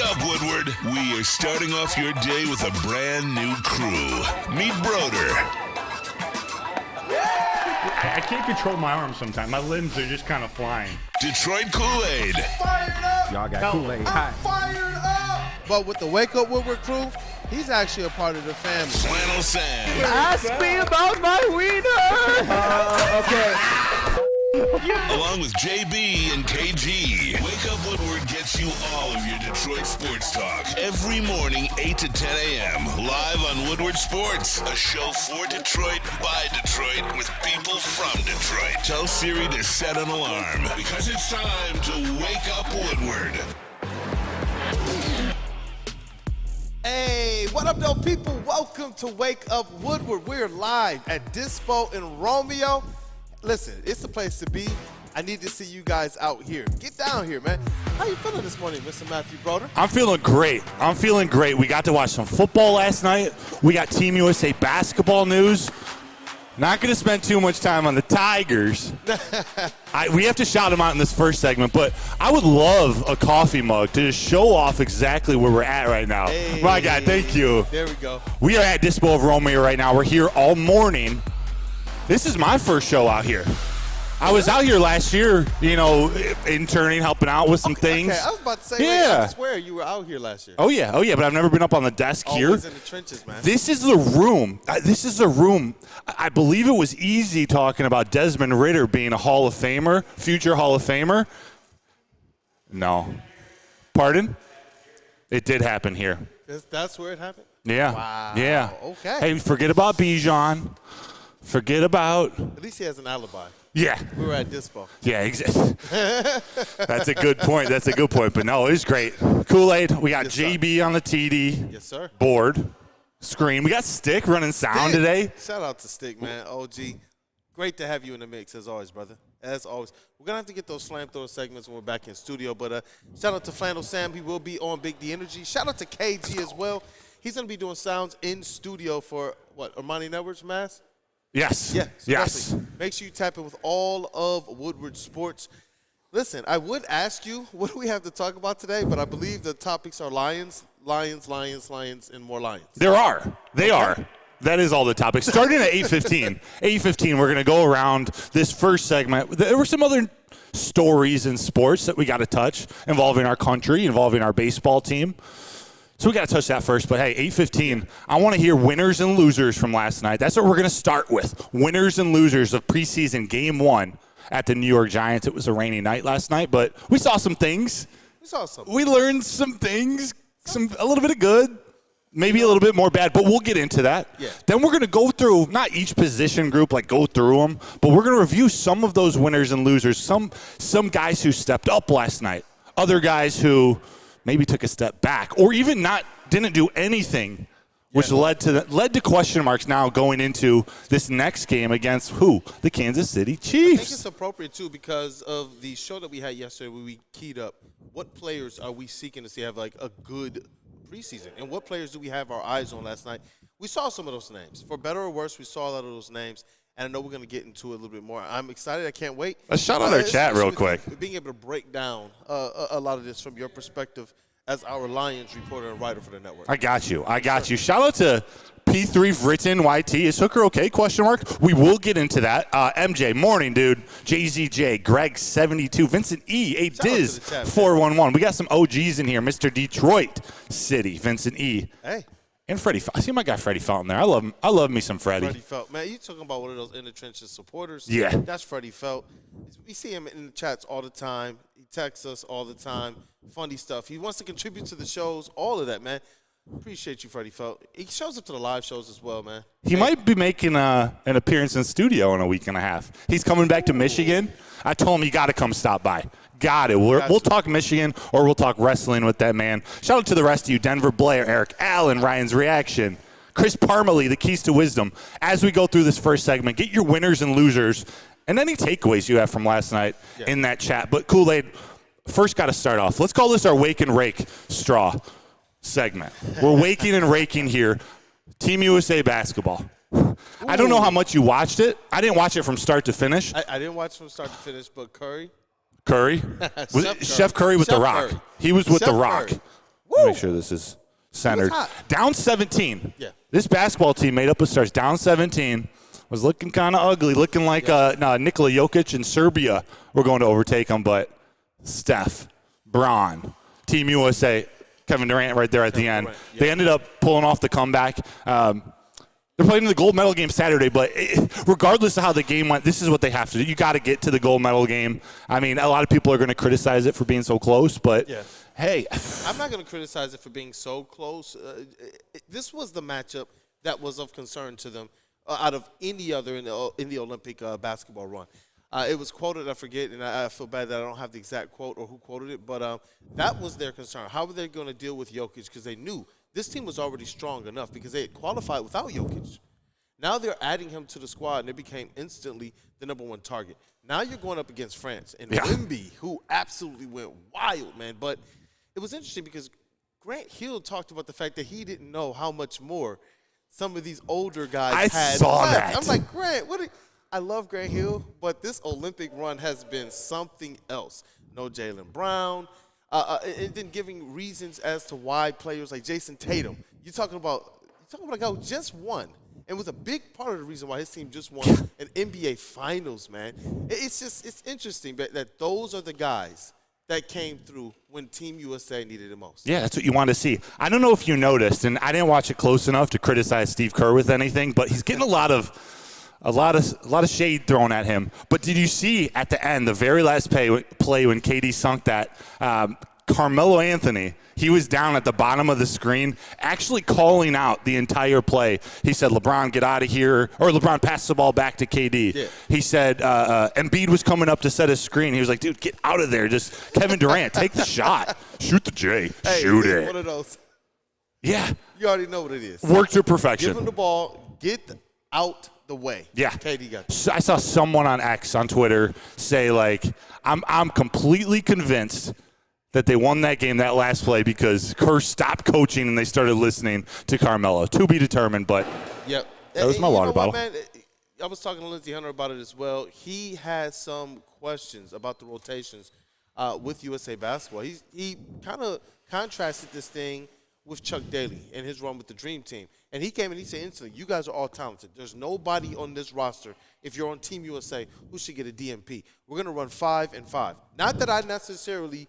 up, Woodward. We are starting off your day with a brand new crew. Meet Broder. I can't control my arms sometimes. My limbs are just kind of flying. Detroit Kool-Aid. Fired up! Y'all got Kool-Aid I'm fired up! But with the Wake Up Woodward crew, he's actually a part of the family. Flannel Sam. Ask me about my wiener! Okay. Along with JB and KG. Wake Up Woodward gets you all of your Detroit sports talk. Every morning, 8 to 10 a.m. Live on Woodward Sports. A show for Detroit, by Detroit, with people from Detroit. Tell Siri to set an alarm, because it's time to Wake Up Woodward. Hey, what up, though, people? Welcome to Wake Up Woodward. We're live at Dispo in Romeo. Listen, it's the place to be. I need to see you guys out here. Get down here, man. How you feeling this morning, Mr. Matthew Broder? I'm feeling great. We got to watch some football last night. We got Team USA basketball news. Not going to spend too much time on the Tigers. We have to shout them out in this first segment, but I would love a coffee mug to just show off exactly where we're at right now. Hey, my God, thank you. There we go. We are at Dispo of Romeo right now. We're here all morning. This is my first show out here. I was out here last year, interning, helping out with some things. Okay, I was about to say, I swear you were out here last year. Oh, yeah, but I've never been up on the desk here. Always in the trenches, man. This is the room. I believe it was easy talking about Desmond Ridder being a Hall of Famer, future Hall of Famer. No. Pardon? It did happen here. That's where it happened? Yeah. Wow. Yeah. Okay. Hey, forget about Bijan. Forget about. At least he has an alibi. Yeah. We were at Dispo. Yeah, exactly. That's a good point. But no, it was great. Kool-Aid. We got JB on the TD. Yes, sir. Board. Screen. We got Stick running sound today. Shout out to Stick, man. OG. Great to have you in the mix, as always, brother. As always. We're going to have to get those flamethrower segments when we're back in studio. But shout out to Flannel Sam. He will be on Big D Energy. Shout out to KG as well. He's going to be doing sounds in studio for, Ermanni Networks, Mass? Yes. Yeah. Yes. Definitely. Make sure you tap in with all of Woodward Sports. Listen, I would ask you, what do we have to talk about today? But I believe the topics are lions, and more lions. There are. They are. That is all the topics. Starting at 8:15. 8:15, we're going to go around this first segment. There were some other stories in sports that we got to touch involving our country, involving our baseball team. So we got to touch that first, but hey, 8:15, I want to hear winners and losers from last night. That's what we're going to start with, winners and losers of preseason game 1 at the New York Giants. It was a rainy night last night, but we saw some things. We learned some things, a little bit of good, maybe a little bit more bad, but we'll get into that. Yeah. Then we're going to go through, not each position group, go through them, but we're going to review some of those winners and losers, some guys who stepped up last night, other guys who maybe took a step back, or even didn't do anything, which led to question marks now going into this next game against who? The Kansas City Chiefs. I think it's appropriate, too, because of the show that we had yesterday where we keyed up what players are we seeking to see have, a good preseason, and what players do we have our eyes on last night. We saw some of those names. For better or worse, we saw a lot of those names, and I know we're going to get into it a little bit more. I'm excited. I can't wait. Let's shout out our chat real quick. Being able to break down a lot of this from your perspective as our Lions reporter and writer for the network. I got you. Shout out to P3 Vritten YT. Is Hooker okay? Question mark. We will get into that. MJ, morning, dude. JZJ, Greg 72, Vincent E, A Diz 411. We got some OGs in here. Mr. Detroit City, Vincent E. Hey. And Freddie. I see my guy Freddie Felton there. I love him. I love me some Freddie. Freddie Felt. Man, you talking about one of those in the trenches supporters. Yeah. That's Freddie Felt. We see him in the chats all the time. He texts us all the time. Funny stuff. He wants to contribute to the shows. All of that, man. Appreciate you, Freddie Felt. He shows up to the live shows as well, man. He might be making an appearance in studio in a week and a half. He's coming back to Michigan. I told him you got to come stop by. Got it. We'll talk Michigan or we'll talk wrestling with that man. Shout out to the rest of you. Denver Blair, Eric Allen, Ryan's Reaction, Chris Parmalee, the Keys to Wisdom. As we go through this first segment, get your winners and losers and any takeaways you have from last night in that chat. But Kool-Aid, first got to start off. Let's call this our Wake and Rake straw segment. We're waking and raking here. Team USA basketball. I don't know how much you watched it. I didn't watch it from start to finish. I didn't watch from start to finish, but Curry. Chef Curry with The Rock. Curry. He was with Chef The Rock. Curry. Make sure this is centered. Down 17. Yeah. This basketball team made up of stars. Down 17. Was looking kind of ugly. Looking like Nikola Jokic and Serbia were going to overtake them. But Steph, Bron, Team USA, Kevin Durant right there at the end. Yeah. They ended up pulling off the comeback. They're playing in the gold medal game Saturday, but regardless of how the game went, this is what they have to do. You got to get to the gold medal game. I mean, a lot of people are going to criticize it for being so close, but hey. I'm not going to criticize it for being so close. This was the matchup that was of concern to them out of any other in the Olympic basketball run. It was quoted, I forget, and I feel bad that I don't have the exact quote or who quoted it, but that was their concern. How were they going to deal with Jokic? Because they knew this team was already strong enough because they had qualified without Jokic. Now they're adding him to the squad, and it became instantly the #1 target. Now you're going up against France and Wemby, who absolutely went wild, man. But it was interesting because Grant Hill talked about the fact that he didn't know how much more some of these older guys had. I saw that. I'm like, Grant, I love Grant Hill, but this Olympic run has been something else. No Jaylen Brown. And then giving reasons as to why players like Jason Tatum. You're talking about a guy who just won and was a big part of the reason why his team just won an NBA Finals, man. It's interesting that those are the guys that came through when Team USA needed it most. Yeah, that's what you want to see. I don't know if you noticed, and I didn't watch it close enough to criticize Steve Kerr with anything, but he's getting a lot of shade thrown at him. But did you see at the end, the very last play when KD sunk that, Carmelo Anthony, he was down at the bottom of the screen, actually calling out the entire play. He said, LeBron, get out of here. Or LeBron passed the ball back to KD. Yeah. He said, Embiid was coming up to set his screen. He was like, dude, get out of there. Just Kevin Durant, take the shot. Shoot the J. Hey, shoot it. One of those. Yeah. You already know what it is. Work to perfection. Give him the ball. Get out the way. Yeah. KD got it. I saw someone on X on Twitter say, like, I'm completely convinced that they won that game, that last play, because Kerr stopped coaching and they started listening to Carmelo. To be determined, but that was my water bottle. Man, I was talking to Lindsey Hunter about it as well. He had some questions about the rotations with USA Basketball. He kind of contrasted this thing with Chuck Daly and his run with the Dream Team. And he came and he said instantly, you guys are all talented. There's nobody on this roster, if you're on Team USA, who should get a DMP. We're going to run 5 and 5. Not that I necessarily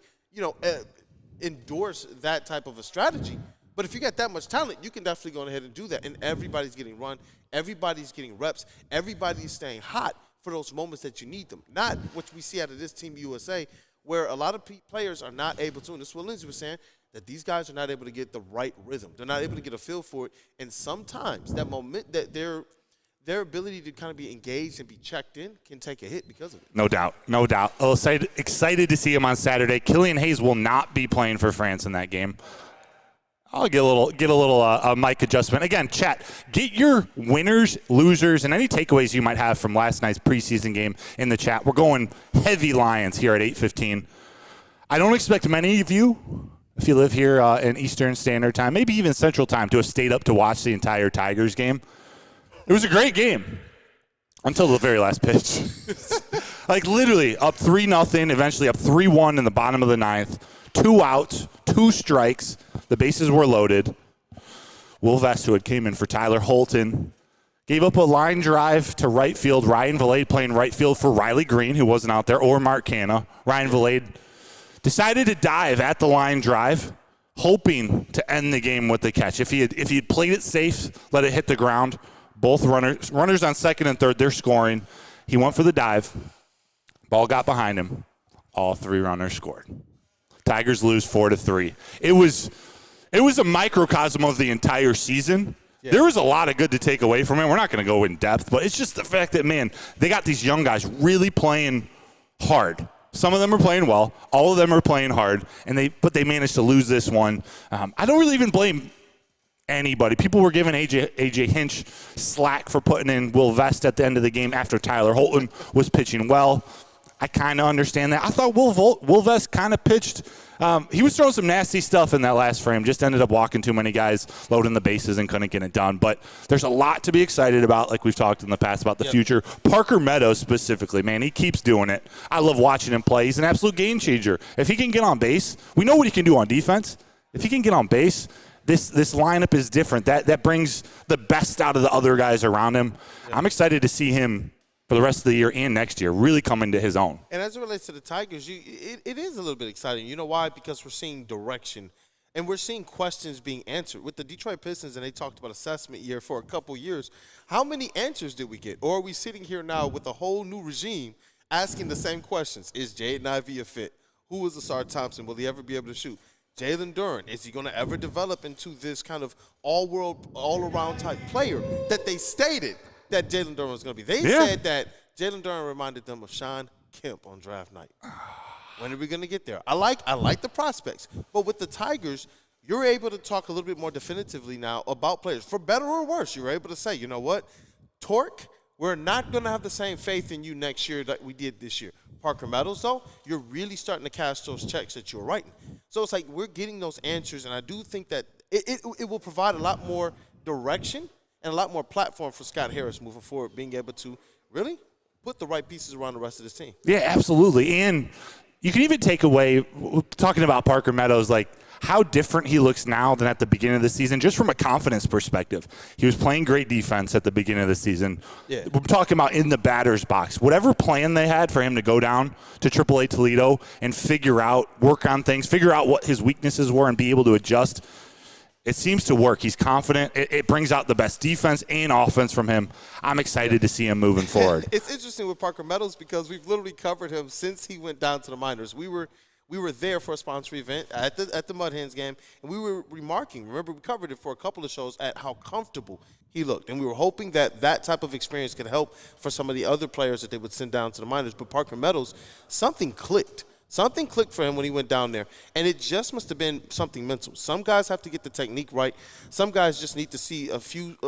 endorse that type of a strategy. But if you got that much talent, you can definitely go ahead and do that. And everybody's getting run. Everybody's getting reps. Everybody's staying hot for those moments that you need them. Not what we see out of this Team USA, where a lot of players are not able to, and this is what Lindsey was saying, that these guys are not able to get the right rhythm. They're not able to get a feel for it. And sometimes that moment, that their ability to kind of be engaged and be checked in can take a hit because of it. No doubt. Oh, excited to see him on Saturday. Killian Hayes will not be playing for France in that game. I'll get a little mic adjustment. Again, chat, get your winners, losers, and any takeaways you might have from last night's preseason game in the chat. We're going heavy Lions here at 8:15. I don't expect many of you, if you live here in Eastern Standard Time, maybe even Central Time, to have stayed up to watch the entire Tigers game. It was a great game until the very last pitch. Like literally up 3-0, eventually up 3-1 in the bottom of the ninth. 2 outs, 2 strikes. The bases were loaded. WUW-SERS, who had came in for Tyler Holton, gave up a line drive to right field. Ryan Valade playing right field for Riley Green, who wasn't out there, or Mark Canna. Ryan Valade decided to dive at the line drive, hoping to end the game with the catch. If he had played it safe, let it hit the ground, both runners on second and third, they're scoring. He went for the dive. Ball got behind him. All 3 runners scored. Tigers lose 4-3. It was a microcosm of the entire season. Yeah. There was a lot of good to take away from it. We're not going to go in depth, but it's just the fact that, man, they got these young guys really playing hard. Some of them are playing well. All of them are playing hard, but they managed to lose this one. I don't really even blame anybody. People were giving AJ Hinch slack for putting in WUW-SERS at the end of the game after Tyler Holton was pitching well. I kind of understand that. I thought WUW-SERS kind of pitched. He was throwing some nasty stuff in that last frame. Just ended up walking too many guys, loading the bases, and couldn't get it done. But there's a lot to be excited about, like we've talked in the past about the future. Parker Meadows specifically, man, he keeps doing it. I love watching him play. He's an absolute game changer. If he can get on base, we know what he can do on defense. if he can get on base, this lineup is different. That brings the best out of the other guys around him. Yeah. I'm excited to see him for the rest of the year and next year really come into his own. And as it relates to the Tigers, it is a little bit exciting. You know why? Because we're seeing direction. And we're seeing questions being answered. With the Detroit Pistons, and they talked about assessment year for a couple years, how many answers did we get? Or are we sitting here now with a whole new regime asking the same questions? Is Jaden Ivey a fit? Who is Asar Thompson? Will he ever be able to shoot? Jalen Duren, is he going to ever develop into this kind of all-world, all-around type player that they stated that Jalen Duren was going to be? They said that Jalen Duren reminded them of Sean Kemp on draft night. When are we going to get there? I like the prospects. But with the Tigers, you're able to talk a little bit more definitively now about players. For better or worse, you're able to say, you know what? Torque, we're not going to have the same faith in you next year that we did this year. Parker Meadows, though, you're really starting to cash those checks that you're writing. So it's like we're getting those answers, and I do think that it will provide a lot more direction and a lot more platform for Scott Harris moving forward, being able to really put the right pieces around the rest of this team. Yeah, absolutely. And you can even take away, talking about Parker Meadows, like how different he looks now than at the beginning of the season, just from a confidence perspective. He was playing great defense at the beginning of the season. Yeah. We're talking about in the batter's box. Whatever plan they had for him to go down to AAA Toledo and work on things, figure out what his weaknesses were and be able to adjust, it seems to work. He's confident. It brings out the best defense and offense from him. I'm excited to see him moving forward. It's interesting with Parker Meadows because we've literally covered him since he went down to the minors. We were there for a sponsor event at the Mud Hens game, and we were remarking. Remember, we covered it for a couple of shows at how comfortable he looked. And we were hoping that that type of experience could help for some of the other players that they would send down to the minors. But Parker Meadows, something clicked. Something clicked for him when he went down there, and it just must have been something mental. Some guys have to get the technique right. Some guys just need to see a few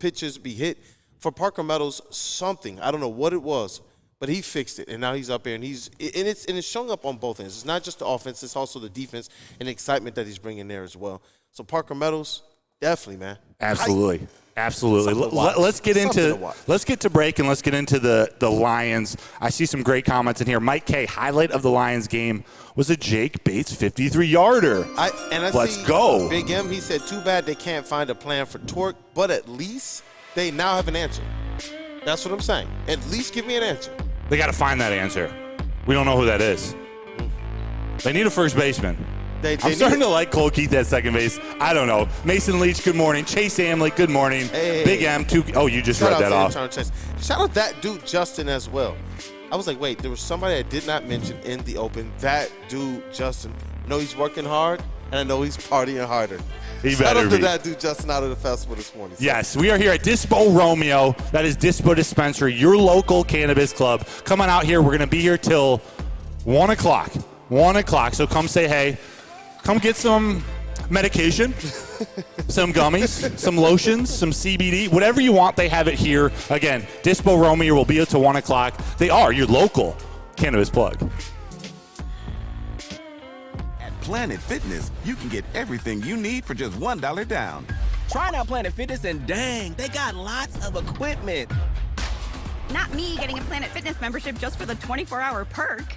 pitches be hit. For Parker Meadows, something, I don't know what it was, but he fixed it, and now he's up there, and it's showing up on both ends. It's not just the offense, it's also the defense and the excitement that he's bringing there as well. So Parker Meadows, definitely, man. Absolutely. Absolutely. Let's get to break and let's get into the Lions. I see some great comments in here. Mike K, highlight of the Lions game was a Jake Bates 53-yarder. Let's go. Big M, he said, too bad they can't find a plan for Torque, but at least they now have an answer. That's what I'm saying. At least give me an answer. They got to find that answer. We don't know who that is. They need a first baseman. I'm starting to like Cole Keith at second base. I don't know. Mason Leach, good morning. Chase Amley, good morning. Hey. Big M, you just read that off. Shout out that dude, Justin, as well. I was like, wait, there was somebody I did not mention in the open. That dude, Justin. I know he's working hard, and I know he's partying harder. Shout out to that dude, Justin, out of the festival this morning. Yes, we are here at Dispo Romeo. That is Dispo Dispensary, your local cannabis club. Come on out here. We're going to be here till 1 o'clock. 1 o'clock, so come say hey. Come get some medication, some gummies, some lotions, some CBD, whatever you want, they have it here. Again, Dispo Romeo will be until 1 o'clock. They are your local cannabis plug. At Planet Fitness, you can get everything you need for just $1 down. Try out Planet Fitness and dang, they got lots of equipment. Not me getting a Planet Fitness membership just for the 24-hour perk.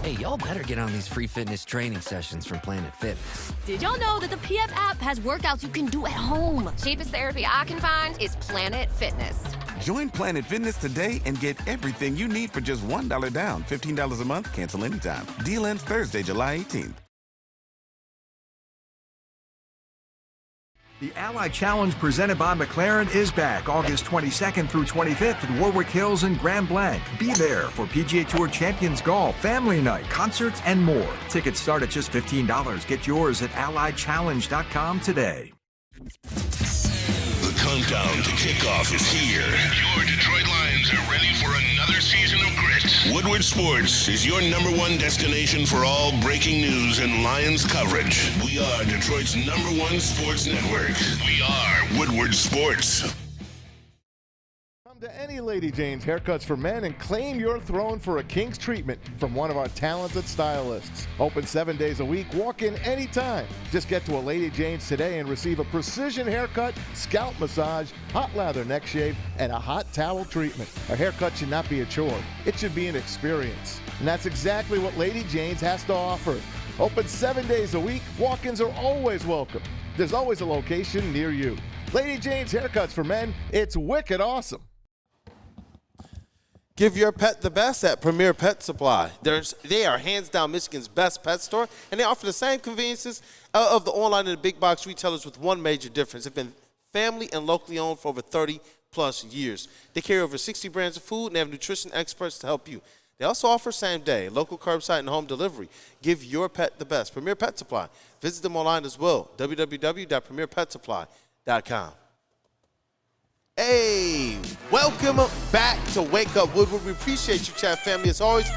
Hey, y'all better get on these free fitness training sessions from Planet Fitness. Did y'all know that the PF app has workouts you can do at home? Cheapest therapy I can find is Planet Fitness. Join Planet Fitness today and get everything you need for just $1 down. $15 a month, cancel anytime. Deal ends Thursday, July 18th. The Ally Challenge presented by McLaren is back August 22nd through 25th at Warwick Hills and Grand Blanc. Be there for PGA Tour Champions Golf, Family Night, concerts, and more. Tickets start at just $15. Get yours at allychallenge.com today. The countdown to kickoff is here. Your Detroit Lions are ready for another season of grit. Woodward Sports is your #1 destination for all breaking news and Lions coverage. We are Detroit's #1 sports network. We are Woodward Sports. Come to any Lady Jane's Haircuts for Men and claim your throne for a king's treatment from one of our talented stylists. Open 7 days a week. Walk in anytime. Just get to a Lady Jane's today and receive a precision haircut, scalp massage, hot lather neck shave, and a hot towel treatment. A haircut should not be a chore. It should be an experience. And that's exactly what Lady Jane's has to offer. Open 7 days a week, walk-ins are always welcome. There's always a location near you. Lady Jane's Haircuts for Men, it's wicked awesome. Give your pet the best at Premier Pet Supply. They are hands down Michigan's best pet store, and they offer the same conveniences of the online and the big box retailers with one major difference. They've been family and locally owned for over 30+ years. They carry over 60 brands of food and they have nutrition experts to help you. They also offer same-day, local curbside, and home delivery. Give your pet the best. Premier Pet Supply. Visit them online as well, www.premierpetsupply.com. Hey, welcome back to Wake Up Woodward. We appreciate you, chat family. As always,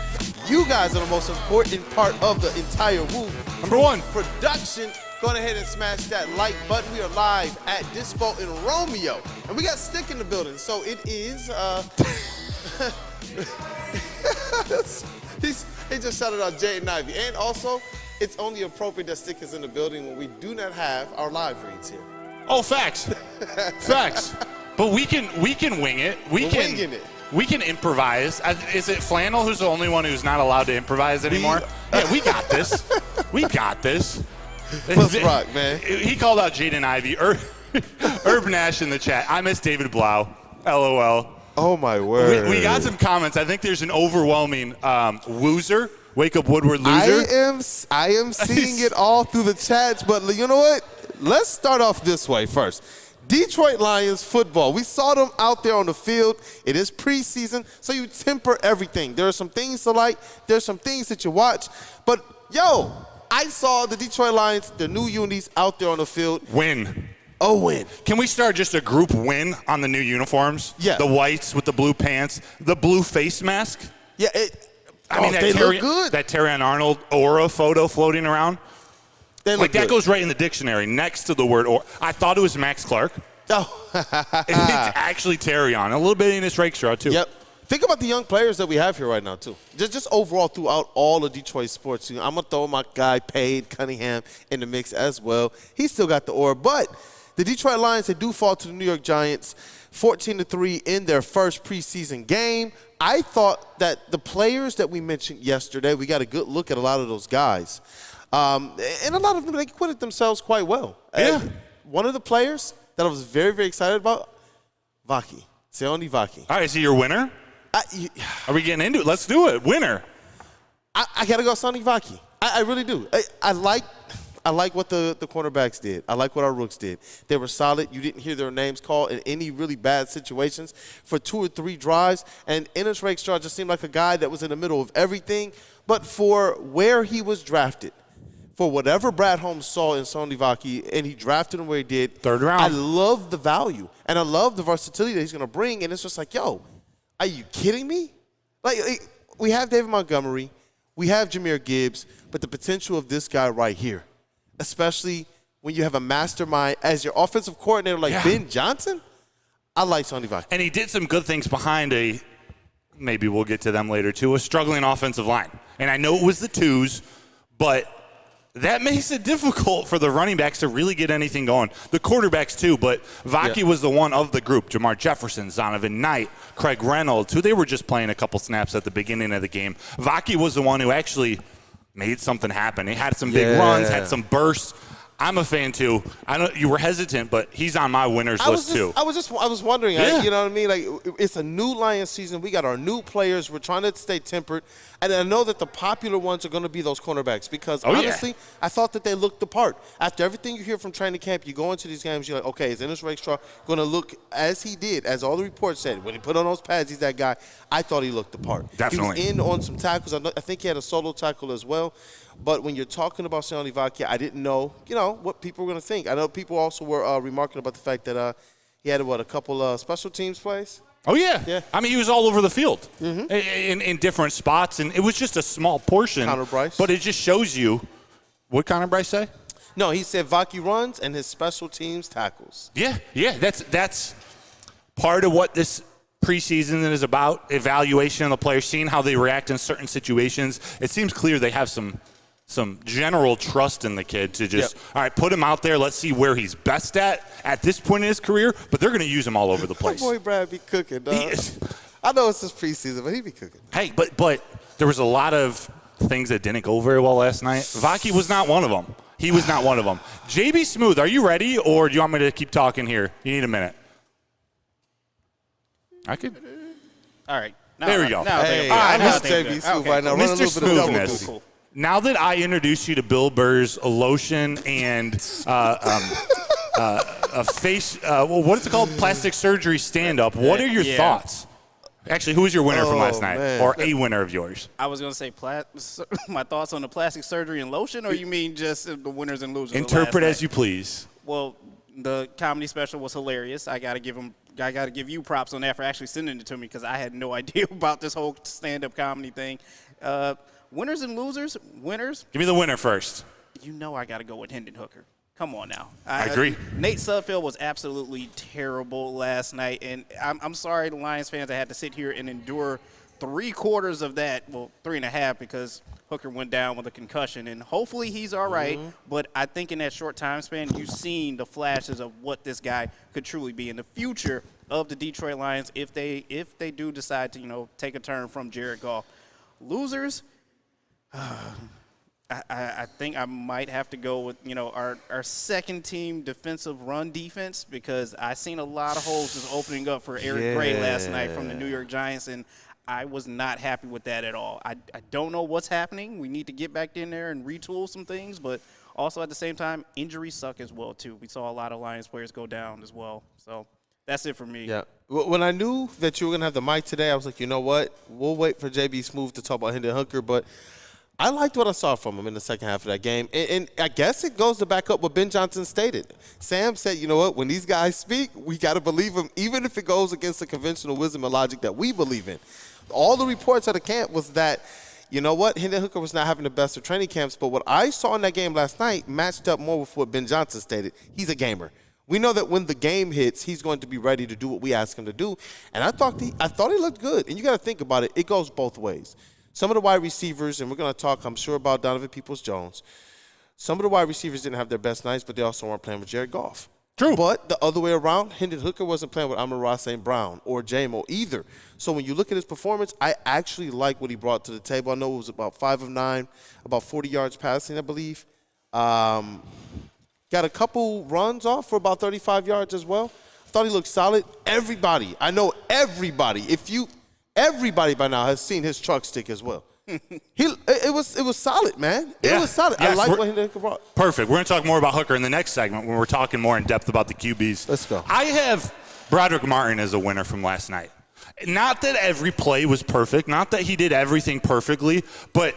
you guys are the most important part of the entire WUW. Number one. Production. Go ahead and smash that like button. We are live at Dispo in Romeo. And we got Stick in the building. So it is, he just shouted out Jaden Ivey. And also, it's only appropriate that Stick is in the building when we do not have our live reads here. Oh, facts. Facts. But we can wing it. We can improvise. Is it Flannel who's the only one who's not allowed to improvise anymore? Yeah, we got this. We got this. Let's rock, man. He called out Jaden Ivey. Herb Nash in the chat. I miss David Blau. LOL. Oh, my word. We got some comments. I think there's an overwhelming loser. Wake Up Woodward loser. I am seeing it all through the chats, but you know what? Let's start off this way first. Detroit Lions football. We saw them out there on the field. It is preseason, so you temper everything. There are some things to like. There's some things that you watch. But, yo, I saw the Detroit Lions, the new unis out there on the field. Win. A win. Can we start just a group win on the new uniforms? Yeah. The whites with the blue pants, the blue face mask. Yeah. They look good. That Terrion Arnold aura photo floating around. Like that goes right in the dictionary next to the word or. I thought it was Max Clark. Oh. It's actually Terrion. A little bit in his Rakestraw, too. Yep. Think about the young players that we have here right now, too. Just overall throughout all of Detroit sports. I'm going to throw my guy, Pade Cunningham, in the mix as well. He's still got the aura. But the Detroit Lions, they do fall to the New York Giants 14-3 in their first preseason game. I thought that the players that we mentioned yesterday, we got a good look at a lot of those guys. And a lot of them, they acquitted themselves quite well. Yeah. One of the players that I was very, very excited about, Vaki. Sione Vaki. All right, is he your winner? Are we getting into it? Let's do it. Winner. I got to go Sione Vaki. I really do. I like what the cornerbacks did. I like what our rooks did. They were solid. You didn't hear their names called in any really bad situations for 2 or 3 drives. And Ennis Rakestraw just seemed like a guy that was in the middle of everything. But for where he was drafted, for whatever Brad Holmes saw in Sione Vaki, and he drafted him where he did. 3rd round. I love the value, and I love the versatility that he's going to bring. And it's just like, yo, are you kidding me? Like we have David Montgomery. We have Jahmyr Gibbs. But the potential of this guy right here, especially when you have a mastermind as your offensive coordinator like Ben Johnson, I like Sione Vaki. And he did some good things behind maybe we'll get to them later too, a struggling offensive line. And I know it was the twos, but that makes it difficult for the running backs to really get anything going. The quarterbacks too, but Vaki was the one of the group. Jamar Jefferson, Zonovan Knight, Craig Reynolds, who they were just playing a couple snaps at the beginning of the game. Vaki was the one who actually made something happen. He had some big runs, had some bursts. I'm a fan too. I know you were hesitant, but he's on my winners list too. I was wondering. You know what I mean? Like, it's a new Lions season. We got our new players. We're trying to stay tempered, and I know that the popular ones are going to be those cornerbacks because honestly, I thought that they looked the part. After everything you hear from training camp, you go into these games, you're like, okay, is Ennis Rakestraw going to look as he did, as all the reports said when he put on those pads? He's that guy. I thought he looked the part. Definitely. He was in on some tackles. I think he had a solo tackle as well. But when you're talking about Sione Vaki, I didn't know, what people were going to think. I know people also were remarking about the fact that he had, a couple special teams plays? Oh, yeah. I mean, he was all over the field in different spots, and it was just a small portion. Connor Bryce. But it just shows you. What Connor Bryce say? No, he said Vaki runs and his special teams tackles. Yeah. That's part of what this preseason is about, evaluation of the players, seeing how they react in certain situations. It seems clear they have some general trust in the kid to just, all right, put him out there. Let's see where he's best at this point in his career, but they're going to use him all over the place. My boy Brad be cooking, dog. I know it's his preseason, but he be cooking. Hey, but there was a lot of things that didn't go very well last night. Vaki was not one of them. He was not one of them. JB-Smoov, are you ready, or do you want me to keep talking here? You need a minute. I could. All right. There we go. Hey, all right, Mr. JB-Smoov right now. Mr. Smoothness. Now that I introduced you to Bill Burr's lotion and a face, what is it called? Plastic surgery stand-up. What are your thoughts? Actually, who was your winner from last night, or a winner of yours? I was going to say my thoughts on the plastic surgery and lotion, or you mean just the winners and losers? Interpret as you please. Well, the comedy special was hilarious. I got to give you props on that for actually sending it to me because I had no idea about this whole stand-up comedy thing. Winners and losers, winners. Give me the winner first. You know I got to go with Hendon Hooker. Come on now. I agree. Nate Sudfeld was absolutely terrible last night, and I'm sorry the Lions fans I had to sit here and endure 3/4 of that, well, 3.5 because Hooker went down with a concussion, and hopefully he's all right. But I think in that short time span, you've seen the flashes of what this guy could truly be in the future of the Detroit Lions if they do decide to, take a turn from Jared Goff. Losers, I think I might have to go with, our second team defensive run defense because I seen a lot of holes just opening up for Eric Gray last night from the New York Giants, and I was not happy with that at all. I don't know what's happening. We need to get back in there and retool some things, but also at the same time, injuries suck as well, too. We saw a lot of Lions players go down as well. So that's it for me. Yeah. When I knew that you were going to have the mic today, I was like, you know what? We'll wait for JB-Smoov to talk about Hendon Hooker, but I liked what I saw from him in the second half of that game. And I guess it goes to back up what Ben Johnson stated. Sam said, you know what, when these guys speak, we got to believe them, even if it goes against the conventional wisdom and logic that we believe in. All the reports at the camp was that, you know what, Hendon Hooker was not having the best of training camps, but what I saw in that game last night matched up more with what Ben Johnson stated. He's a gamer. We know that when the game hits, he's going to be ready to do what we ask him to do. And I thought he looked good. And you got to think about it. It goes both ways. Some of the wide receivers, and we're going to talk, I'm sure, about Donovan Peoples-Jones. Some of the wide receivers didn't have their best nights, but they also weren't playing with Jared Goff. True. But the other way around, Hendon Hooker wasn't playing with Amon-Ra St. Brown or J-Mo either. So when you look at his performance, I actually like what he brought to the table. I know it was about 5 of 9, about 40 yards passing, I believe. Got a couple runs off for about 35 yards as well. Thought he looked solid. Everybody by now has seen his truck stick as well. It was solid, man. It was solid. Yes, I like what Hendon Hooker brought. Perfect. We're going to talk more about Hooker in the next segment when we're talking more in depth about the QBs. Let's go. I have Broderick Martin as a winner from last night. Not that every play was perfect, not that he did everything perfectly, but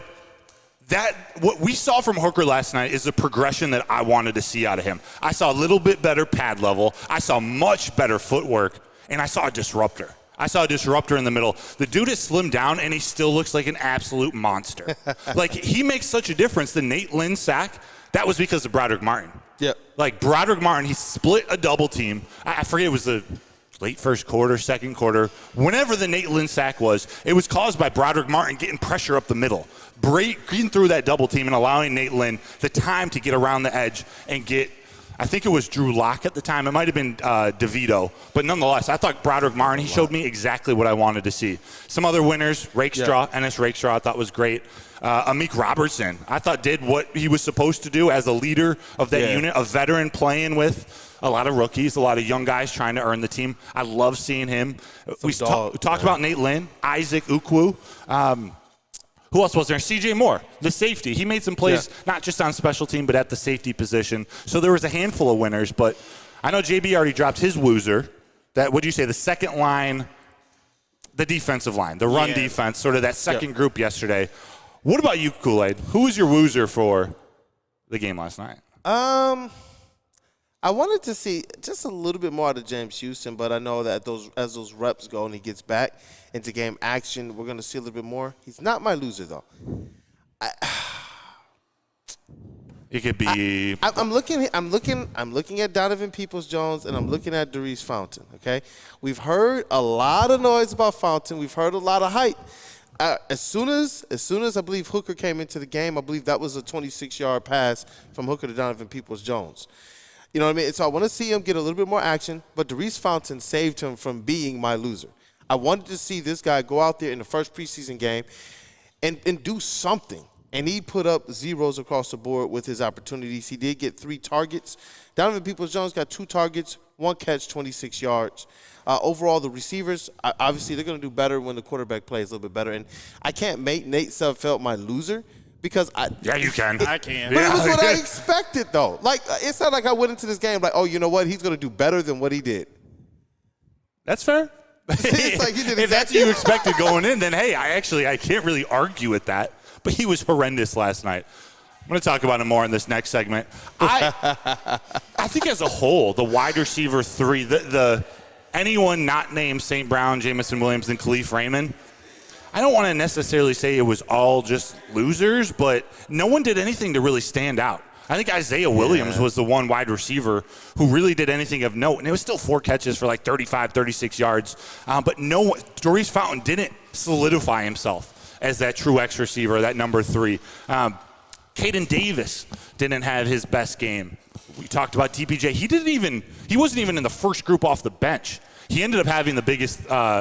what we saw from Hooker last night is the progression that I wanted to see out of him. I saw a little bit better pad level. I saw much better footwork, and I saw a disruptor. In the middle. The dude has slimmed down, and he still looks like an absolute monster. Like, he makes such a difference. The Nate Lynn sack, that was because of Broderick Martin. Yeah. Like, Broderick Martin, he split a double team. I forget, it was the late first quarter, second quarter. Whenever the Nate Lynn sack was, it was caused by Broderick Martin getting pressure up the middle, breaking through that double team and allowing Nate Lynn the time to get around the edge and get, I think it was Drew Lock at the time. It might have been DeVito. But nonetheless, I thought Broderick Martin, he showed me exactly what I wanted to see. Some other winners, Ennis Rakestraw, I thought was great. Amik Robertson, I thought did what he was supposed to do as a leader of that unit, a veteran playing with a lot of rookies, a lot of young guys trying to earn the team. I love seeing him. We talked about Nate Lynn, Isaac Ukwu. Who else was there? C.J. Moore, the safety. He made some plays not just on special team, but at the safety position. So there was a handful of winners. But I know JB already dropped his woozer. That, what do you say, the second line, the defensive line, the run defense, sort of that second group yesterday. What about you, Kool-Aid? Who was your woozer for the game last night? I wanted to see just a little bit more out of James Houston, but I know that as those reps go and he gets back into game action, we're going to see a little bit more. He's not my loser, though. It could be. I'm looking at Donovan Peoples-Jones, and I'm looking at Darius Fountain. Okay, we've heard a lot of noise about Fountain. We've heard a lot of hype. As soon as I believe Hooker came into the game, I believe that was a 26-yard pass from Hooker to Donovan Peoples-Jones. You know what I mean? So I want to see him get a little bit more action, but Darius Fountain saved him from being my loser. I wanted to see this guy go out there in the first preseason game and do something. And he put up zeros across the board with his opportunities. He did get 3 targets. Donovan Peoples-Jones got 2 targets, 1 catch, 26 yards. Overall, the receivers, obviously, they're going to do better when the quarterback plays a little bit better. And I can't make Nate Sudfeld my loser because Yeah, you can. I can. But it was what I expected, though. Like, it's not like I went into this game like, oh, you know what? He's going to do better than what he did. That's fair. It's like he did if that's what you expected going in, then, hey, I can't really argue with that. But he was horrendous last night. I'm going to talk about him more in this next segment. I think as a whole, the wide receiver 3, the anyone not named St. Brown, Jamison Williams, and Khalif Raymond, I don't want to necessarily say it was all just losers, but no one did anything to really stand out. I think Isaiah Williams was the one wide receiver who really did anything of note, and it was still 4 catches for like 35, 36 yards. But Doris Fountain didn't solidify himself as that true X receiver, that number 3. Caden Davis didn't have his best game. We talked about DPJ. He wasn't even in the first group off the bench. He ended up having the biggest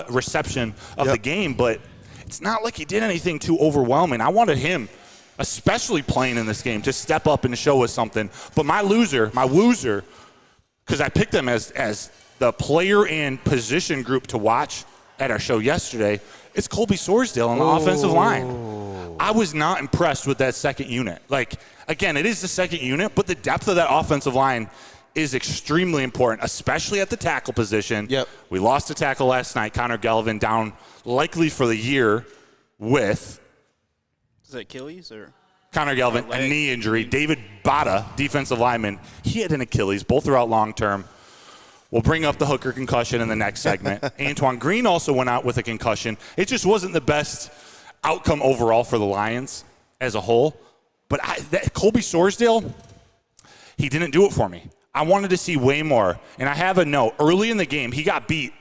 reception of the game, but it's not like he did anything too overwhelming. I wanted him, especially playing in this game, to step up and show us something. But my woozer, because I picked them as the player and position group to watch at our show yesterday, it's Colby Sorsdale on the offensive line. I was not impressed with that second unit. Like, again, it is the second unit, but the depth of that offensive line is extremely important, especially at the tackle position. Yep. We lost a tackle last night, Connor Galvin, down likely for the year with – is it Achilles or – Connor Galvin, a knee injury. David Bada, defensive lineman, he had an Achilles. Both are out long-term. We'll bring up the hooker concussion in the next segment. Antoine Green also went out with a concussion. It just wasn't the best outcome overall for the Lions as a whole. But Colby Sorsdale, he didn't do it for me. I wanted to see way more. And I have a note. Early in the game, he got beat.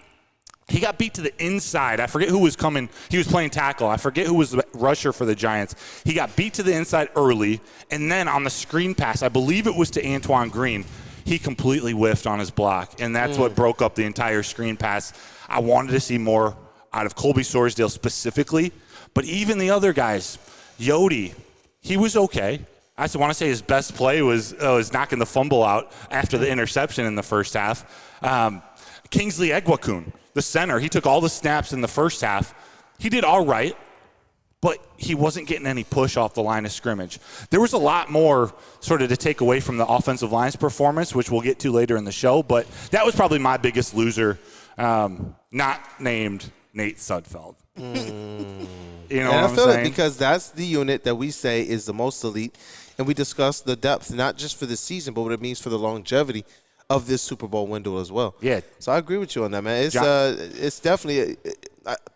He got beat to the inside. I forget who was coming. He was playing tackle. I forget who was the rusher for the Giants. He got beat to the inside early. And then on the screen pass, I believe it was to Antoine Green, he completely whiffed on his block. And that's what broke up the entire screen pass. I wanted to see more out of Colby Sorsdale specifically. But even the other guys, Yodi, he was okay. I want to say his best play was knocking the fumble out after the interception in the first half. Kingsley Egwakun, the center, he took all the snaps in the first half. He did all right, but he wasn't getting any push off the line of scrimmage. There was a lot more sort of to take away from the offensive line's performance, which we'll get to later in the show, but that was probably my biggest loser, not named Nate Sudfeld. You know what I'm saying? Because that's the unit that we say is the most elite, and we discuss the depth, not just for this season, but what it means for the longevity of this Super Bowl window as well. Yeah. So I agree with you on that, man. It's definitely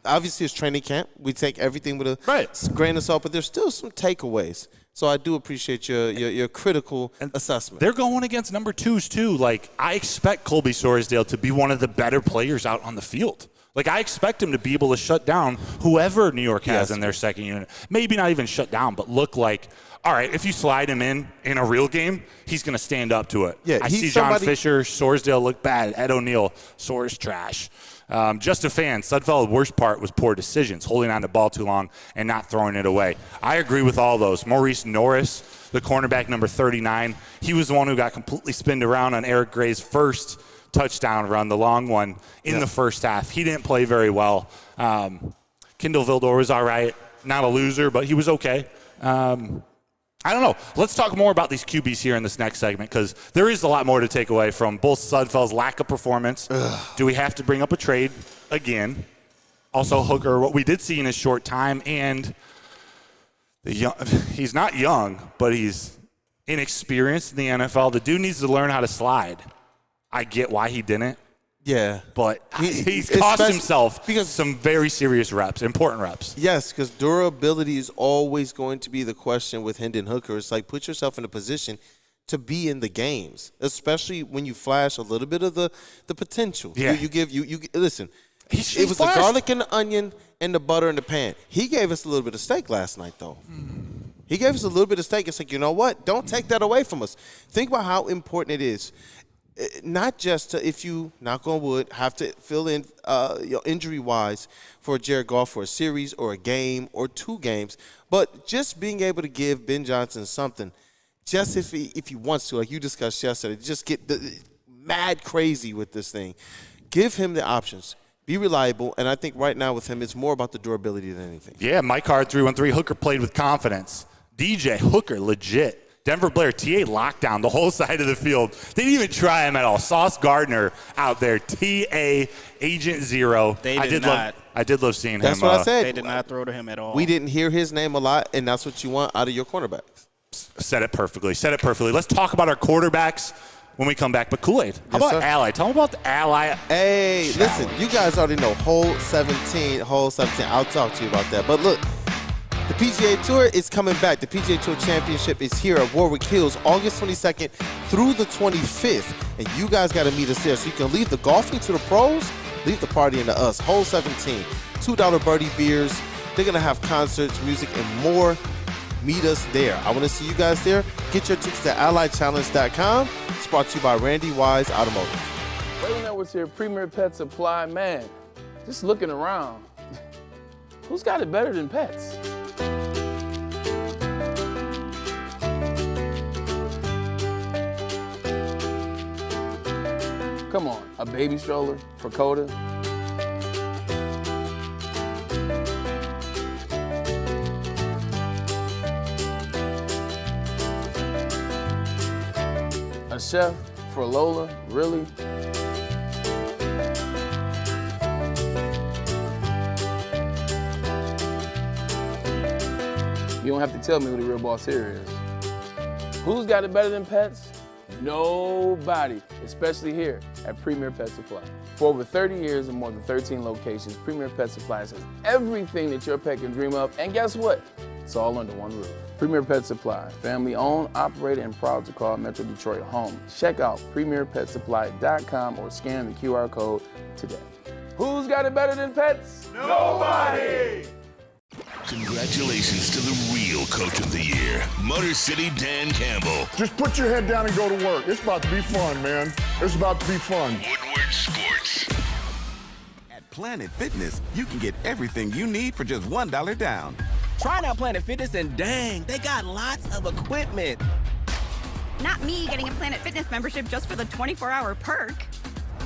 obviously it's training camp. We take everything with a grain of salt, but there's still some takeaways. So I do appreciate your critical assessment. They're going against number 2s too. Like, I expect Colby Sorsdale to be one of the better players out on the field. Like, I expect him to be able to shut down whoever New York has in their second unit. Maybe not even shut down, but look like, all right, if you slide him in a real game, he's going to stand up to it. Yeah, I see John Fisher, Sorsdale look bad. Ed O'Neill, Sors trash. Just a fan. Sudfeld's worst part was poor decisions, holding on to the ball too long and not throwing it away. I agree with all those. Maurice Norris, the cornerback, number 39, he was the one who got completely spinned around on Eric Gray's first touchdown run, the long one, in the first half. He didn't play very well. Kendall Vildor was all right. Not a loser, but he was okay. I don't know. Let's talk more about these QBs here in this next segment, because there is a lot more to take away from both Sudfeld's lack of performance. Do we have to bring up a trade again? Also, Hooker, what we did see in his short time, and he's not young, but he's inexperienced in the NFL. The dude needs to learn how to slide. I get why he didn't. Yeah. But he's cost himself some very serious reps, important reps. Yes, because durability is always going to be the question with Hendon Hooker. It's like, put yourself in a position to be in the games, especially when you flash a little bit of the potential. Yeah. You listen, it was the garlic and the onion and the butter in the pan. He gave us a little bit of steak last night, though. He gave us a little bit of steak. It's like, you know what? Don't take that away from us. Think about how important it is. not just if you, knock on wood, have to fill in injury-wise for Jared Goff for a series or a game or 2 games, but just being able to give Ben Johnson something, just if he wants to, like you discussed yesterday, just get mad crazy with this thing. Give him the options. Be reliable, and I think right now with him, it's more about the durability than anything. Yeah, Mike Hard 313. Hooker played with confidence. DJ Hooker, legit. Denver Blair, TA lockdown, the whole side of the field. They didn't even try him at all. Sauce Gardner out there, TA, Agent Zero. They did not. I did love seeing him. That's what I said. They did not throw to him at all. We didn't hear his name a lot, and that's what you want out of your cornerbacks. Said it perfectly. Let's talk about our quarterbacks when we come back. But Kool-Aid, how about Ally? Tell them about the Ally. Hey, listen, you guys already know hole 17. I'll talk to you about that. But look, the PGA Tour is coming back. The PGA Tour Championship is here at Warwick Hills, August 22nd through the 25th. And you guys got to meet us there. So you can leave the golfing to the pros, leave the partying to us. Hole 17, $2 birdie beers. They're going to have concerts, music, and more. Meet us there. I want to see you guys there. Get your tickets at allychallenge.com. It's brought to you by Randy Wise Automotive. Wait a minute, what's here? Premier Pet Supply, man. Just looking around. Who's got it better than pets? Come on, a baby stroller for Coda? A chef for Lola, really? You don't have to tell me who the real boss here is. Who's got it better than pets? Nobody, especially here at Premier Pet Supply. For over 30 years and more than 13 locations, Premier Pet Supply has everything that your pet can dream of, and guess what? It's all under one roof. Premier Pet Supply, family owned, operated, and proud to call Metro Detroit home. Check out premierpetsupply.com or scan the QR code today. Who's got it better than pets? Nobody! Congratulations to the real Coach of the Year, Motor City Dan Campbell. Just put your head down and go to work. It's about to be fun, man. It's about to be fun. Woodward Sports. At Planet Fitness, you can get everything you need for just $1 down. Try out Planet Fitness and dang, they got lots of equipment. Not me getting a Planet Fitness membership just for the 24-hour perk.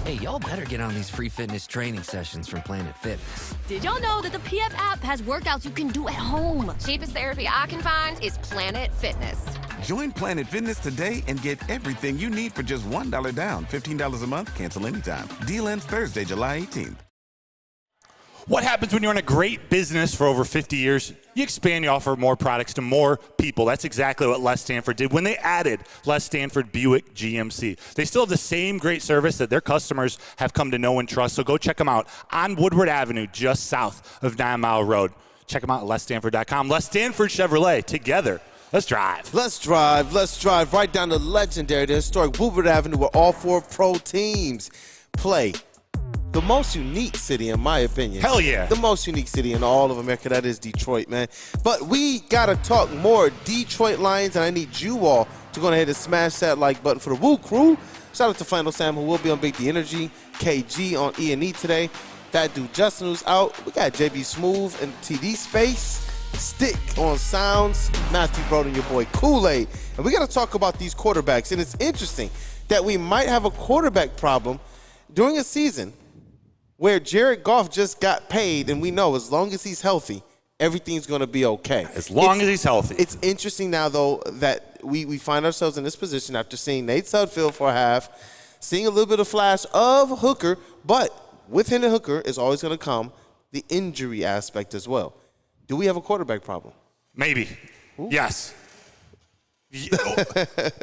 Hey, y'all better get on these free fitness training sessions from Planet Fitness. Did y'all know that the PF app has workouts you can do at home? Cheapest therapy I can find is Planet Fitness. Join Planet Fitness today and get everything you need for just $1 down. $15 a month, cancel anytime. Deal ends Thursday, July 18th. What happens when you're in a great business for over 50 years? You expand, you offer more products to more people. That's exactly what Les Stanford did when they added Les Stanford Buick GMC. They still have the same great service that their customers have come to know and trust. So go check them out on Woodward Avenue, just south of 9 Mile Road. Check them out at lesstanford.com. Les Stanford Chevrolet, together. Let's drive. Let's drive right down the legendary, the historic Woodward Avenue where all 4 pro teams play. The most unique city, in my opinion. Hell yeah. The most unique city in all of America, that is Detroit, man. But we got to talk more Detroit Lions, and I need you all to go ahead and smash that like button for the Woo Crew. Shout out to Flannel Sam, who will be on Big D Energy, KG on E&E today. That dude Justin, who's out. We got JB-Smoov and TD Space. Stick on sounds. Matthew Broder and your boy Kool-Aid. And we got to talk about these quarterbacks. And it's interesting that we might have a quarterback problem during a season where Jared Goff just got paid, and we know as long as he's healthy, everything's going to be okay. As long as he's healthy. It's interesting now, though, that we find ourselves in this position after seeing Nate Sudfeld for a half, seeing a little bit of flash of Hooker, but with Hendon Hooker is always going to come the injury aspect as well. Do we have a quarterback problem? Maybe. Ooh. Yes.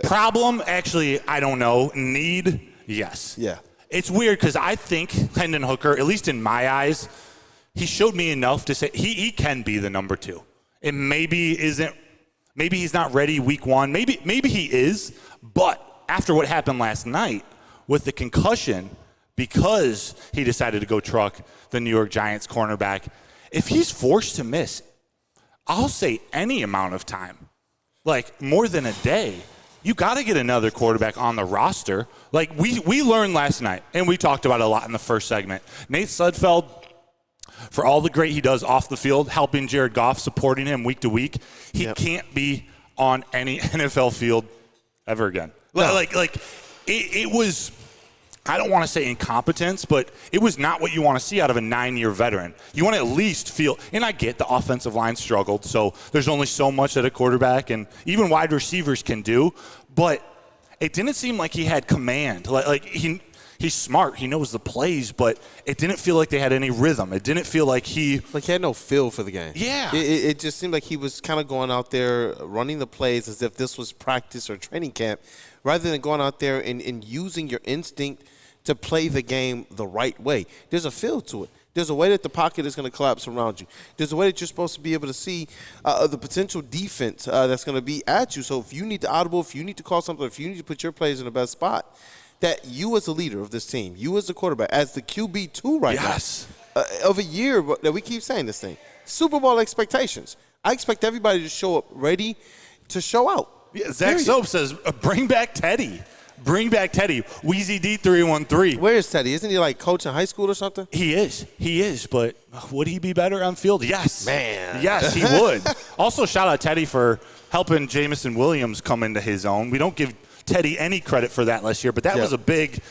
Problem, actually, I don't know. Need, yes. Yeah. It's weird because I think Hendon Hooker, at least in my eyes, he showed me enough to say he can be the number 2. It maybe he's not ready week 1. Maybe he is, but after what happened last night with the concussion, because he decided to go truck the New York Giants cornerback, if he's forced to miss, I'll say any amount of time, like more than a day, you got to get another quarterback on the roster. Like we learned last night, and we talked about it a lot in the first segment. Nate Sudfeld, for all the great he does off the field, helping Jared Goff, supporting him week to week, he can't be on any NFL field ever again. No. Like it was, I don't want to say incompetence, but it was not what you want to see out of a 9-year veteran. You want to at least feel, and I get the offensive line struggled, so there's only so much that a quarterback and even wide receivers can do, but it didn't seem like he had command. Like he's smart, he knows the plays, but it didn't feel like they had any rhythm. It didn't feel like he had no feel for the game. Yeah. It just seemed like he was kind of going out there running the plays as if this was practice or training camp, rather than going out there and using your instinct to play the game the right way. There's a feel to it. There's a way that the pocket is going to collapse around you. There's a way that you're supposed to be able to see the potential defense that's going to be at you. So if you need to audible, if you need to call something, if you need to put your plays in the best spot, that you as a leader of this team, you as the quarterback, as the QB2 right now, of a year that we keep saying this thing, Super Bowl expectations. I expect everybody to show up ready to show out. Yeah, Zach Soap says, bring back Teddy. Bring back Teddy. Wheezy D313. Where is Teddy? Isn't he like coaching high school or something? He is. But would he be better on field? Yes. Man. Yes, he would. Also, shout out Teddy for helping Jamison Williams come into his own. We don't give Teddy any credit for that last year, but that was a big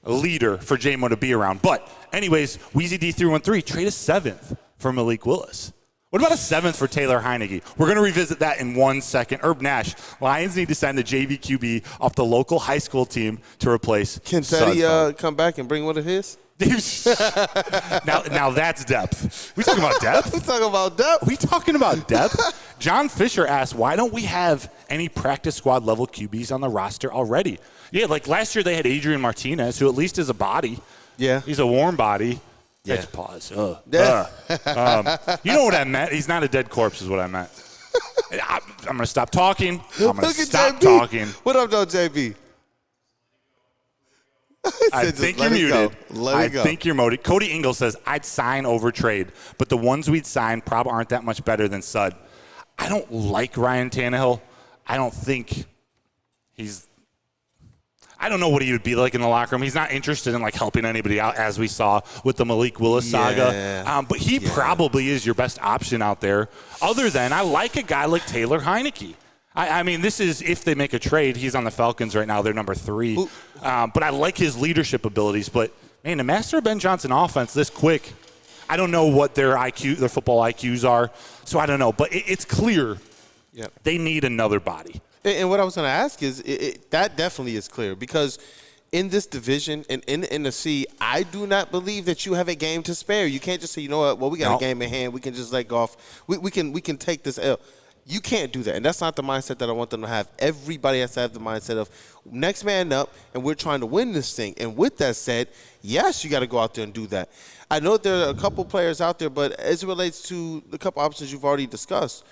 leader for J-Mo to be around. But anyways, Wheezy D313, trade a 7th for Malik Willis. What about a 7th for Taylor Heineke? We're going to revisit that in 1 second. Herb Nash, Lions need to send a JV QB off the local high school team to replace Can Teddy come back and bring one of his? now that's depth. We talking about depth? We talking about depth? We talking about depth? John Fisher asked, why don't we have any practice squad level QBs on the roster already? Yeah, like last year they had Adrian Martinez, who at least is a body. Yeah. He's a warm body. Yeah. Let's pause. You know what I meant? He's not a dead corpse is what I meant. I'm going to stop talking. I'm going to stop talking. What up, though, JB? I think you're muted. I think you're muted. Cody Ingle says, I'd sign over trade, but the ones we'd sign probably aren't that much better than Sud. I don't like Ryan Tannehill. I don't think I don't know what he would be like in the locker room. He's not interested in, like, helping anybody out, as we saw with the Malik Willis saga. But he probably is your best option out there. Other than, I like a guy like Taylor Heineke. I mean, this is if they make a trade. He's on the Falcons right now. They're number 3. But I like his leadership abilities. But, man, the Master Ben Johnson offense this quick, I don't know what their football IQs are. So I don't know. But it's clear they need another body. And what I was going to ask is, that definitely is clear, because in this division and in the C, I do not believe that you have a game to spare. You can't just say, you know what, well, we got a game in hand. We can just let go off. We can take this L. You can't do that, and that's not the mindset that I want them to have. Everybody has to have the mindset of next man up, and we're trying to win this thing. And with that said, yes, you got to go out there and do that. I know there are a couple players out there, but as it relates to the couple options you've already discussed,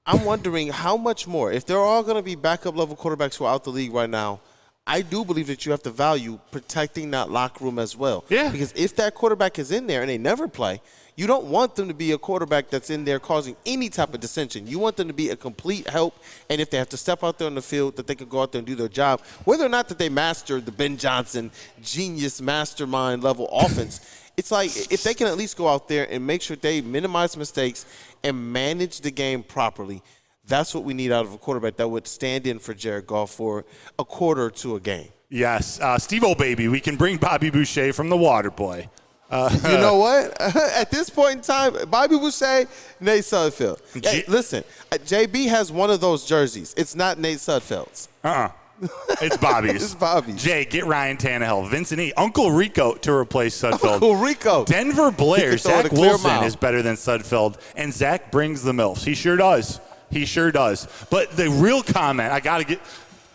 I'm wondering how much more. If they're all going to be backup-level quarterbacks who are out the league right now, I do believe that you have to value protecting that locker room as well. Yeah. Because if that quarterback is in there and they never play, you don't want them to be a quarterback that's in there causing any type of dissension. You want them to be a complete help, and if they have to step out there on the field, that they can go out there and do their job. Whether or not that they master the Ben Johnson genius mastermind level offense, it's like if they can at least go out there and make sure they minimize mistakes and manage the game properly, that's what we need out of a quarterback that would stand in for Jared Goff for a quarter to a game. Yes. Steve-O baby, we can bring Bobby Boucher from the Water Boy. You know what? At this point in time, Bobby Boucher, Nate Sudfeld. Hey, listen, JB has one of those jerseys. It's not Nate Sudfeld's. It's Bobby's. It's Bobby's. Jay, get Ryan Tannehill. Vincent E. Uncle Rico to replace Sudfeld. Uncle Rico. Denver Blair. Zach Wilson is better than Sudfeld, and Zach brings the MILFs. He sure does. He sure does. But the real comment, I got to get,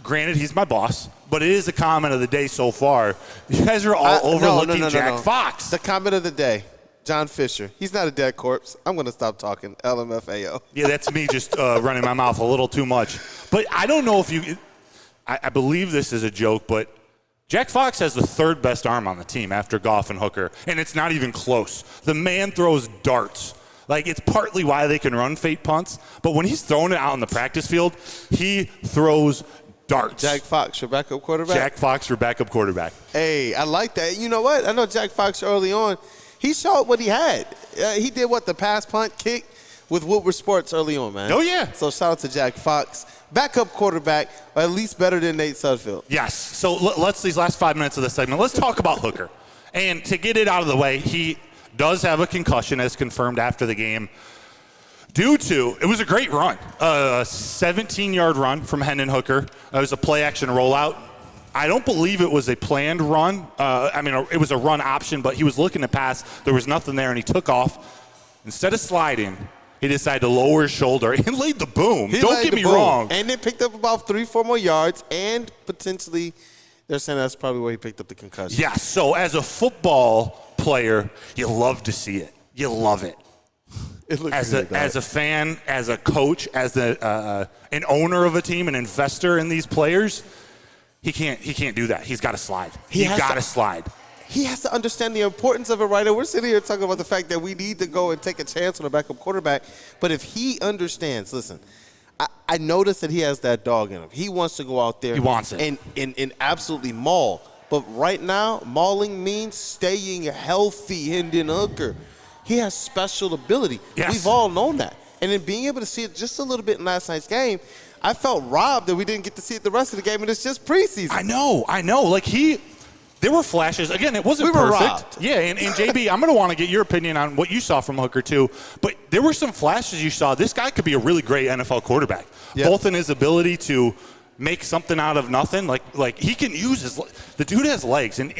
granted, he's my boss, but it is the comment of the day so far. You guys are all overlooking Jack Fox. The comment of the day. John Fisher. He's not a dead corpse. I'm going to stop talking. LMFAO. Yeah, that's me just running my mouth a little too much. But I don't know if you – I believe this is a joke, but Jack Fox has the 3rd best arm on the team after Goff and Hooker, and it's not even close. The man throws darts. Like, it's partly why they can run fake punts, but when he's throwing it out on the practice field, he throws darts. Jack Fox, your backup quarterback? Jack Fox, your backup quarterback. Hey, I like that. You know what? I know Jack Fox early on, he showed what he had. He did the pass, punt, kick with Woodward Sports early on, man. Oh, yeah. So shout out to Jack Fox. Backup quarterback, or at least better than Nate Sudfeld. Yes. So let's, these last 5 minutes of this segment, let's talk about Hooker. And to get it out of the way, he does have a concussion, as confirmed after the game, due to, it was a great run, a 17-yard run from Hendon Hooker. It was a play-action rollout. I don't believe it was a planned run. It was a run option, but he was looking to pass. There was nothing there, and he took off. Instead of sliding, he decided to lower his shoulder and laid the boom. Don't get me wrong. And then picked up about 3-4 more yards, and potentially they're saying that's probably where he picked up the concussion. Yes. So as a football player, you love to see it. You love it. It looks as a fan, as a coach, as an owner of a team, an investor in these players, he can't do that. He's got to slide. He got to slide. He has to understand the importance of it, right? And we're sitting here talking about the fact that we need to go and take a chance on a backup quarterback. But if he understands, listen, I noticed that he has that dog in him. He wants to go out there. He wants it. And absolutely maul. But right now, mauling means staying healthy, Hendon Hooker. He has special ability. Yes. We've all known that. And then being able to see it just a little bit in last night's game, I felt robbed that we didn't get to see it the rest of the game, and it's just preseason. I know. Like, there were flashes. Again, it wasn't perfect. Robbed. Yeah, and JB, I'm going to want to get your opinion on what you saw from Hooker, too. But there were some flashes you saw. This guy could be a really great NFL quarterback, both in his ability to make something out of nothing. Like he can use the dude has legs, and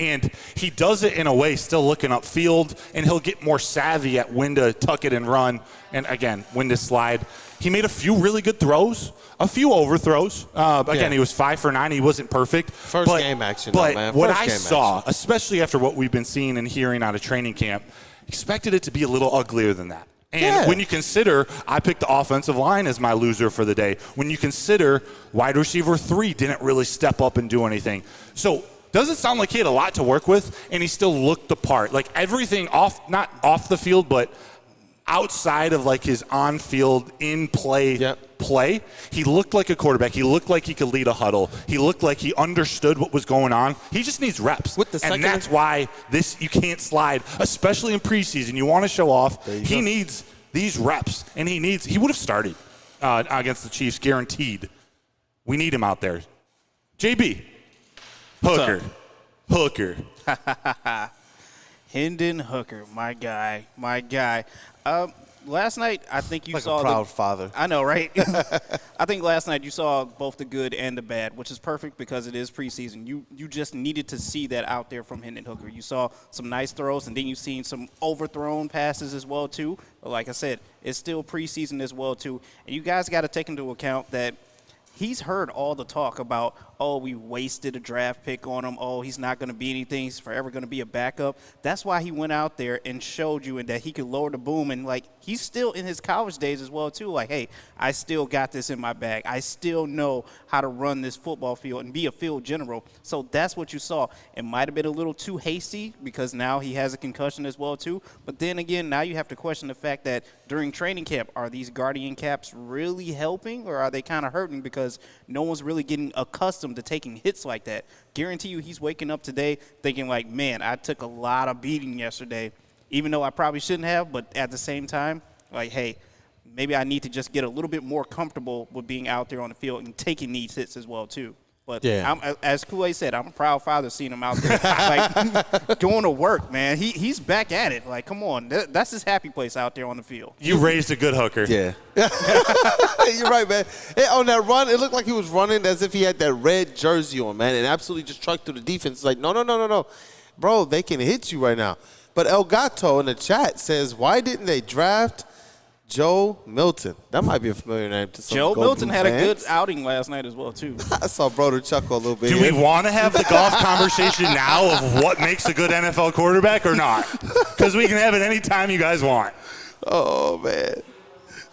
he does it in a way still looking upfield, and he'll get more savvy at when to tuck it and run, and again, when to slide. He made a few really good throws, a few overthrows. He was 5 for 9. He wasn't perfect. First game action, but man. What I saw, especially after what we've been seeing and hearing out of training camp, expected it to be a little uglier than that. And when you consider, I picked the offensive line as my loser for the day. When you consider wide receiver 3 didn't really step up and do anything. So doesn't sound like he had a lot to work with, and he still looked the part. Like everything not off the field, but outside of like his on-field, in-play play, he looked like a quarterback. He looked like he could lead a huddle. He looked like he understood what was going on. He just needs reps. And that's why you can't slide, especially in preseason. You want to show off. He needs these reps, and he would have started against the Chiefs, guaranteed. We need him out there. JB, Hooker. Hendon Hooker, my guy. Last night, I think you like saw a proud father. I know, right? I think last night you saw both the good and the bad, which is perfect because it is preseason. You just needed to see that out there from Hendon Hooker. You saw some nice throws, and then you've seen some overthrown passes as well, too. But like I said, it's still preseason as well, too. And you guys got to take into account that he's heard all the talk about, oh, we wasted a draft pick on him. Oh, he's not going to be anything. He's forever going to be a backup. That's why he went out there and showed you and that he could lower the boom. And, like, he's still in his college days as well, too. Like, hey, I still got this in my bag. I still know how to run this football field and be a field general. So that's what you saw. It might have been a little too hasty because now he has a concussion as well, too. But then again, now you have to question the fact that during training camp, are these Guardian caps really helping or are they kind of hurting because no one's really getting accustomed to taking hits like that? Guarantee you he's waking up today thinking like, man, I took a lot of beating yesterday, even though I probably shouldn't have. But at the same time, like, hey, maybe I need to just get a little bit more comfortable with being out there on the field and taking these hits as well, too. But as Kool-Aid said, I'm a proud father seeing him out there, like, going to work, man. He's back at it. Like, come on. That's his happy place out there on the field. You raised a good Hooker. Yeah. You're right, man. On that run, it looked like he was running as if he had that red jersey on, man, and absolutely just trucked through the defense. It's like, no. Bro, they can hit you right now. But El Gato in the chat says, why didn't they draft Joe Milton? That might be a familiar name to some Joe Go Milton Blue had fans. a good outing last night as well, too. I saw Broder chuckle a little bit. Do we want to have the golf conversation now of what makes a good NFL quarterback or not? Because we can have it any time you guys want. Oh, man.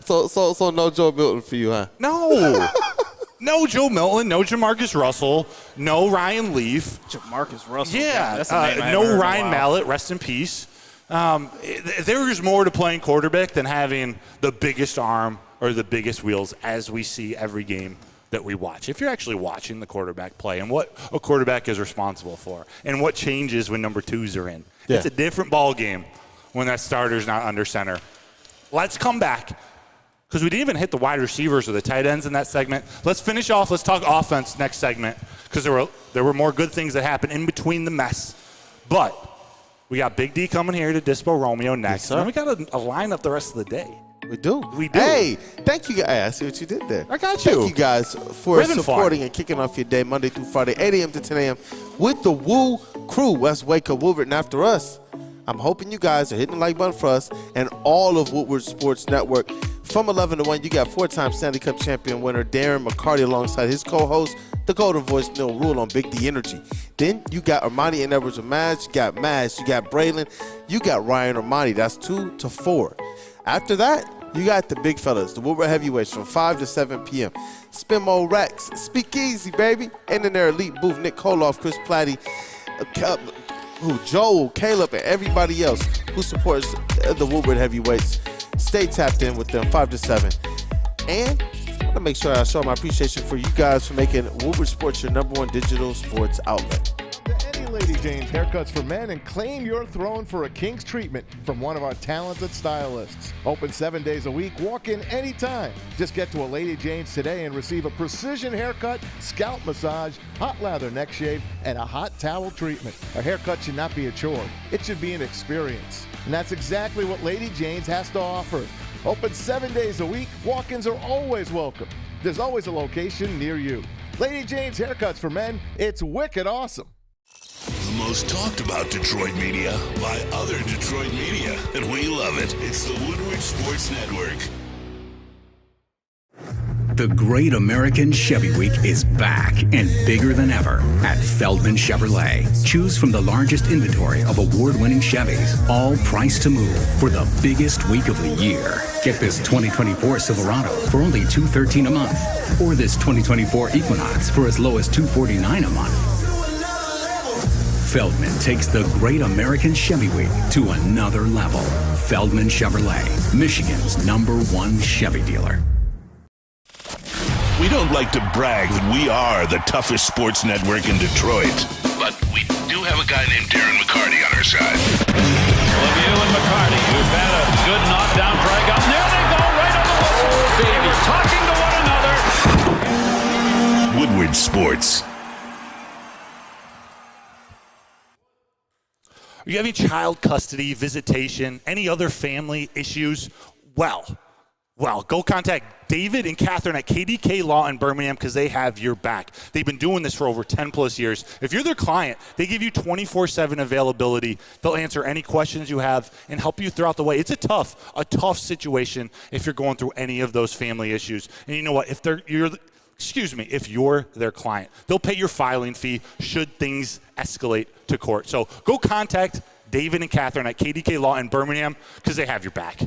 So no Joe Milton for you, huh? No. No Joe Milton, no Jamarcus Russell, no Ryan Leaf. Jamarcus Russell. Yeah. That's a name I no haven't heard in a Ryan while. Mallett, rest in peace. There's more to playing quarterback than having the biggest arm or the biggest wheels, as we see every game that we watch. If you're actually watching the quarterback play and what a quarterback is responsible for and what changes when number twos are in, it's a different ball game when that starter's not under center. Let's come back, because we didn't even hit the wide receivers or the tight ends in that segment. Let's finish off. Let's talk offense next segment, because there were more good things that happened in between the mess. But we got Big D coming here to Dispo Romeo next. Yes, and then we got a lineup the rest of the day. We do. We do. Hey, thank you guys. I see what you did there. I got you. Thank you guys for supporting and kicking off your day Monday through Friday, 8 a.m. to 10 a.m. with the Woo crew. That's Wake Up Woodward. And after us, I'm hoping you guys are hitting the like button for us and all of Woodward Sports Network. From 11 to 1, you got 4-time Stanley Cup champion winner Darren McCarty alongside his co-host, the Golden Voice Neil Rule on Big D Energy. Then you got Ermanni and Edwards with Maz. You got Maz. You got Braylon. You got Ryan Ermanni. That's 2 to 4. After that, you got the big fellas, the Woodward Heavyweights from 5 to 7 p.m. Spinmo Rex, Speak Easy, baby. And in their elite booth, Nick Koloff, Chris Platty, Joel, Caleb, and everybody else who supports the Woodward Heavyweights. Stay tapped in with them 5 to 7. And I want to make sure I show my appreciation for you guys for making Woodward Sports your #1 digital sports outlet. Any Lady Jane's Haircuts for Men, and claim your throne for a king's treatment from one of our talented stylists. Open 7 days a week. Walk in anytime. Just get to a Lady Jane's today and receive a precision haircut, scalp massage, hot lather neck shave, and a hot towel treatment. A haircut should not be a chore. It should be an experience. And that's exactly what Lady Jane's has to offer. Open 7 days a week. Walk-ins are always welcome. There's always a location near you. Lady Jane's Haircuts for Men. It's wicked awesome. The most talked about Detroit media by other Detroit media, and we love it. It's the Woodward Sports Network. The Great American Chevy Week is back and bigger than ever at Feldman Chevrolet. Choose from the largest inventory of award-winning Chevys, all priced to move for the biggest week of the year. Get this 2024 Silverado for only $213 a month, or this 2024 Equinox for as low as $249 a month. Feldman takes the Great American Chevy Week to another level. Feldman Chevrolet, Michigan's #1 Chevy dealer. We don't like to brag that we are the toughest sports network in Detroit, but we do have a guy named Darren McCarty on our side. Lemieux and McCarty, who've had a good knockdown drag up. There they go, right on the whistle. They were talking to one another. Woodward Sports. Are you having child custody, visitation, any other family issues? Well, go contact David and Catherine at KDK Law in Birmingham, because they have your back. They've been doing this for over 10 plus years. If you're their client, they give you 24/7 availability. They'll answer any questions you have and help you throughout the way. It's a tough situation if you're going through any of those family issues. And you know what? If you're their client, they'll pay your filing fee should things escalate to court. So go contact David and Catherine at KDK Law in Birmingham, because they have your back.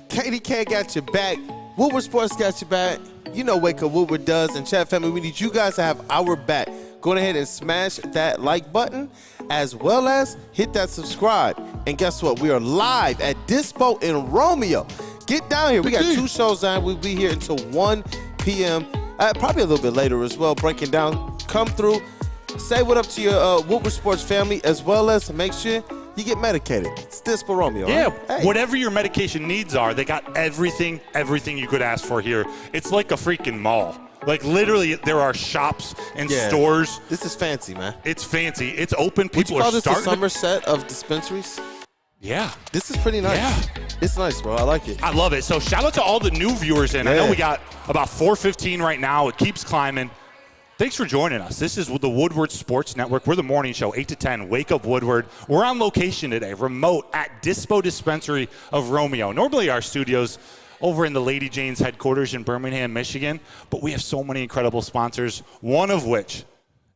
KDK got your back. Woodward Sports got your back. You know Wake Up Woodward does. And chat family, we need you guys to have our back. Go ahead and smash that like button, as well as hit that subscribe. And guess what? We are live at Dispo in Romeo. Get down here. We got 2 shows on. We'll be here until 1 p.m. Probably a little bit later as well, breaking down. Come through. Say what up to your Woodward Sports family, as well as make sure you get medicated. It's Dispo Romeo. Yeah, right? Hey. Whatever your medication needs are, they got everything you could ask for here. It's like a freaking mall. Like, literally, there are shops and stores. This is fancy, man. It's fancy. It's open. People Would you call are this starting a summer set of dispensaries? Yeah. This is pretty nice. Yeah. It's nice, bro. I like it. I love it. So shout out to all the new viewers in. I know we got about 415 right now. It keeps climbing. Thanks for joining us. This is the Woodward Sports Network. We're the morning show, 8 to 10, Wake Up Woodward. We're on location today, remote at Dispo Dispensary of Romeo. Normally our studio's over in the Lady Jane's headquarters in Birmingham, Michigan, but we have so many incredible sponsors, one of which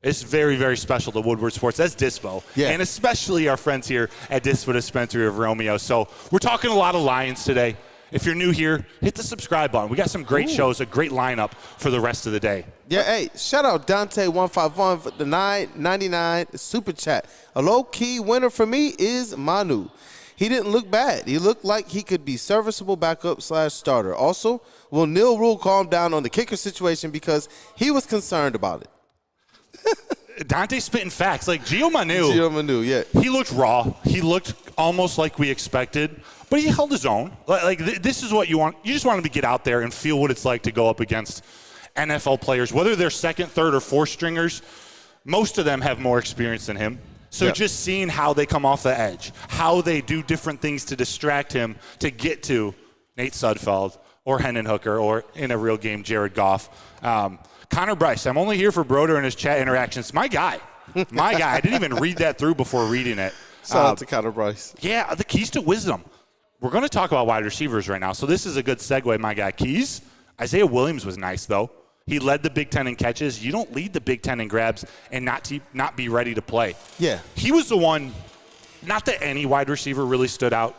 is very, very special to Woodward Sports. That's Dispo, and especially our friends here at Dispo Dispensary of Romeo. So we're talking a lot of Lions today. If you're new here, hit the subscribe button. We got some great shows, a great lineup for the rest of the day. Yeah, hey, shout out Dante151 for the $9.99 super chat. A low-key winner for me is Manu. He didn't look bad. He looked like he could be serviceable backup / starter. Also, will Neil Rule calm down on the kicker situation because he was concerned about it? Dante's spitting facts. Like Gio Manu, yeah. He looked raw. He looked almost like we expected, but he held his own. This is what you want. You just want him to get out there and feel what it's like to go up against NFL players, whether they're second, third, or fourth stringers. Most of them have more experience than him. So just seeing how they come off the edge, how they do different things to distract him to get to Nate Sudfeld or Hendon Hooker or, in a real game, Jared Goff. Connor Bryce, I'm only here for Broder and his chat interactions. My guy. I didn't even read that through before reading it. Shout out to Connor Bryce. Yeah, the keys to wisdom. We're going to talk about wide receivers right now, so this is a good segue, my guy. Keys. Isaiah Williams was nice, though. He led the Big Ten in catches. You don't lead the Big Ten in grabs and not be ready to play. Yeah. He was the one, not that any wide receiver really stood out.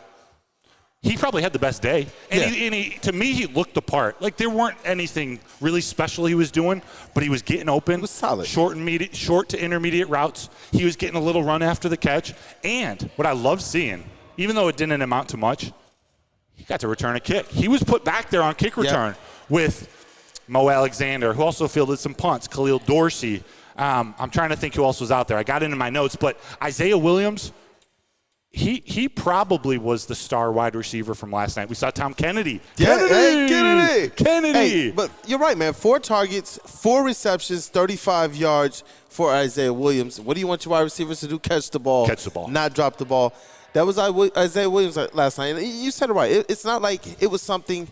He probably had the best day. And, to me, he looked the part. Like, there weren't anything really special he was doing, but he was getting open. It was solid. Short to intermediate routes. He was getting a little run after the catch. And what I love seeing, even though it didn't amount to much, he got to return a kick. He was put back there on kick return with Mo Alexander, who also fielded some punts, Khalil Dorsey. I'm trying to think who else was out there. I got it in my notes, but Isaiah Williams, he probably was the star wide receiver from last night. We saw Tom Kennedy. Kennedy! Hey, but you're right, man. 4 targets, 4 receptions, 35 yards for Isaiah Williams. What do you want your wide receivers to do? Catch the ball. Not drop the ball. That was Isaiah Williams last night. And you said it right. It's not like it was something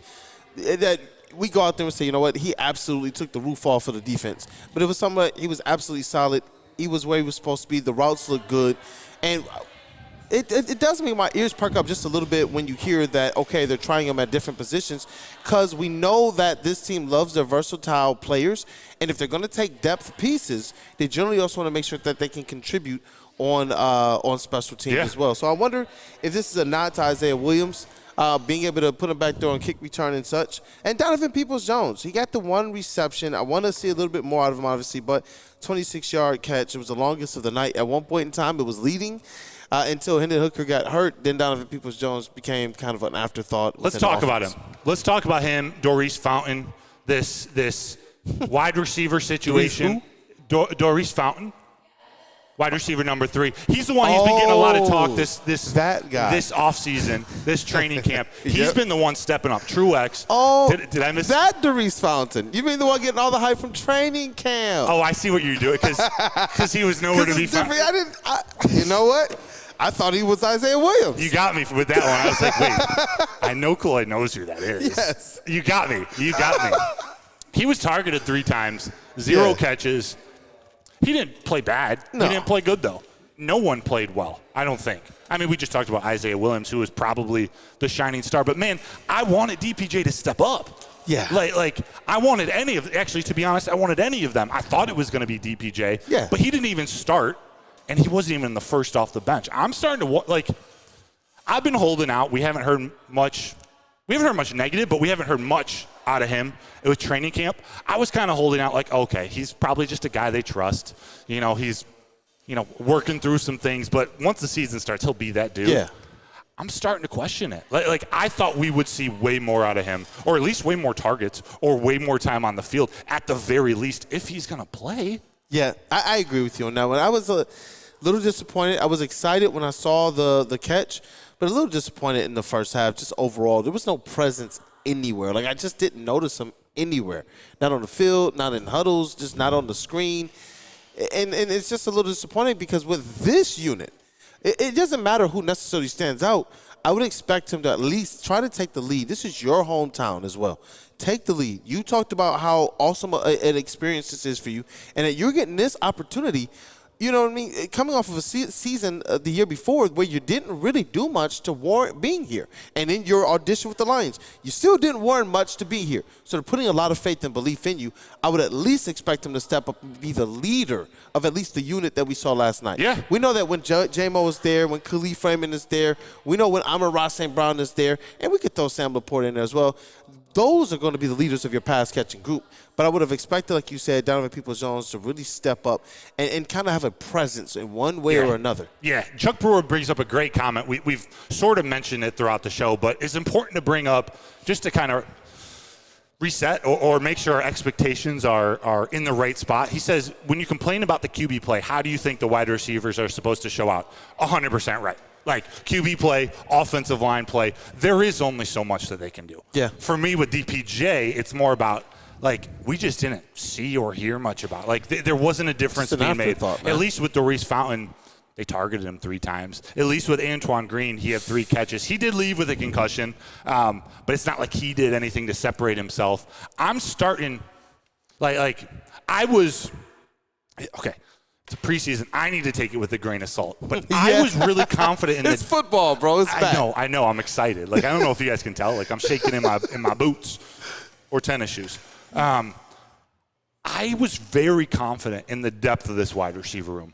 that – we go out there and say, you know what, he absolutely took the roof off of the defense. But it was somewhat, he was absolutely solid. He was where he was supposed to be. The routes looked good. And it does make my ears perk up just a little bit when you hear that, okay, they're trying him at different positions, because we know that this team loves their versatile players. And if they're going to take depth pieces, they generally also want to make sure that they can contribute on special teams as well. So I wonder if this is a nod to Isaiah Williams, being able to put him back there on kick return and such. And Donovan Peoples-Jones, he got the 1 reception. I want to see a little bit more out of him, obviously, but 26-yard catch. It was the longest of the night. At one point in time, it was leading until Hendon Hooker got hurt. Then Donovan Peoples-Jones became kind of an afterthought. Let's talk about him. Let's talk about him, Doris Fountain, this wide receiver situation. Doris Fountain. Wide receiver number 3. He's the one. He's been getting a lot of talk this offseason, this training camp. He's been the one stepping up. Truex. Oh, did I miss that? Doris Fountain. You mean the one getting all the hype from training camp? Oh, I see what you're doing, because he was nowhere to be found. You know what? I thought he was Isaiah Williams. You got me with that one. I was like, wait, I know Kool-Aid knows who that is. Yes. You got me. He was targeted 3 times, 0 catches. He didn't play bad. No. He didn't play good, though. No one played well, I don't think. I mean, we just talked about Isaiah Williams, who was probably the shining star. But, man, I wanted DPJ to step up. Yeah. Like I wanted any of – actually, to be honest, I wanted any of them. I thought it was going to be DPJ. Yeah. But he didn't even start, and he wasn't even the first off the bench. I'm starting to – I've been holding out. We haven't heard much negative, but we haven't heard much out of him. It was training camp. I was kind of holding out like, okay, he's probably just a guy they trust. You know, he's, working through some things. But once the season starts, he'll be that dude. Yeah. I'm starting to question it. Like I thought we would see way more out of him, or at least way more targets, or way more time on the field, at the very least, if he's going to play. Yeah, I agree with you on that one. I was a little disappointed. I was excited when I saw the catch, but a little disappointed in the first half, just overall. There was no presence anywhere. Like, I just didn't notice him anywhere. Not on the field, not in huddles, just not on the screen. And it's just a little disappointing because with this unit, it doesn't matter who necessarily stands out. I would expect him to at least try to take the lead. This is your hometown as well. Take the lead. You talked about how awesome an experience this is for you, and that you're getting this opportunity You know what I mean? Coming off of a season the year before where you didn't really do much to warrant being here. And in your audition with the Lions, you still didn't warrant much to be here. So they're putting a lot of faith and belief in you. I would at least expect him to step up and be the leader of at least the unit that we saw last night. Yeah. We know that when J-Mo is there, when Khalif Raymond is there, we know when Amon-Ra St. Brown is there, and we could throw Sam Laporte in there as well. Those are going to be the leaders of your pass-catching group. But I would have expected, like you said, Donovan Peoples-Jones to really step up and kind of have a presence in one way or another. Yeah, Chuck Brewer brings up a great comment. We've sort of mentioned it throughout the show, but it's important to bring up just to kind of reset or make sure our expectations are in the right spot. He says, when you complain about the QB play, how do you think the wide receivers are supposed to show out? 100% right. Like QB play, offensive line play, there is only so much that they can do. Yeah. For me with DPJ, it's more about, like, we just didn't see or hear much about. Like, there wasn't a difference being made. At least with Doris Fountain, they targeted him 3 times. At least with Antoine Green, he had 3 catches. He did leave with a concussion, but it's not like he did anything to separate himself. I'm starting, okay, it's a preseason. I need to take it with a grain of salt. But I was really confident in It's football, bro. It's back. I know. I'm excited. Like, I don't know if you guys can tell. Like, I'm shaking in my boots or tennis shoes. I was very confident in the depth of this wide receiver room.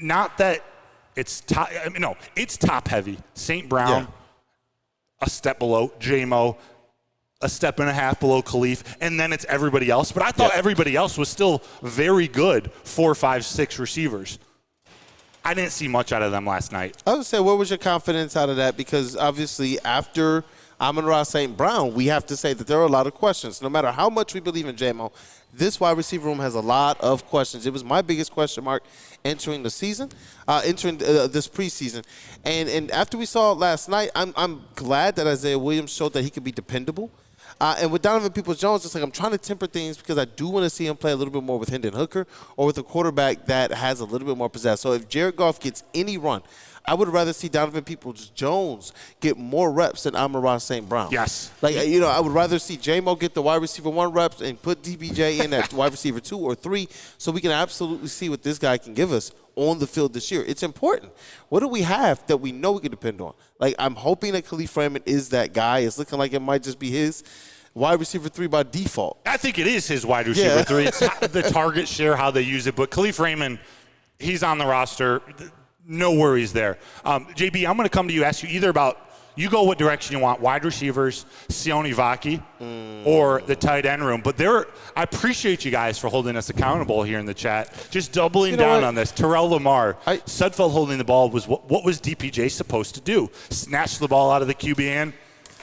Not that it's top. It's top heavy. St. Brown, a step below. J-Mo, a step and a half below Khalif, and then it's everybody else. But I thought everybody else was still very good, 4, 5, 6 receivers. I didn't see much out of them last night. I would say, what was your confidence out of that? Because obviously after Amon-Ra St. Brown, we have to say that there are a lot of questions. No matter how much we believe in J-Mo, this wide receiver room has a lot of questions. It was my biggest question mark entering the season, this preseason. And after we saw it last night, I'm glad that Isaiah Williams showed that he could be dependable. And with Donovan Peoples-Jones, it's like I'm trying to temper things because I do want to see him play a little bit more with Hendon Hooker or with a quarterback that has a little bit more possession. So if Jared Goff gets any run, I would rather see Donovan Peoples-Jones get more reps than Amon-Ra St. Brown. Yes. I would rather see J-Mo get the wide receiver 1 reps and put DPJ in at wide receiver 2 or 3 so we can absolutely see what this guy can give us on the field this year. It's important. What do we have that we know we can depend on? Like, I'm hoping that Khalif Raymond is that guy. It's looking like it might just be his wide receiver 3 by default. I think it is his wide receiver 3. It's the target share, how they use it. But Khalif Raymond, he's on the roster. No worries there. JB, I'm going to come to you, ask you either about, you go what direction you want, wide receivers, Sione Vaki, or the tight end room. But I appreciate you guys for holding us accountable here in the chat. Just doubling down on this. Terrell Lamar, Sudfeld holding the ball was what was DPJ supposed to do? Snatch the ball out of the QB hand?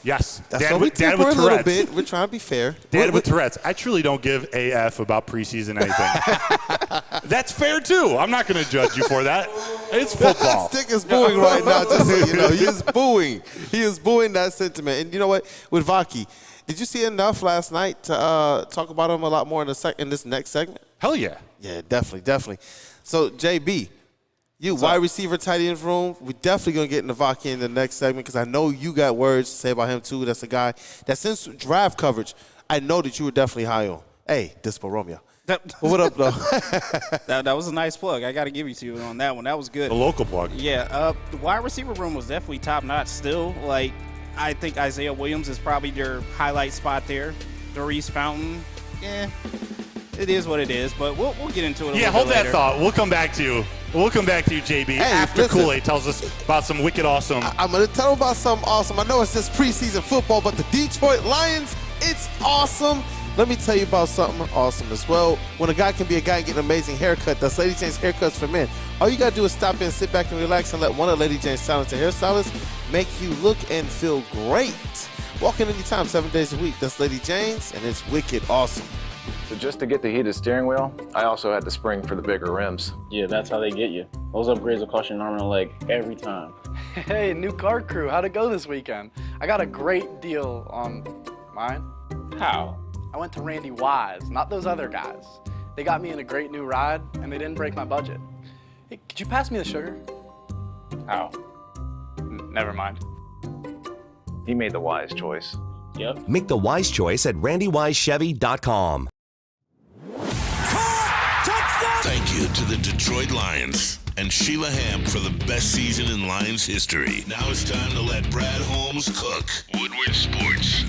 Yes. That's what we temper a little bit. We're trying to be fair. Dad with Tourette's. I truly don't give a F about preseason anything. That's fair, too. I'm not going to judge you for that. It's football. Stick is booing right now, just so you know. He is booing. He is booing that sentiment. And you know what? With Vaki, did you see enough last night to talk about him a lot more in this next segment? Hell yeah. Yeah, definitely. So, JB, wide receiver, tight end room, we're definitely going to get into Vaki in the next segment because I know you got words to say about him, too. That's a guy that since draft coverage, I know that you were definitely high on. Hey, Dispo Romeo. What up, though? That was a nice plug. I got to give you to on that one. That was good. A local plug. Yeah, the wide receiver room was definitely top-notch still. Like, I think Isaiah Williams is probably your highlight spot there. Doris Fountain, it is what it is, but we'll get into it a little bit later. Yeah, hold that thought. We'll come back to you. JB, after Kool-Aid tells us about some wicked awesome. I'm going to tell him about something awesome. I know it's just preseason football, but the Detroit Lions, it's awesome. Let me tell you about something awesome as well. When a guy can be a guy and get an amazing haircut, that's Lady Jane's Haircuts for Men. All you got to do is stop in, sit back, and relax, and let one of Lady Jane's talented hairstylists make you look and feel great. Walk in anytime, 7 days a week. That's Lady Jane's, and it's wicked awesome. So just to get the heated steering wheel, I also had to spring for the bigger rims. Yeah, that's how they get you. Those upgrades will cost you an arm and a leg every time. Hey, new car crew, how'd it go this weekend? I got a great deal on mine. How? I went to Randy Wise, not those other guys. They got me in a great new ride, and they didn't break my budget. Hey, could you pass me the sugar? How? Never mind. He made the wise choice. Yep. Make the wise choice at RandyWiseChevy.com. Thank you Salute to the Detroit Lions and Sheila Hamp for the best season in Lions history. Now it's time to let Brad Holmes cook. Woodward Sports.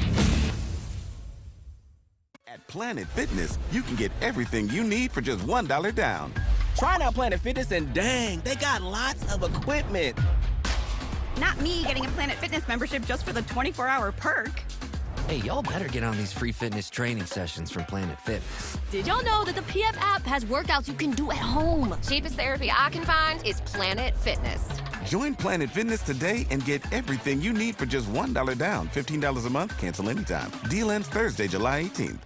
At Planet Fitness, you can get everything you need for just $1 down. Try out Planet Fitness and dang, they got lots of equipment. Not me getting a Planet Fitness membership just for the 24-hour perk. Hey, y'all better get on these free fitness training sessions from Planet Fitness. Did y'all know that the PF app has workouts you can do at home? Cheapest therapy I can find is Planet Fitness. Join Planet Fitness today and get everything you need for just $1 down. $15 a month, cancel anytime. Deal ends Thursday, July 18th.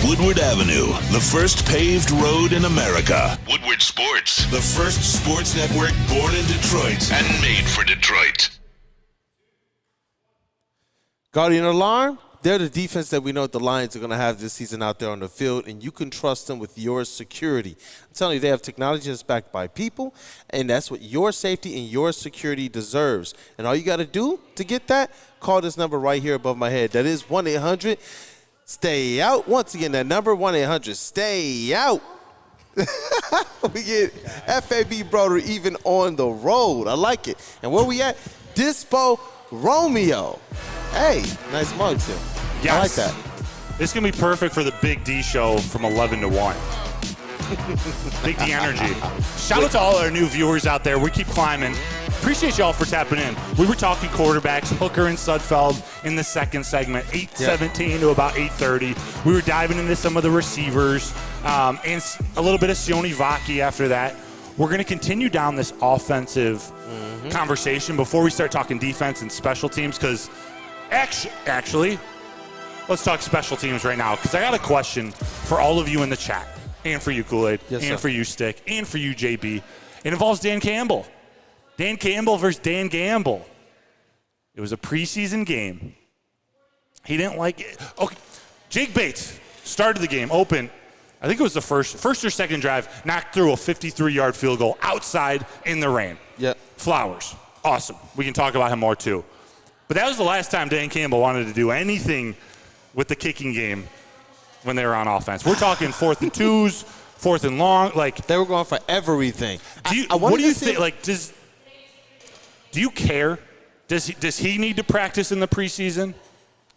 Woodward Avenue, the first paved road in America. Woodward Sports, the first sports network born in Detroit and made for Detroit. Guardian Alarm, they're the defense that we know the Lions are going to have this season out there on the field, and you can trust them with your security. I'm telling you, they have technology that's backed by people, and that's what your safety and your security deserves. And all you got to do to get that, call this number right here above my head. That is 1-800-STAY OUT. Once again, that number, 1-800-STAY OUT. We get FAB Broder even on the road. I like it. And where we at? Dispo Romeo. Hey, nice mugs here. Yes. I like that. This is going to be perfect for the Big D show from 11 to 1. Big D energy. Shout out to all our new viewers out there. We keep climbing. Appreciate y'all for tapping in. We were talking quarterbacks, Hooker and Sudfeld in the second segment, 8:17 to about 8:30. We were diving into some of the receivers and a little bit of Sione Vaki after that. We're going to continue down this offensive conversation before we start talking defense and special teams, because actually, let's talk special teams right now, because I got a question for all of you in the chat, and for you, Kool-Aid, and for you, Stick, and for you, JB. It involves Dan Campbell. Dan Campbell versus Dan Gamble. It was a preseason game. He didn't like it. Okay, Jake Bates started the game, open. I think it was the first or second drive, knocked through a 53-yard field goal outside in the rain. Yep. Flowers. Awesome. We can talk about him more, too. But that was the last time Dan Campbell wanted to do anything with the kicking game when they were on offense. We're talking 4th and 2s, 4th and long. Like, they were going for everything. What do you think? Like, do you care? Does he need to practice in the preseason?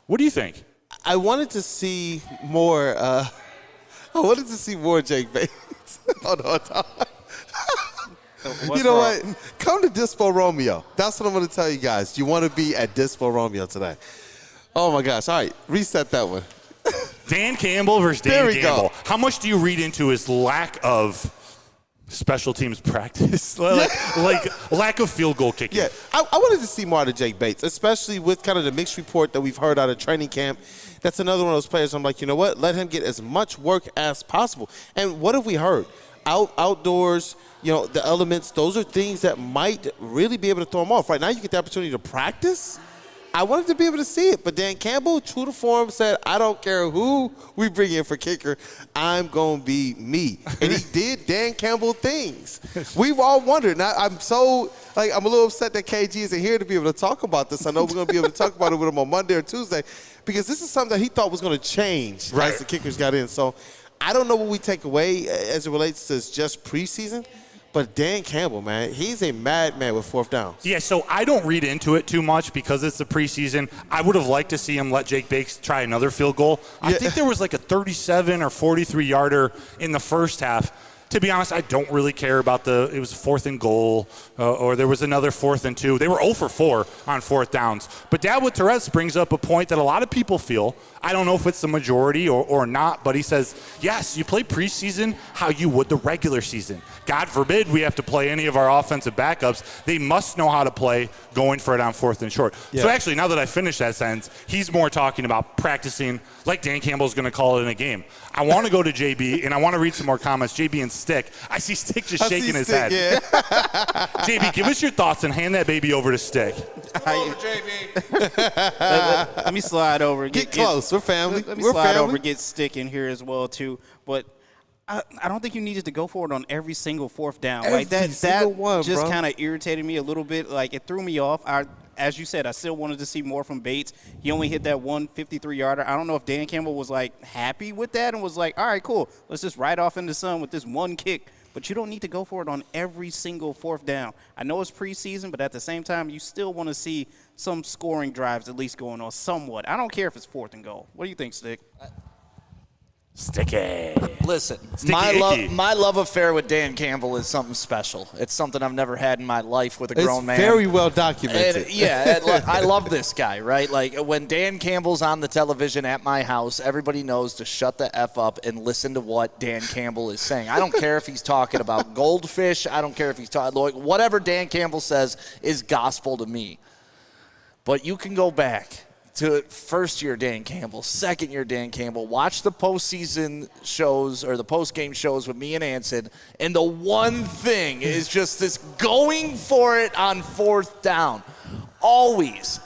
What do you think? I wanted to see more. I wanted to see more Jake Bates. Hold on. You know what? Come to Dispo Romeo. That's what I'm going to tell you guys. You want to be at Dispo Romeo today. Oh, my gosh. All right. Reset that one. Dan Campbell versus Dan Gamble. How much do you read into his lack of special teams practice? like lack of field goal kicking? Yeah. I wanted to see more out of Jake Bates, especially with kind of the mixed report that we've heard out of training camp. That's another one of those players I'm like, you know what? Let him get as much work as possible. And what have we heard? Outdoors, you know, the elements, those are things that might really be able to throw him off. Right now you get the opportunity to practice. I wanted to be able to see it, but Dan Campbell, true to form, said, I don't care who we bring in for kicker, I'm going to be me. And he did Dan Campbell things. We've all wondered. And I'm a little upset that KG isn't here to be able to talk about this. I know we're going to be able to talk about it with him on Monday or Tuesday, because this is something that he thought was going to change as the kickers got in. So I don't know what we take away as it relates to just preseason. But Dan Campbell, man, he's a madman with 4th downs. Yeah, so I don't read into it too much because it's the preseason. I would have liked to see him let Jake Bates try another field goal. I think there was like a 37 or 43-yarder in the first half. To be honest, I don't really care about it was 4th and goal, or there was another 4th and 2. They were 0 for 4 on 4th downs. But Dad with Tourette's brings up a point that a lot of people feel. I don't know if it's the majority or not, but he says, yes, you play preseason how you would the regular season. God forbid we have to play any of our offensive backups. They must know how to play going for it on 4th and short. Yeah. So actually, now that I finished that sentence, he's more talking about practicing like Dan Campbell's going to call it in a game. I want to go to JB, and I want to read some more comments. JB and Stick. I see Stick just shaking his head. Yeah. JB, give us your thoughts and hand that baby over to Stick. Over, JB. let me slide over. Get close. We're family. Let me slide over, get Stick in here as well, too. But I don't think you needed to go for it on every single 4th down. That just kind of irritated me a little bit. Like, it threw me off. as you said, I still wanted to see more from Bates. He only hit that 153-yarder. I don't know if Dan Campbell was, like, happy with that and was like, all right, cool, let's just ride off in the sun with this one kick. But you don't need to go for it on every single fourth down. I know it's preseason, but at the same time, you still want to see some scoring drives at least going on somewhat. I don't care if it's 4th and goal. What do you think, Stick? Sticky. Listen, Sticky my love affair with Dan Campbell is something special. It's something I've never had in my life with a grown man. It's very well documented. I love this guy, right? Like, when Dan Campbell's on the television at my house, everybody knows to shut the F up and listen to what Dan Campbell is saying. I don't care if he's talking about goldfish. I don't care if he's talking, like, whatever Dan Campbell says is gospel to me. But you can go back to first-year Dan Campbell, second-year Dan Campbell, watch the postseason shows or the post-game shows with me and Anson, and the one thing is just this going for it on 4th down. Always.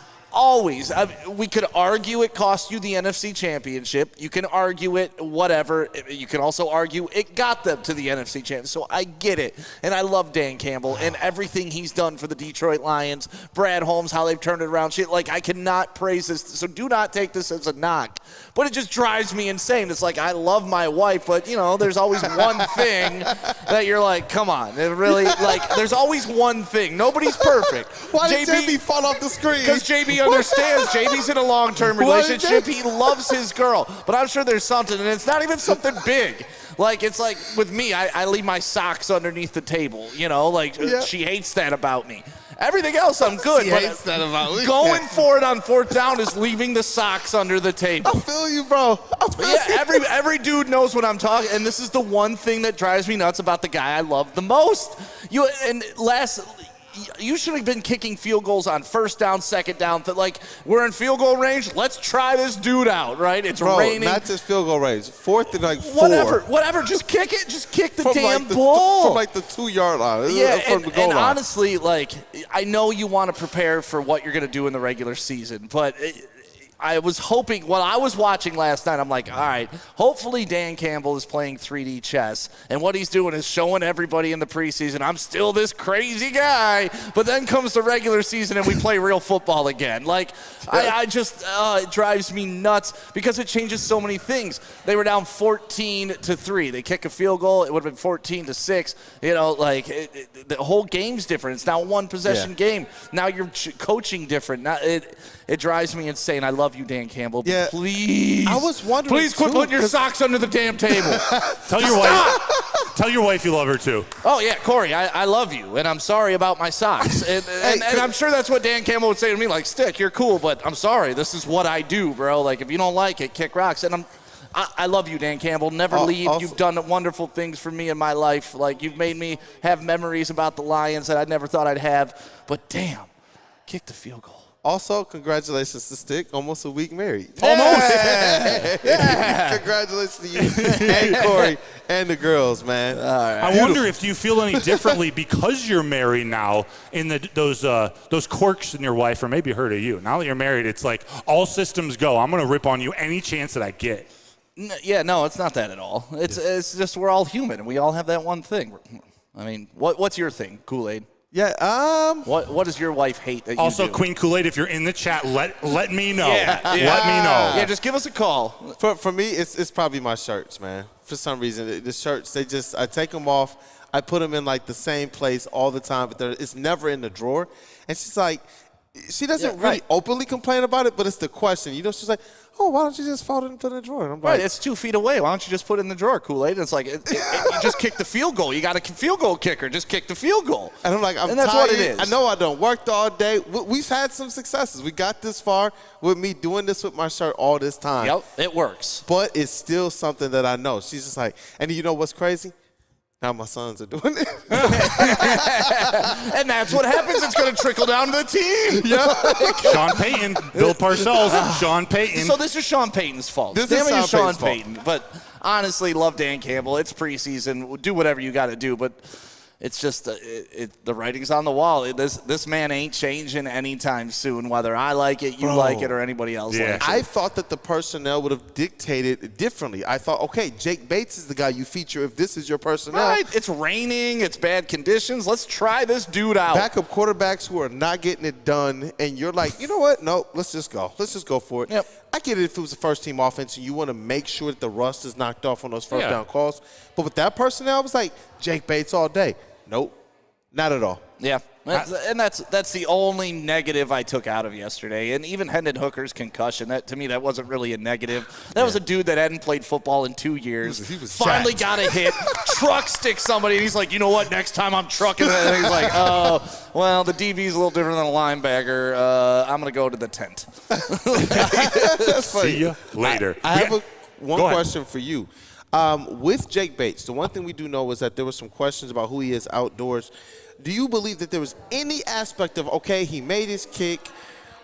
We could argue it cost you the NFC Championship. You can argue it whatever. You can also argue it got them to the NFC Championship. So I get it. And I love Dan Campbell and everything he's done for the Detroit Lions, Brad Holmes, how they've turned it around. Like, I cannot praise this. So do not take this as a knock. But it just drives me insane. It's like, I love my wife, but, you know, there's always one thing that you're like, come on. It really, like, there's always one thing. Nobody's perfect. Why did JB fall off the screen? Because JB understands. JB's in a long-term relationship. He loves his girl. But I'm sure there's something, and it's not even something big. Like, it's like with me, I leave my socks underneath the table. You know, like, she hates that about me. Everything else, I'm good. She hates that about me. Going for it on 4th down is leaving the socks under the table. I feel you, bro. Every dude knows what I'm talking, and this is the one thing that drives me nuts about the guy I love the most. You should have been kicking field goals on 1st down, 2nd down. Like, we're in field goal range. Let's try this dude out, right? It's raining. Not just field goal range. 4th and, like, 4. Whatever. Just kick it. Just kick the damn ball. From, like, the 2-yard line. Yeah, from the goal line. Honestly, like, I know you want to prepare for what you're going to do in the regular season, but I was hoping, while I was watching last night, I'm like, all right, hopefully Dan Campbell is playing 3D chess, and what he's doing is showing everybody in the preseason, I'm still this crazy guy, but then comes the regular season and we play real football again. Like, I just, it drives me nuts because it changes so many things. They were down 14-3. They kick a field goal, it would have been 14-6. You know, like, the whole game's different. It's now a one-possession game. Now you're coaching different. Now it drives me insane. I love you, Dan Campbell. Yeah. Please. I was wondering. Please quit putting your socks under the damn table. Tell your wife you love her too. Oh yeah, Corey, I love you, and I'm sorry about my socks. And I'm sure that's what Dan Campbell would say to me, like, Stick, you're cool, but I'm sorry. This is what I do, bro. Like, if you don't like it, kick rocks. And I love you, Dan Campbell. Never leave. You've done wonderful things for me in my life. Like, you've made me have memories about the Lions that I never thought I'd have. But damn, kick the field goal. Also, congratulations to Stick, almost a week married. Almost. Yeah. Congratulations to you and Corey and the girls, man. All right. I wonder if you feel any differently because you're married now in those quirks in your wife, or maybe her to you. Now that you're married, it's like all systems go. I'm going to rip on you any chance that I get. No, it's not that at all. It's just we're all human, and we all have that one thing. I mean, what's your thing, Kool-Aid? Yeah. What does your wife hate that you also, do? Queen Kool-Aid, if you're in the chat, let me know. Yeah. Let me know. Yeah, just give us a call. For me, it's probably my shirts, man. For some reason, the shirts, I take them off. I put them in, like, the same place all the time, but it's never in the drawer. And she's like, she doesn't really openly complain about it, but it's the question. You know, she's like, oh, why don't you just fold it into the drawer? And I'm like, it's 2 feet away. Why don't you just put it in the drawer, Kool-Aid? And it's like, you just kick the field goal. You got a field goal kicker. Just kick the field goal. And I'm like, and that's tired. what it is. I know I done worked all day. We've had some successes. We got this far with me doing this with my shirt all this time. Yep, it works. But it's still something that I know. She's just like, and you know what's crazy? Now my sons are doing it. And that's what happens. It's going to trickle down to the team. Yeah. Sean Payton, Bill Parcells, Sean Payton. So this is Sean Payton's fault. This is Sean Payton. But honestly, love Dan Campbell. It's preseason. Do whatever you got to do. But It's just the writing's on the wall. This man ain't changing anytime soon, whether I like it, you like it, or anybody else likes it. I thought that the personnel would have dictated differently. I thought, okay, Jake Bates is the guy you feature if this is your personnel. Right. It's raining. It's bad conditions. Let's try this dude out. Backup quarterbacks who are not getting it done, and you're like, you know what? No, let's just go. Let's just go for it. Yep. I get it if it was a first-team offense and you want to make sure that the rust is knocked off on those first down calls. But with that personnel, I was like, Jake Bates all day. Nope, not at all. Yeah, and that's the only negative I took out of yesterday. And even Hendon Hooker's concussion, to me, that wasn't really a negative. That was a dude that hadn't played football in 2 years. He was finally got a hit, truck stick somebody, and he's like, you know what, next time I'm trucking it. And he's like, oh, well, the DB's a little different than a linebacker. I'm going to go to the tent. That's funny. See you later. I have one question for you. With Jake Bates, the one thing we do know is that there were some questions about who he is outdoors. Do you believe that there was any aspect of, okay, he made his kick,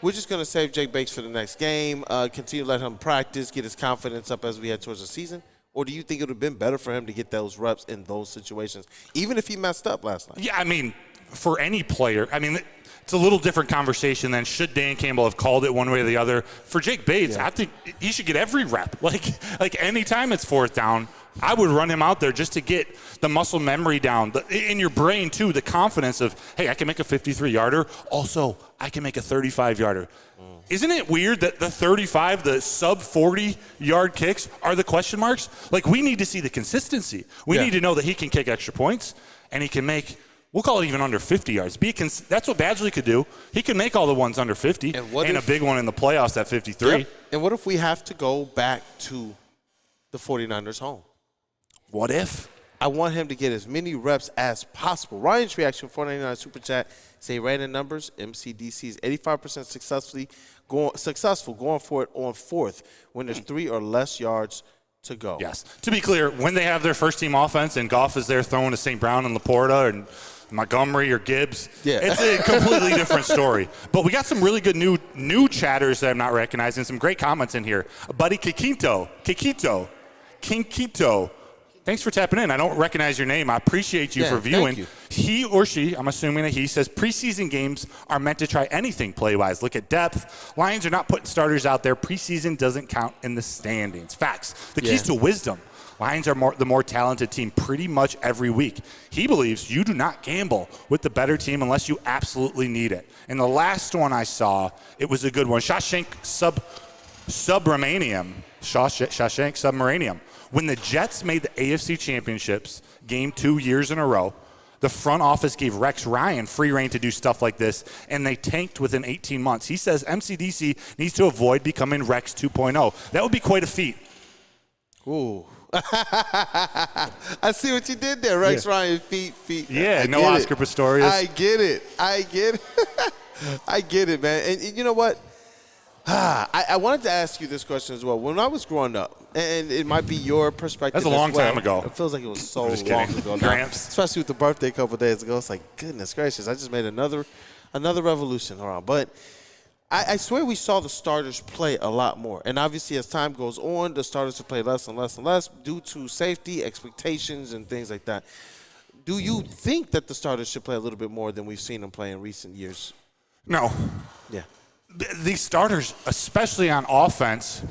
we're just going to save Jake Bates for the next game, continue to let him practice, get his confidence up as we head towards the season? Or do you think it would have been better for him to get those reps in those situations, even if he messed up last night? Yeah, I mean, for any player, I mean, it's a little different conversation than should Dan Campbell have called it one way or the other. For Jake Bates, I think he should get every rep. Like any time it's fourth down, I would run him out there just to get the muscle memory down. In your brain, too, the confidence of, hey, I can make a 53-yarder. Also, I can make a 35-yarder. Isn't it weird that the 35, the sub-40-yard kicks are the question marks? Like, we need to see the consistency. We need to know that he can kick extra points, and he can make, we'll call it even under 50 yards. That's what Badgley could do. He can make all the ones under 50 and a big one in the playoffs at 53. Yep. And what if we have to go back to the 49ers home? What if? I want him to get as many reps as possible. Ryan's reaction, $4.99 Super Chat, say random numbers. MCDC is 85% successful going for it on fourth when there's 3 or less yards to go. Yes. To be clear, when they have their first-team offense and Goff is there throwing to St. Brown and Laporta and Montgomery or Gibbs, it's a completely different story. But we got some really good new chatters that I'm not recognizing, some great comments in here. Buddy Kikito. Thanks for tapping in. I don't recognize your name. I appreciate you for viewing. Thank you. He or she, I'm assuming that he says, preseason games are meant to try anything play-wise. Look at depth. Lions are not putting starters out there. Preseason doesn't count in the standings. Facts. The keys to wisdom. Lions are the more talented team pretty much every week. He believes you do not gamble with the better team unless you absolutely need it. And the last one I saw, it was a good one. Shawshank Submarinium. When the Jets made the AFC Championships game 2 years in a row, the front office gave Rex Ryan free reign to do stuff like this, and they tanked within 18 months. He says MCDC needs to avoid becoming Rex 2.0. That would be quite a feat. Ooh. I see what you did there, Rex Ryan, feet. Yeah, no Oscar Pistorius. I get it. I get it, man. And you know what? I wanted to ask you this question as well. When I was growing up, and it might be your perspective. That's a long time ago. It feels like it was so long ago. Gramps. Especially with the birthday a couple of days ago. It's like, goodness gracious, I just made another revolution around. But I swear we saw the starters play a lot more. And obviously as time goes on, the starters will play less and less and less due to safety, expectations, and things like that. Do you think that the starters should play a little bit more than we've seen them play in recent years? No. Yeah. These starters, especially on offense,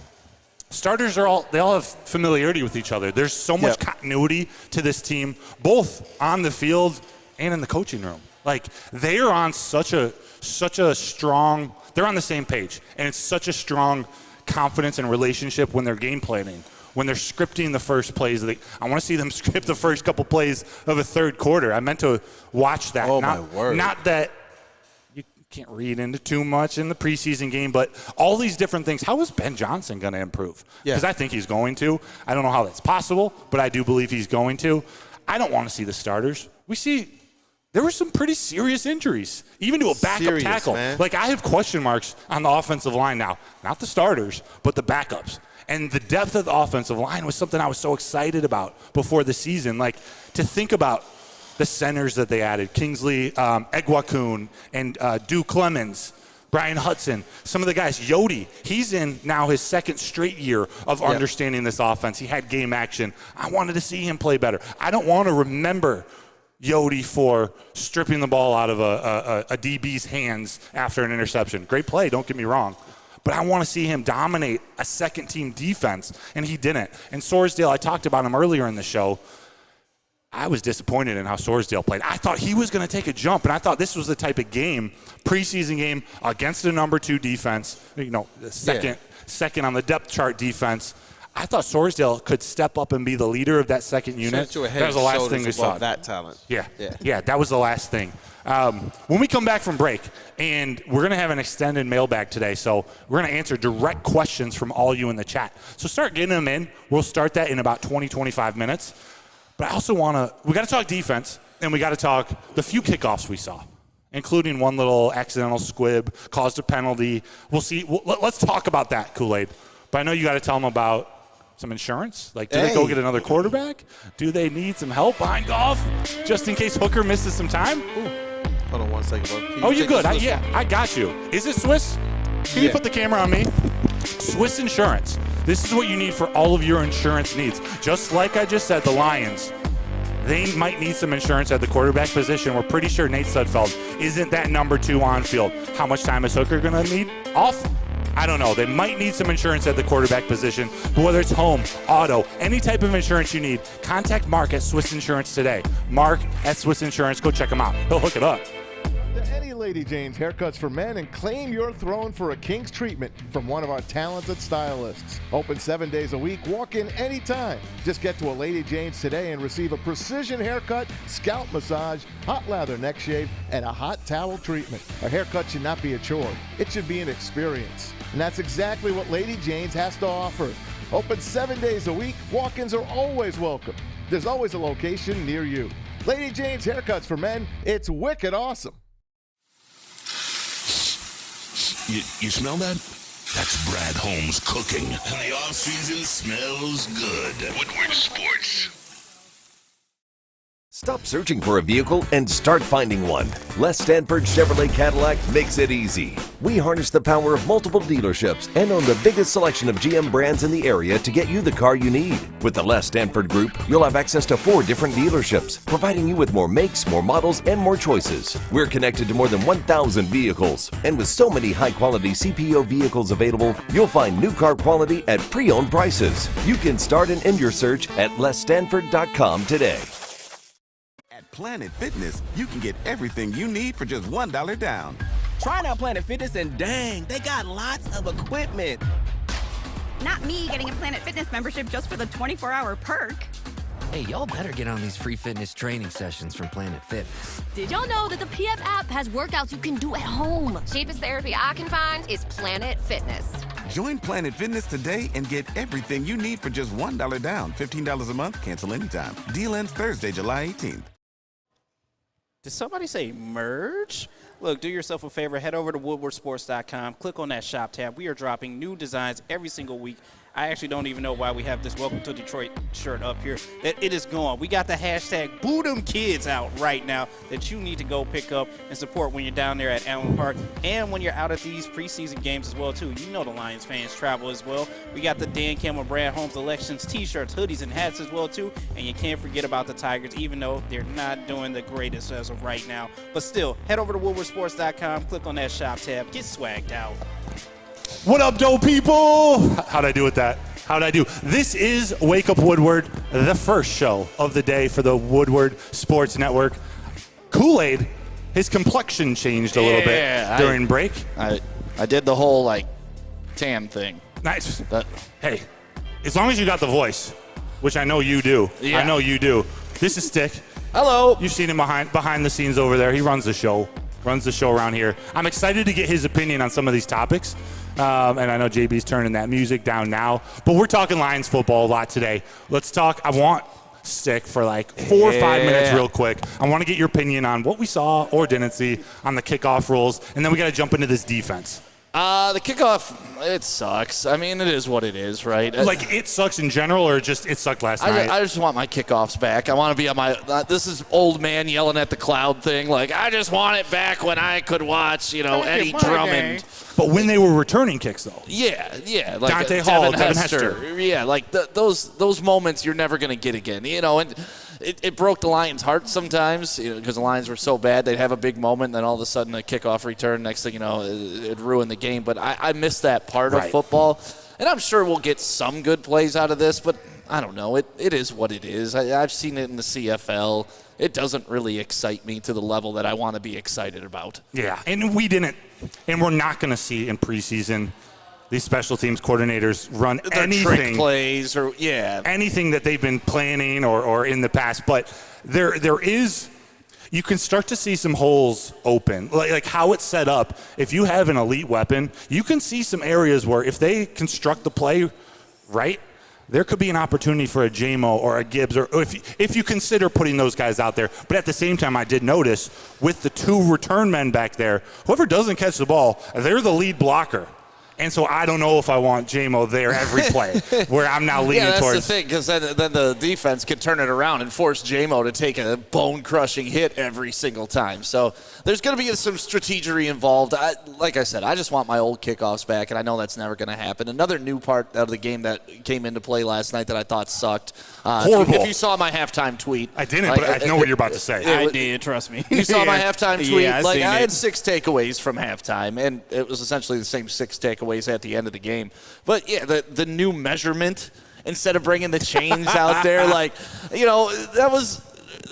starters all have familiarity with each other. There's so much continuity to this team, both on the field and in the coaching room. Like, they are on such a strong – they're on the same page, and it's such a strong confidence and relationship when they're game planning, when they're scripting the first plays. I want to see them script the first couple plays of a third quarter. I meant to watch that. Oh, my word. Not that – can't read into too much in the preseason game, but all these different things. How is Ben Johnson going to improve? Because I think he's going to. I don't know how that's possible, but I do believe he's going to. I don't want to see the starters. There were some pretty serious injuries, even to a backup tackle. Man. Like, I have question marks on the offensive line now. Not the starters, but the backups. And the depth of the offensive line was something I was so excited about before the season. Like, to think about the centers that they added, Kingsley Egwakun and Duke Clemens, Brian Hudson, some of the guys, Yodi, he's in now his second straight year of understanding this offense. He had game action. I wanted to see him play better. I don't want to remember Yodi for stripping the ball out of a DB's hands after an interception. Great play, don't get me wrong. But I want to see him dominate a second-team defense, and he didn't. And Sorsdale, I talked about him earlier in the show. I was disappointed in how Sorsdale played. I thought he was going to take a jump, and I thought this was the type of game, preseason game, against a number 2 defense, second on the depth chart defense. I thought Sorsdale could step up and be the leader of that second unit. That was the last thing we saw. That talent. Yeah, that was the last thing. When we come back from break, and we're going to have an extended mailbag today, so we're going to answer direct questions from all you in the chat. So start getting them in. We'll start that in about 20, 25 minutes. But I also we got to talk defense, and we got to talk the few kickoffs we saw, including one little accidental squib, caused a penalty. We'll see. Let's talk about that, Kool-Aid. But I know you got to tell them about some insurance. Like, do they go get another quarterback? Do they need some help behind golf, just in case Hooker misses some time? Ooh. Hold on one second, bro. Oh, you're good. I got you. Is it Swiss? Can you put the camera on me? Swiss Insurance. This is what you need for all of your insurance needs. Just like I just said, the Lions, they might need some insurance at the quarterback position. We're pretty sure Nate Sudfeld isn't that number 2 on field. How much time is Hooker going to need off? I don't know. They might need some insurance at the quarterback position, but whether it's home, auto, any type of insurance you need, contact Mark at Swiss Insurance today. Mark at Swiss Insurance. Go check him out. He'll hook it up. Any Lady Jane's Haircuts for Men, and claim your throne for a king's treatment from one of our talented stylists. Open 7 days a week. Walk in anytime. Just get to a Lady Jane's today and receive a precision haircut, scalp massage, hot lather neck shave, and a hot towel treatment. A haircut should not be a chore. It should be an experience. And that's exactly what Lady Jane's has to offer. Open 7 days a week. Walk-ins are always welcome. There's always a location near you. Lady Jane's Haircuts for Men. It's wicked awesome. You smell that? That's Brad Holmes cooking. And the off-season smells good. Woodward Sports. Stop searching for a vehicle and start finding one. Les Stanford Chevrolet Cadillac makes it easy. We harness the power of multiple dealerships and own the biggest selection of GM brands in the area to get you the car you need. With the Les Stanford Group, you'll have access to 4 different dealerships, providing you with more makes, more models, and more choices. We're connected to more than 1,000 vehicles. And with so many high-quality CPO vehicles available, you'll find new car quality at pre-owned prices. You can start and end your search at lesstanford.com today. Planet Fitness, you can get everything you need for just $1 down. Try out Planet Fitness and dang, they got lots of equipment. Not me getting a Planet Fitness membership just for the 24-hour perk. Hey, y'all better get on these free fitness training sessions from Planet Fitness. Did y'all know that the PF app has workouts you can do at home? Cheapest therapy I can find is Planet Fitness. Join Planet Fitness today and get everything you need for just $1 down. $15 a month, cancel anytime. Deal ends Thursday, July 18th. Did somebody say merge? Look, do yourself a favor. Head over to woodwardsports.com. Click on that shop tab. We are dropping new designs every single week. I actually don't even know why we have this Welcome to Detroit shirt up here. That it is gone. We got the hashtag Boo Them Kids out right now that you need to go pick up and support when you're down there at Allen Park and when you're out at these preseason games as well, too. You know the Lions fans travel as well. We got the Dan Campbell, Brad Holmes Elections t-shirts, hoodies, and hats as well, too. And you can't forget about the Tigers, even though they're not doing the greatest as of right now. But still, head over to woodwardsports.com, click on that shop tab, get swagged out. What up, dope people? How'd I do with that? How'd I do? This is Wake Up Woodward, the first show of the day for the Woodward Sports Network. Kool-Aid, his complexion changed a little bit during break. I did the whole, tan thing. Nice. Hey, as long as you got the voice, which I know you do. Yeah. I know you do. This is Stick. Hello. You've seen him behind the scenes over there. He runs the show around here. I'm excited to get his opinion on some of these topics. And I know JB's turning that music down now. But we're talking Lions football a lot today. Let's talk. I want Stick for 4 or 5 minutes real quick. I want to get your opinion on what we saw or didn't see on the kickoff rules. And then we got to jump into this defense. The kickoff, it sucks. I mean, it is what it is, right? It sucks in general, or just it sucked last night? I just want my kickoffs back. I want to be on my this is old man yelling at the cloud thing. I just want it back when I could watch, Eddie Drummond. But when they were returning kicks, though. Yeah. Dante Hall, Devin Hester. Yeah, those moments you're never going to get again, And it broke the Lions' heart sometimes, because the Lions were so bad. They'd have a big moment, and then all of a sudden a kickoff return, next thing you know, it'd ruin the game. But I miss that part of football. And I'm sure we'll get some good plays out of this, but I don't know. It is what it is. I've seen it in the CFL. It doesn't really excite me to the level that I want to be excited about. Yeah, and we didn't, and we're not going to see in preseason these special teams coordinators run anything. Trick plays or, anything that they've been planning or in the past. But there is, you can start to see some holes open. Like how it's set up, if you have an elite weapon, you can see some areas where if they construct the play right, there could be an opportunity for a JMO or a Gibbs, or if you consider putting those guys out there. But at the same time, I did notice with the 2 return men back there, whoever doesn't catch the ball, they're the lead blocker. And so I don't know if I want JMO there every play, where I'm now leaning towards. Yeah, that's the thing, because then the defense can turn it around and force JMO to take a bone-crushing hit every single time. So there's going to be some strategery involved. Like I said, I just want my old kickoffs back, and I know that's never going to happen. Another new part of the game that came into play last night that I thought sucked. Horrible. If you saw my halftime tweet. I didn't, but I know what you're about to say. I did, trust me. You saw my halftime tweet? Yeah, I had 6 takeaways from halftime, and it was essentially the same 6 takeaways at the end of the game. But, yeah, the new measurement, instead of bringing the chains out there, that was,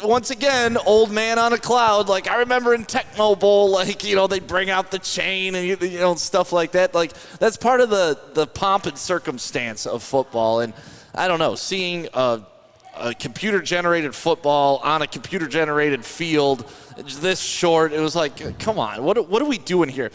once again, old man on a cloud. Like, I remember in Tecmo Bowl, they'd bring out the chain and, stuff like that. Like, that's part of the pomp and circumstance of football. And, I don't know, seeing a computer-generated football on a computer-generated field this short, it was like, come on, what are we doing here?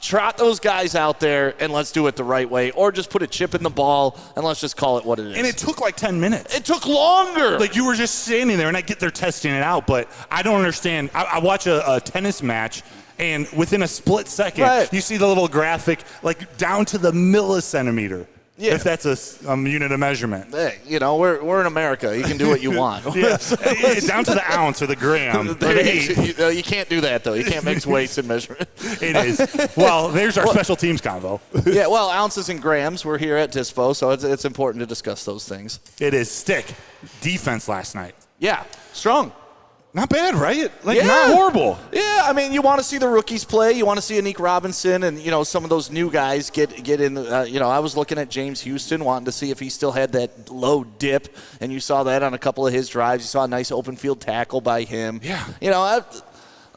Trot those guys out there and let's do it the right way, or just put a chip in the ball and let's just call it what it is. And it took like 10 minutes. It took longer. Like, you were just standing there, and I get they're testing it out, but I don't understand. I watch a tennis match, and within a split second, you see the little graphic, like down to the millicentimeter. Yeah. If that's a unit of measurement. Hey, we're in America. You can do what you want. Yeah. Down to the ounce or the gram. You can't do that, though. You can't mix weights and measurement. It is. Well, there's our special teams combo. Yeah, well, ounces and grams. We're here at Dispo, so it's important to discuss those things. It is. Stick. Defense last night. Yeah, strong. Not bad, right? Not horrible. Yeah, I mean, you want to see the rookies play. You want to see Anik Robinson and, some of those new guys get in. I was looking at James Houston, wanting to see if he still had that low dip, and you saw that on a couple of his drives. You saw a nice open field tackle by him. Yeah.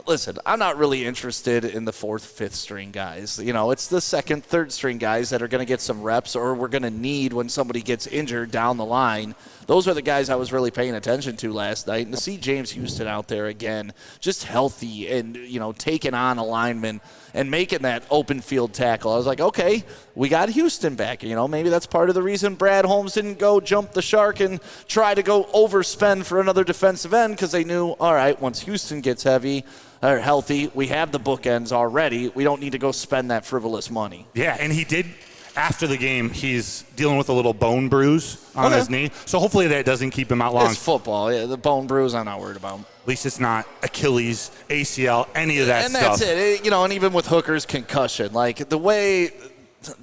Listen, I'm not really interested in the 4th, 5th string guys. It's the 2nd, 3rd string guys that are going to get some reps, or we're going to need when somebody gets injured down the line. Those are the guys I was really paying attention to last night. And to see James Houston out there again, just healthy and, taking on a lineman and making that open field tackle, I was like, okay, we got Houston back. Maybe that's part of the reason Brad Holmes didn't go jump the shark and try to go overspend for another defensive end, because they knew, all right, once Houston gets healthy, we have the bookends already. We don't need to go spend that frivolous money. Yeah, and he did. After the game, he's dealing with a little bone bruise on his knee. So hopefully that doesn't keep him out long. It's football. Yeah, the bone bruise I'm not worried about. At least it's not Achilles, ACL, any of that stuff. And that's it. And even with Hooker's concussion, like the way,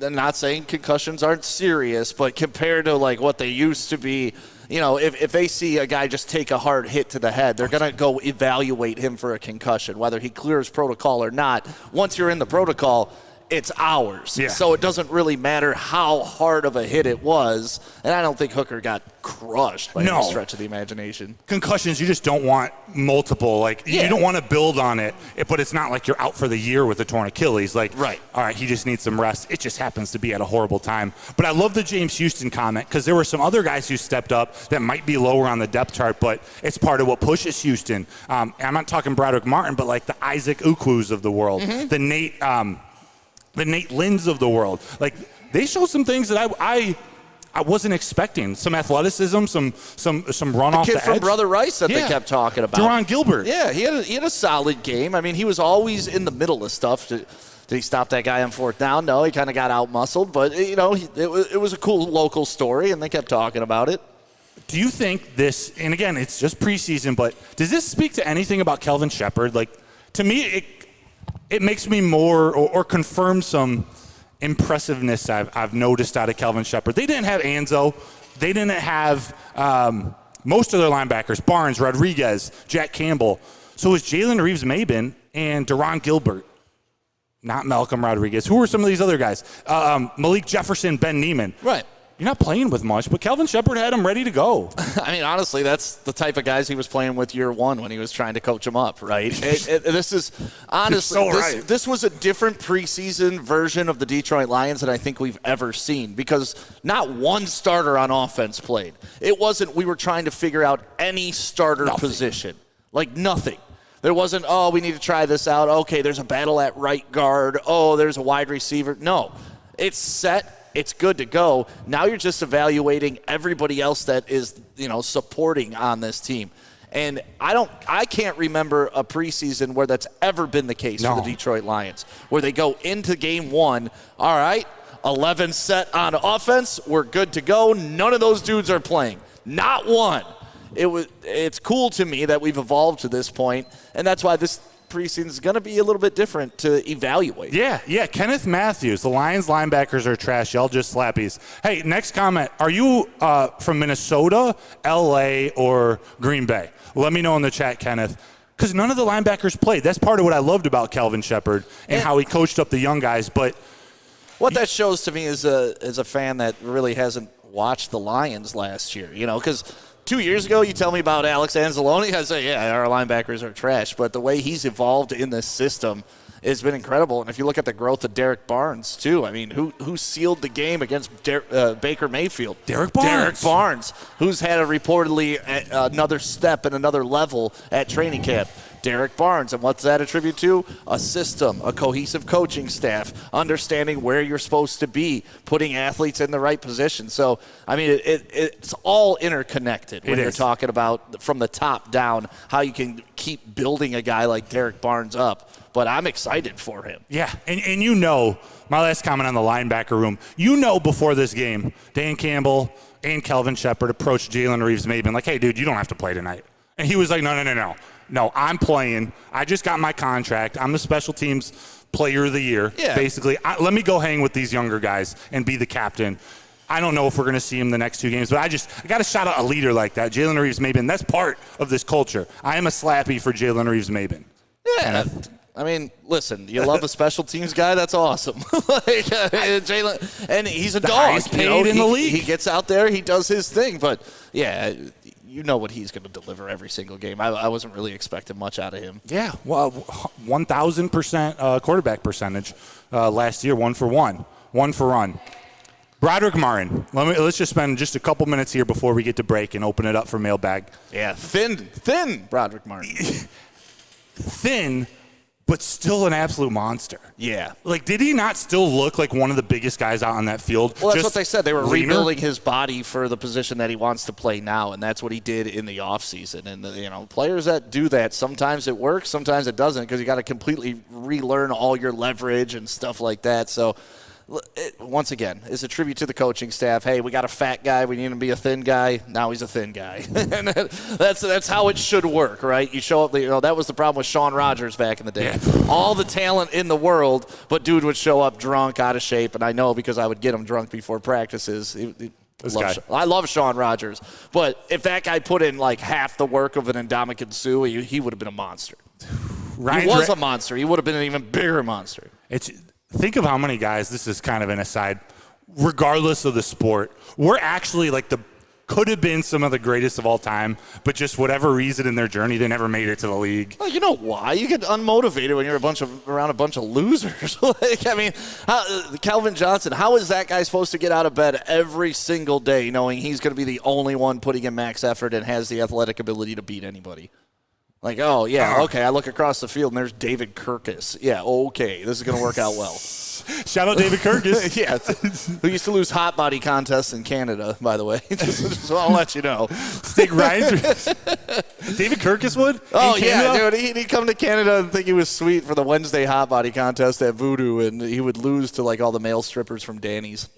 I'm not saying concussions aren't serious, but compared to like what they used to be, if they see a guy just take a hard hit to the head, they're going to go evaluate him for a concussion, whether he clears protocol or not. Once you're in the protocol, it's hours. Yeah. So it doesn't really matter how hard of a hit it was. And I don't think Hooker got crushed by any stretch of the imagination. Concussions, you just don't want multiple. You don't want to build on it, but it's not like you're out for the year with a torn Achilles. All right, he just needs some rest. It just happens to be at a horrible time. But I love the James Houston comment, because there were some other guys who stepped up that might be lower on the depth chart, but it's part of what pushes Houston. I'm not talking Broderick Martin, but like the Isaac Ukwus of the world, the Nate Lynn's of the world. Like, they showed some things that I wasn't expecting. Some athleticism, some run off the edge. The kid from Brother Rice that they kept talking about. Deron Gilbert. Yeah, he had a solid game. I mean, he was always in the middle of stuff. Did he stop that guy on 4th down? No, he kind of got out-muscled. But, it was a cool local story, and they kept talking about it. Do you think this, and again, it's just preseason, but does this speak to anything about Kelvin Shepherd? Like, to me, it makes me more or confirm some impressiveness I've noticed out of Kelvin Shepherd. They didn't have Anzo. They didn't have most of their linebackers, Barnes, Rodriguez, Jack Campbell. So it was Jalen Reeves-Maben and Deron Gilbert, not Malcolm Rodriguez. Who are some of these other guys? Malik Jefferson, Ben Neiman. Right. You're not playing with much, but Kelvin Shepherd had him ready to go. I mean, honestly, that's the type of guys he was playing with year one when he was trying to coach him up, right? This is honestly, this was a different preseason version of the Detroit Lions that I think we've ever seen because not one starter on offense played. It wasn't we were trying to figure out any starter position, like nothing. There wasn't, oh, we need to try this out. Okay, there's a battle at right guard. Oh, there's a wide receiver. No, it's set. It's good to go. Now you're just evaluating everybody else that is, supporting on this team. And I can't remember a preseason where that's ever been the case for the Detroit Lions, where they go into game one, all right, 11 set on offense, we're good to go. None of those dudes are playing. Not one. It's cool to me that we've evolved to this point, and that's why this preseason is going to be a little bit different to evaluate. Yeah. Kenneth Matthews, the Lions linebackers are trash. Y'all just slappies. Hey, next comment. Are you from Minnesota, L.A., or Green Bay? Let me know in the chat, Kenneth. Because none of the linebackers played. That's part of what I loved about Kelvin Shepherd and how he coached up the young guys. But what that shows to me is a fan that really hasn't watched the Lions last year, because 2 years ago, you tell me about Alex Anzalone, I say, yeah, our linebackers are trash. But the way he's evolved in this system has been incredible. And if you look at the growth of Derek Barnes, too, I mean, who sealed the game against Baker Mayfield? Derek Barnes, who's had reportedly another step and another level at training camp. Derek Barnes, and what's that attribute to? A system, a cohesive coaching staff, understanding where you're supposed to be, putting athletes in the right position. So, I mean, it's all interconnected when you're talking about from the top down how you can keep building a guy like Derek Barnes up. But I'm excited for him. Yeah, and my last comment on the linebacker room, before this game, Dan Campbell and Kelvin Shepherd approached Jalen Reeves-Maben like, hey, dude, you don't have to play tonight. And he was like, no, I'm playing. I just got my contract. I'm the special teams player of the year, basically. Let me go hang with these younger guys and be the captain. I don't know if we're going to see him the next two games, but I got to shout out a leader like that, Jalen Reeves-Maben. That's part of this culture. I am a slappy for Jalen Reeves-Maben. Yeah. I mean, listen, you love a special teams guy? That's awesome. Jalen, and he's a dog. He's paid in the league. He gets out there, he does his thing. But, yeah, you know what he's going to deliver every single game. I wasn't really expecting much out of him. Yeah, well, 1,000% quarterback percentage last year, 1 for 1 for run. Broderick Martin, let's just spend just a couple minutes here before we get to break and open it up for mailbag. Yeah, thin Broderick Martin. Thin, but still an absolute monster. Yeah. Like, did he not still look like one of the biggest guys out on that field? Well, that's what they said. They were rebuilding his body for the position that he wants to play now, and that's what he did in the offseason. And, players that do that, sometimes it works, sometimes it doesn't, because you got to completely relearn all your leverage and stuff like that. So, once again, it's a tribute to the coaching staff. Hey, we got a fat guy. We need him to be a thin guy. Now he's a thin guy. And that's how it should work, right? You show up. That was the problem with Sean Rogers back in the day. Yeah. All the talent in the world, but dude would show up drunk, out of shape. And I know because I would get him drunk before practices. I love Sean Rogers. But if that guy put in like half the work of an Ndamukong Suh, he would have been a monster. He was a monster. He would have been an even bigger monster. Think of how many guys, this is kind of an aside, regardless of the sport, we're actually could have been some of the greatest of all time, but just whatever reason in their journey, they never made it to the league. Well, you know why? You get unmotivated when you're around a bunch of losers. Calvin Johnson, how is that guy supposed to get out of bed every single day knowing he's going to be the only one putting in max effort and has the athletic ability to beat anybody? Like, oh, yeah, okay, I look across the field and there's David Kirkus. Yeah, okay, this is going to work out well. Shout out David Kirkus. Yeah, who used to lose hot body contests in Canada, by the way. just so I'll let you know. Stig Ryan's. David Kirkus would? Oh, yeah, dude. He'd come to Canada and think he was sweet for the Wednesday hot body contest at Voodoo, and he would lose to, all the male strippers from Danny's.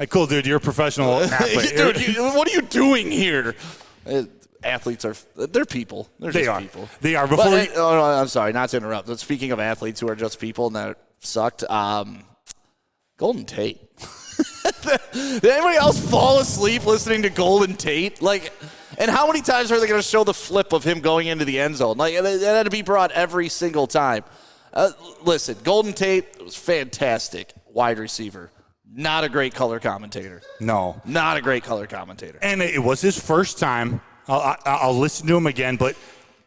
Cool, dude. You're a professional athlete. Dude, what are you doing here? Athletes they're people. They're just people. They are. I'm sorry, not to interrupt. But speaking of athletes who are just people and that sucked, Golden Tate. Did anybody else fall asleep listening to Golden Tate? And how many times are they going to show the flip of him going into the end zone? Like, that had to be brought every single time. Listen, Golden Tate was fantastic wide receiver. Not a great color commentator. No. Not a great color commentator. And it was his first time. I'll listen to him again, but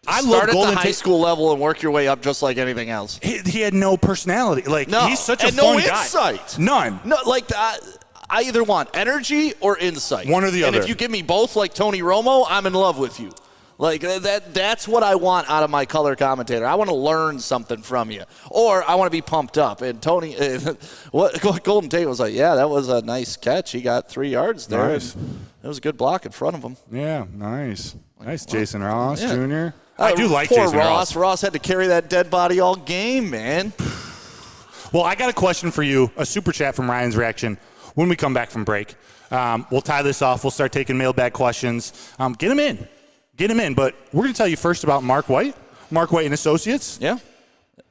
I love Start at Golden the high Tate. school level and work your way up just like anything else. He had no personality. Like, No. he's such a And fun no guy. insight. None. No, like, I either want energy or insight. One or the and other. if you give me both like Tony Romo, I'm in love with you. Like, that's what I want out of my color commentator. I want to learn something from you. Or I want to be pumped up. And Tony, what Golden Tate was like, yeah, that was a nice catch. He got 3 yards there. Nice. It was a good block in front of him. Yeah, nice. Nice, Jason Ross Yeah. Jr. I do like poor Jason Ross. Ross had to carry that dead body all game, man. Well, I got a question for you, a super chat from Ryan's Reaction when we come back from break. We'll tie this off. We'll start taking mailbag questions. Get them in. Get him in, but we're going to tell you first about Mark White and Associates. Yeah.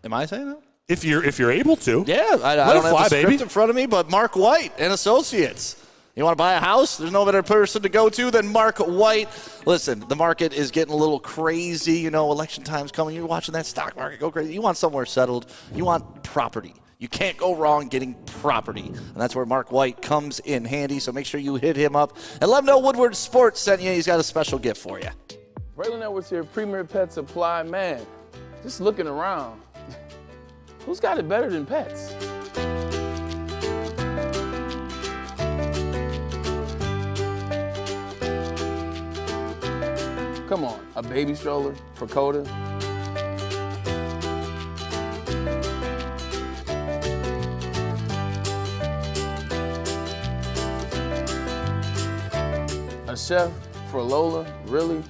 Am I saying that? If you're able to. Yeah, I Let don't it fly, have the baby. script in front of me, but Mark White and Associates. You want to buy a house? There's no better person to go to than Mark White. Listen, the market is getting a little crazy. You know, election time's coming. You're watching that stock market go crazy. You want somewhere settled. You want property. You can't go wrong getting property. And that's where Mark White comes in handy. So make sure you hit him up and let him know Woodward Sports sent you. He's got a special gift for you. Braylon Edwards here, Premier Pet Supply. Man, just looking around, who's got it better than pets? Come on, a baby stroller for Coda? A chef for Lola, really?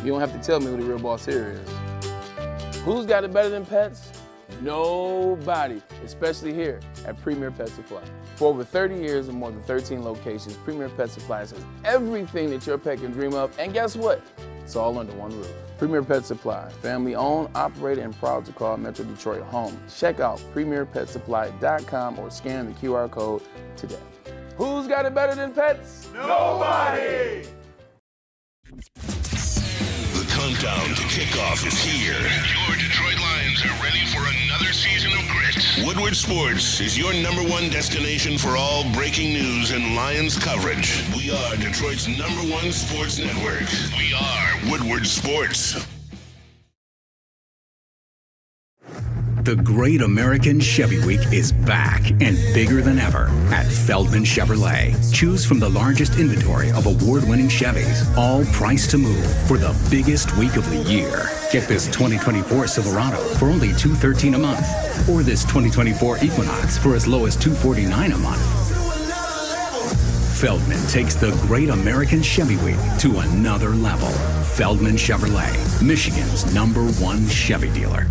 You don't have to tell me who the real boss here is. Who's got it better than pets? Nobody, especially here at Premier Pet Supply. For over 30 years and more than 13 locations, Premier Pet Supply has everything that your pet can dream of, and guess what? It's all under one roof. Premier Pet Supply, family owned, operated, and proud to call Metro Detroit home. Check out premierpetsupply.com or scan the QR code today. Who's got it better than pets? Nobody! The countdown to kickoff is here. Your Detroit Lions are ready for another season of grit. Woodward Sports is your #1 destination for all breaking news and Lions coverage. We are Detroit's #1 sports network. We are Woodward Sports. The Great American Chevy Week is back and bigger than ever at Feldman Chevrolet. Choose from the largest inventory of award-winning Chevys, all priced to move for the biggest week of the year. Get this 2024 Silverado for only $213 a month, or this 2024 Equinox for as low as $249 a month. Feldman takes the Great American Chevy Week to another level. Feldman Chevrolet, Michigan's #1 Chevy dealer.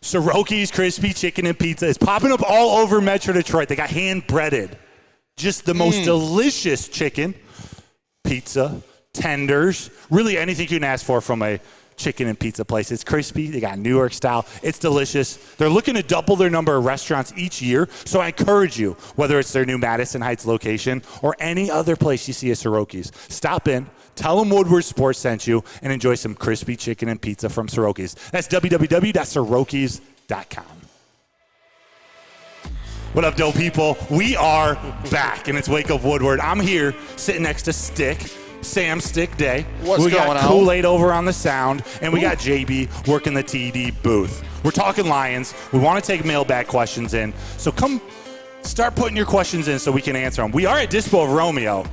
Soroki's Crispy Chicken and Pizza is popping up all over Metro Detroit. They got hand-breaded. Just the most delicious chicken, pizza, tenders, really anything you can ask for from a chicken and pizza place. It's crispy. They got New York style. It's delicious. They're looking to double their number of restaurants each year. So I encourage you, whether it's their new Madison Heights location or any other place you see a Soroki's, stop in, tell them Woodward Sports sent you, and enjoy some crispy chicken and pizza from Soroki's. That's www.sorokis.com. What up, dope people? We are back, and it's Wake Up Woodward. I'm here sitting next to Sam Stick Day. We got Kool-Aid over on the sound, and we got JB working the TD booth. We're talking Lions. We want to take mailbag questions in, so come start putting your questions in so we can answer them. We are at Dispo of Romeo.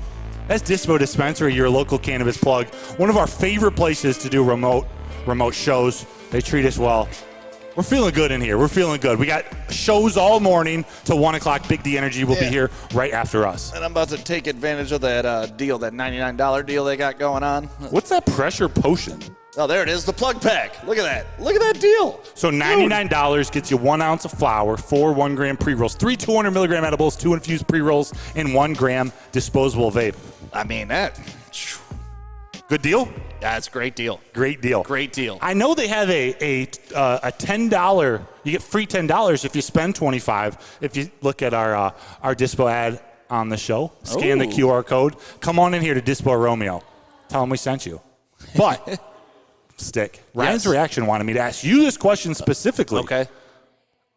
That's Dispo Dispensary, your local cannabis plug. One of our favorite places to do remote shows. They treat us well. We're feeling good in here. We're feeling good. We got shows all morning till 1 o'clock. Big D Energy will be here right after us. And I'm about to take advantage of that deal, that $99 deal they got going on. What's that pressure potion? Oh, there it is, the plug pack. Look at that. Look at that deal. So $99 gets you 1 ounce of flour, 4 1-gram pre-rolls, 3 200-milligram edibles, 2 infused pre-rolls, and 1 gram disposable vape. I mean, that. Good deal? That's a great deal. Great deal. Great deal. I know they have a $10. You get free $10 if you spend $25. If you look at our Dispo ad on the show, scan the QR code. Come on in here to Dispo Romeo. Tell them we sent you. But Stick, Ryan's reaction wanted me to ask you this question specifically. Okay.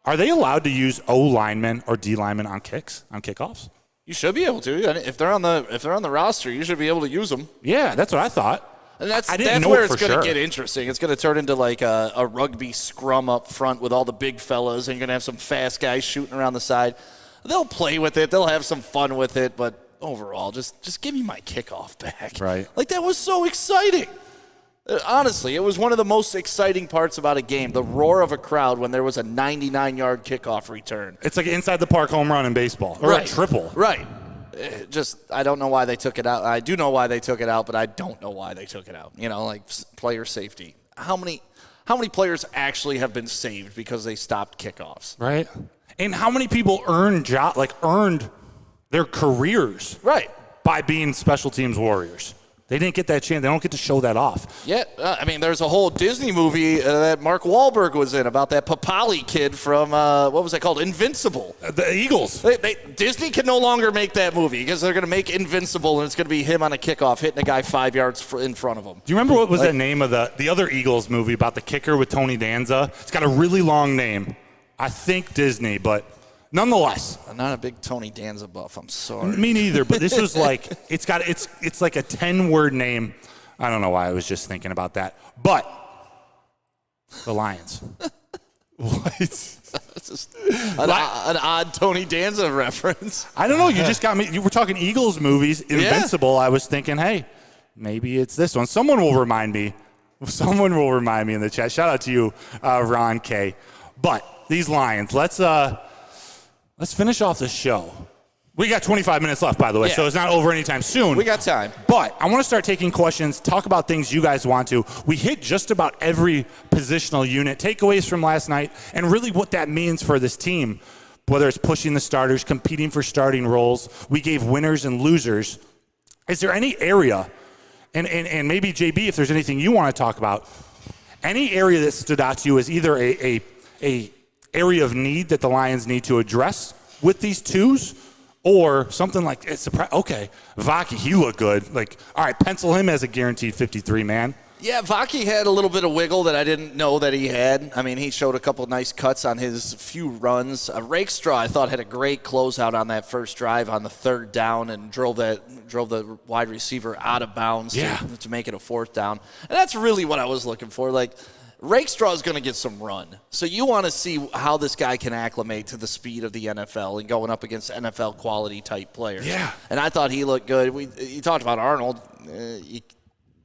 Are they allowed to use O linemen or D linemen on kickoffs? You should be able to. If they're on the roster, you should be able to use them. Yeah, that's what I thought. And that's know where it it's going to get interesting. It's going to turn into like a rugby scrum up front with all the big fellas, and you're going to have some fast guys shooting around the side. They'll play with it. They'll have some fun with it, but overall, just give me my kickoff back. Right. Like, that was so exciting. Honestly, it was one of the most exciting parts about a game, the roar of a crowd when there was a 99-yard kickoff return. It's like inside the park home run in baseball, or a triple. Right. I don't know why they took it out. I do know why they took it out, but I don't know why they took it out. Like player safety. How many players actually have been saved because they stopped kickoffs? Right. And how many people earned their careers by being special teams warriors? They didn't get that chance. They don't get to show that off. Yeah, there's a whole Disney movie that Mark Wahlberg was in about that Papali kid from, what was that called? Invincible. The Eagles. Disney can no longer make that movie because they're going to make Invincible, and it's going to be him on a kickoff hitting a guy 5 yards in front of him. Do you remember what was the name of the other Eagles movie about the kicker with Tony Danza? It's got a really long name. I think Disney, but nonetheless. I'm not a big Tony Danza buff. I'm sorry. Me neither, but this was like, it's like a 10-word name. I don't know why I was just thinking about that. But the Lions. What? It's just an odd Tony Danza reference. I don't know. You just got me. You were talking Eagles movies, Invincible. I was thinking, hey, maybe it's this one. Someone will remind me. Someone will remind me in the chat. Shout out to you, Ron K. But these Lions, let's finish off the show. We got 25 minutes left, by the way, so it's not over anytime soon. We got time. But I want to start taking questions, talk about things you guys want to. We hit just about every positional unit, takeaways from last night, and really what that means for this team, whether it's pushing the starters, competing for starting roles. We gave winners and losers. Is there any area, and maybe, JB, if there's anything you want to talk about, any area that stood out to you as either a area of need that the Lions need to address with these twos, or something like, okay, Vaki, he looked good. Like, all right, pencil him as a guaranteed 53 man. Yeah, Vaki had a little bit of wiggle that I didn't know that he had. I mean, he showed a couple of nice cuts on his few runs. Rakestraw, I thought, had a great closeout on that first drive on the third down and drove the wide receiver out of bounds to make it a fourth down. And that's really what I was looking for. Like, Rakestraw is going to get some run. So you want to see how this guy can acclimate to the speed of the NFL and going up against NFL quality type players. Yeah. And I thought he looked good. You talked about Arnold. You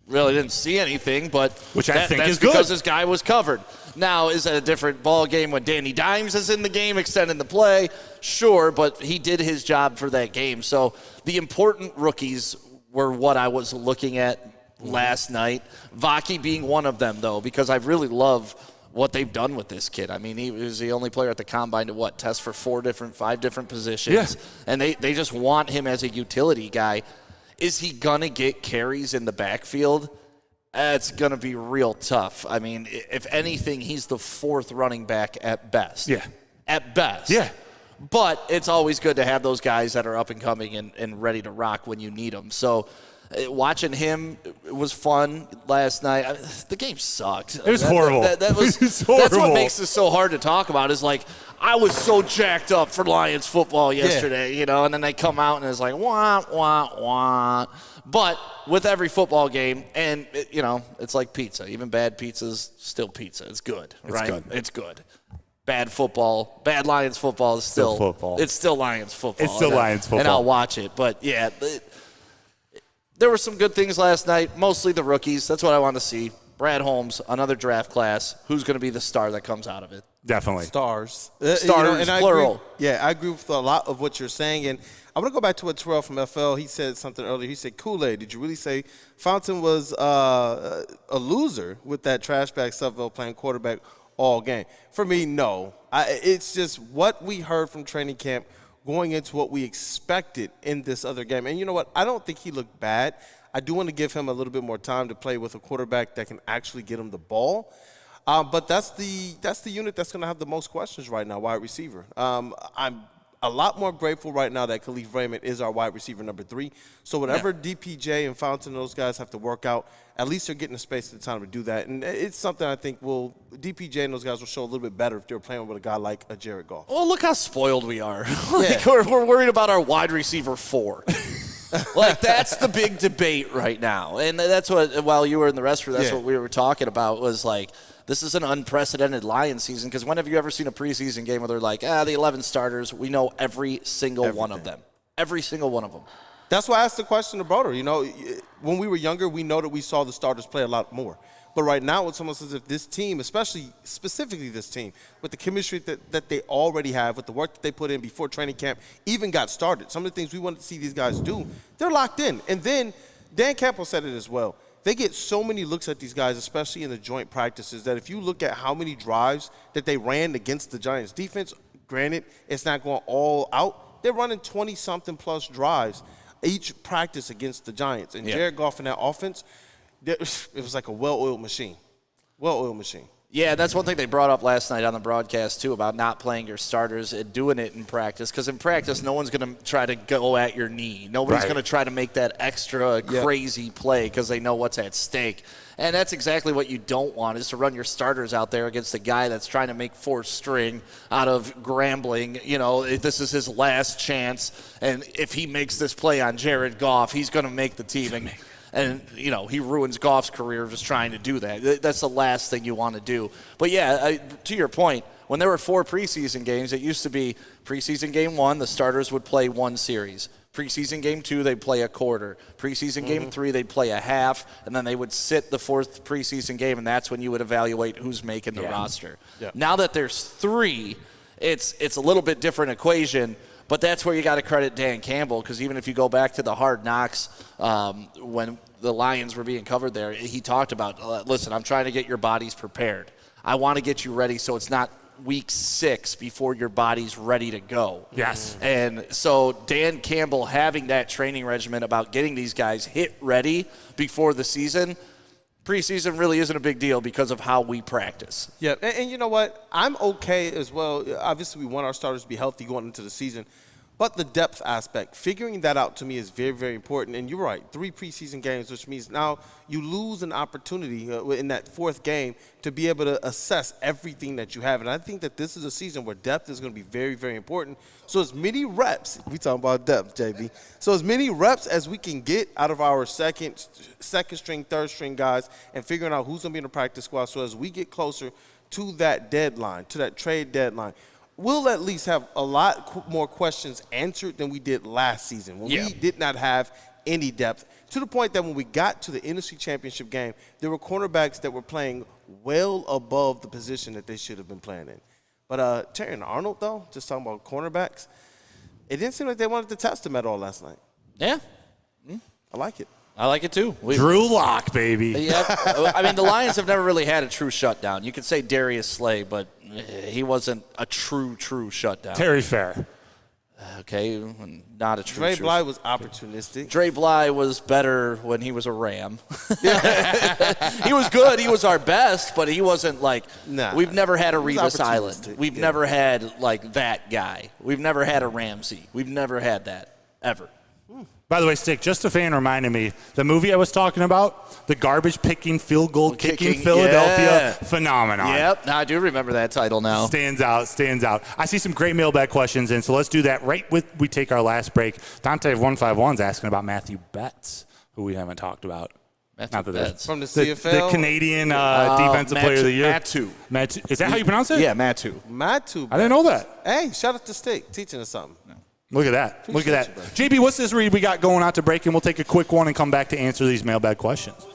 really didn't see anything, but which I think is good because good. this guy was covered. Now, is it a different ball game when Danny Dimes is in the game extending the play? Sure, but he did his job for that game. So the important rookies were what I was looking at last night. Vaki being one of them, though, because I really love what they've done with this kid. I mean, he was the only player at the combine to test for 5 different positions. Yeah. And they just want him as a utility guy. Is he going to get carries in the backfield? It's going to be real tough. I mean, if anything, he's the 4th running back at best. Yeah. At best. Yeah. But it's always good to have those guys that are up and coming and ready to rock when you need them. So watching him was fun last night. The game sucked. It was horrible. That was horrible. That's what makes this so hard to talk about is like, I was so jacked up for Lions football yesterday, and then they come out and it's like, wah, wah, wah. But with every football game, and, it's like pizza. Even bad pizza's still pizza. It's good, right? Good. It's good. Bad football, bad Lions football is still football. It's still Lions football. It's still Lions football. And I'll watch it. But, yeah, there were some good things last night, mostly the rookies. That's what I want to see. Brad Holmes, another draft class. Who's going to be the star that comes out of it? Definitely. Stars. Stars, plural. I agree with a lot of what you're saying. And I want to go back to what Terrell from FL, he said something earlier. He said, Kool-Aid, did you really say Fountain was a loser with that trash bag Suffolk playing quarterback all game? For me, no. It's just what we heard from training camp going into what we expected in this other game. And you know what? I don't think he looked bad. I do want to give him a little bit more time to play with a quarterback that can actually get him the ball. But that's the unit that's going to have the most questions right now, wide receiver. I'm a lot more grateful right now that Khalif Raymond is our wide receiver number 3. So whatever DPJ and Fountain, those guys have to work out, at least they're getting the space and the time to do that. And it's something I think DPJ and those guys will show a little bit better if they're playing with a guy like a Jared Goff. Well, look how spoiled we are. We're worried about our wide receiver 4. Like, that's the big debate right now. And that's what, while you were in the restroom, that's what we were talking about, was like, this is an unprecedented Lions season, because when have you ever seen a preseason game where they're like, the 11 starters, we know every single one of them. Every single one of them. That's why I asked the question to Broder. You know, when we were younger, we know that we saw the starters play a lot more. But right now, it's almost as if this team, specifically this team, with the chemistry that they already have, with the work that they put in before training camp even got started, some of the things we wanted to see these guys do, they're locked in. And then Dan Campbell said it as well. They get so many looks at these guys, especially in the joint practices, that if you look at how many drives that they ran against the Giants defense, granted, it's not going all out, they're running 20-something plus drives each practice against the Giants. And Jared Goff in that offense, it was like a well-oiled machine. Well-oiled machine. Yeah, that's one thing they brought up last night on the broadcast, too, about not playing your starters and doing it in practice. Because in practice, no one's going to try to go at your knee. Nobody's going to try to make that extra crazy play because they know what's at stake. And that's exactly what you don't want, is to run your starters out there against a guy that's trying to make fourth string out of Grambling. You know, this is his last chance. And if he makes this play on Jared Goff, he's going to make the team. And, you know, he ruins Goff's career just trying to do that. That's the last thing you want to do. But, yeah, to your point, when there were 4 preseason games, it used to be preseason game 1, the starters would play 1 series. Preseason game 2, they'd play a quarter. Preseason game 3, they'd play a half. And then they would sit the 4th preseason game, and that's when you would evaluate who's making the roster. Yeah. Now that there's 3, it's a little bit different equation. But that's where you got to credit Dan Campbell, because even if you go back to the Hard Knocks when the Lions were being covered there, he talked about, listen, I'm trying to get your bodies prepared. I want to get you ready so it's not week 6 before your body's ready to go. Yes. And so Dan Campbell having that training regimen about getting these guys hit ready before the season, preseason really isn't a big deal because of how we practice. Yeah, and you know what? I'm okay as well. Obviously, we want our starters to be healthy going into the season. But the depth aspect, figuring that out to me is very, very important. And you're right, 3 preseason games, which means now you lose an opportunity in that 4th game to be able to assess everything that you have. And I think that this is a season where depth is going to be very, very important. So as many reps, we talking about depth, JB. So as many reps as we can get out of our second string, third string guys, and figuring out who's going to be in the practice squad. So as we get closer to that deadline, to that trade deadline, we'll at least have a lot more questions answered than we did last season when we did not have any depth, to the point that when we got to the NFC Championship game, there were cornerbacks that were playing well above the position that they should have been playing in. But Terry and Arnold, though, just talking about cornerbacks, it didn't seem like they wanted to test them at all last night. Yeah. I like it. I like it, too. Drew Lock, baby. Yeah. I mean, the Lions have never really had a true shutdown. You could say Darius Slay, but he wasn't a true shutdown. Terry Fair. Okay, not a true. Dre Bly was opportunistic. Dre Bly was better when he was a Ram. He was good. He was our best, but he wasn't like we've never had a Revis Island. We've never had like that guy. We've never had a Ramsey. We've never had that ever. By the way, Stick, just a fan reminded me, the movie I was talking about, the garbage-picking, field goal kicking Philadelphia phenomenon. Yep, I do remember that title now. Stands out. I see some great mailbag questions in, so let's do that right when we take our last break. Dante151's asking about Matthew Betts, who we haven't talked about. Matthew Betts. From the CFL? The Canadian Defensive Player of the Year. Matu. Is that how you pronounce it? Yeah, Matu. I didn't know that. Hey, shout out to Stick, teaching us something. Look at that. Look at that. JB, what's this read we got going out to break? And we'll take a quick one and come back to answer these mailbag questions.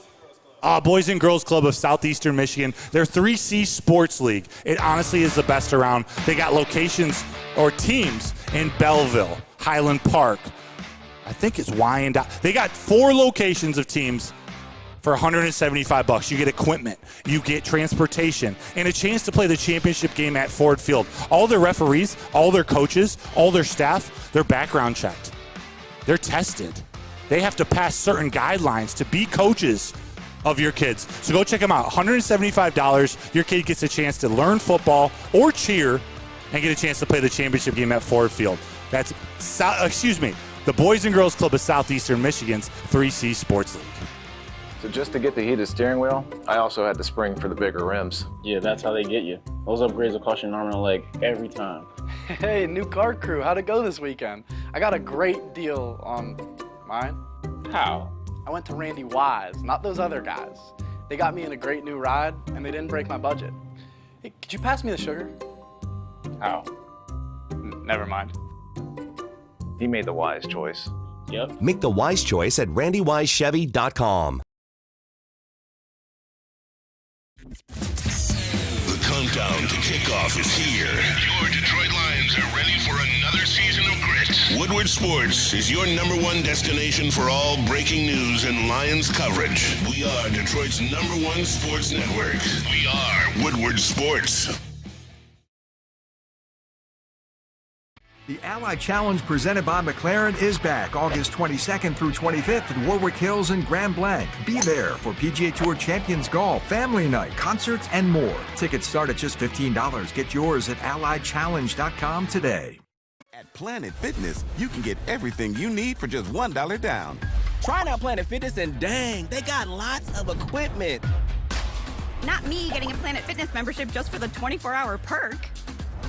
Boys and Girls Club of Southeastern Michigan. Their 3C Sports League. It honestly is the best around. They got locations or teams in Belleville, Highland Park. I think it's Wyandotte. They got 4 locations of teams for $175. You get equipment, you get transportation, and a chance to play the championship game at Ford Field. All their referees, all their coaches, all their staff, they're background checked. They're tested. They have to pass certain guidelines to be coaches of your kids. So go check them out. $175. Your kid gets a chance to learn football or cheer and get a chance to play the championship game at Ford Field. That's, the Boys and Girls Club of Southeastern Michigan's 3C Sports League. So just to get the heated steering wheel, I also had to spring for the bigger rims. Yeah, that's how they get you. Those upgrades will cost you an arm and a leg every time. Hey, new car crew, how'd it go this weekend? I got a great deal on mine. How? I went to Randy Wise, not those other guys. They got me in a great new ride, and they didn't break my budget. Hey, could you pass me the sugar? How? Never mind. He made the wise choice. Yep. Make the wise choice at randywisechevy.com. The countdown to kickoff is here. Your Detroit Lions are ready for another season of grit. Woodward Sports is your #1 destination for all breaking news and Lions coverage. We are Detroit's #1 sports network. We are Woodward Sports. The Ally Challenge presented by McLaren is back August 22nd through 25th at Warwick Hills and Grand Blanc. Be there for PGA Tour Champions Golf, Family Night, concerts, and more. Tickets start at just $15. Get yours at allychallenge.com today. At Planet Fitness, you can get everything you need for just $1 down. Try out Planet Fitness and dang, they got lots of equipment. Not me getting a Planet Fitness membership just for the 24-hour perk.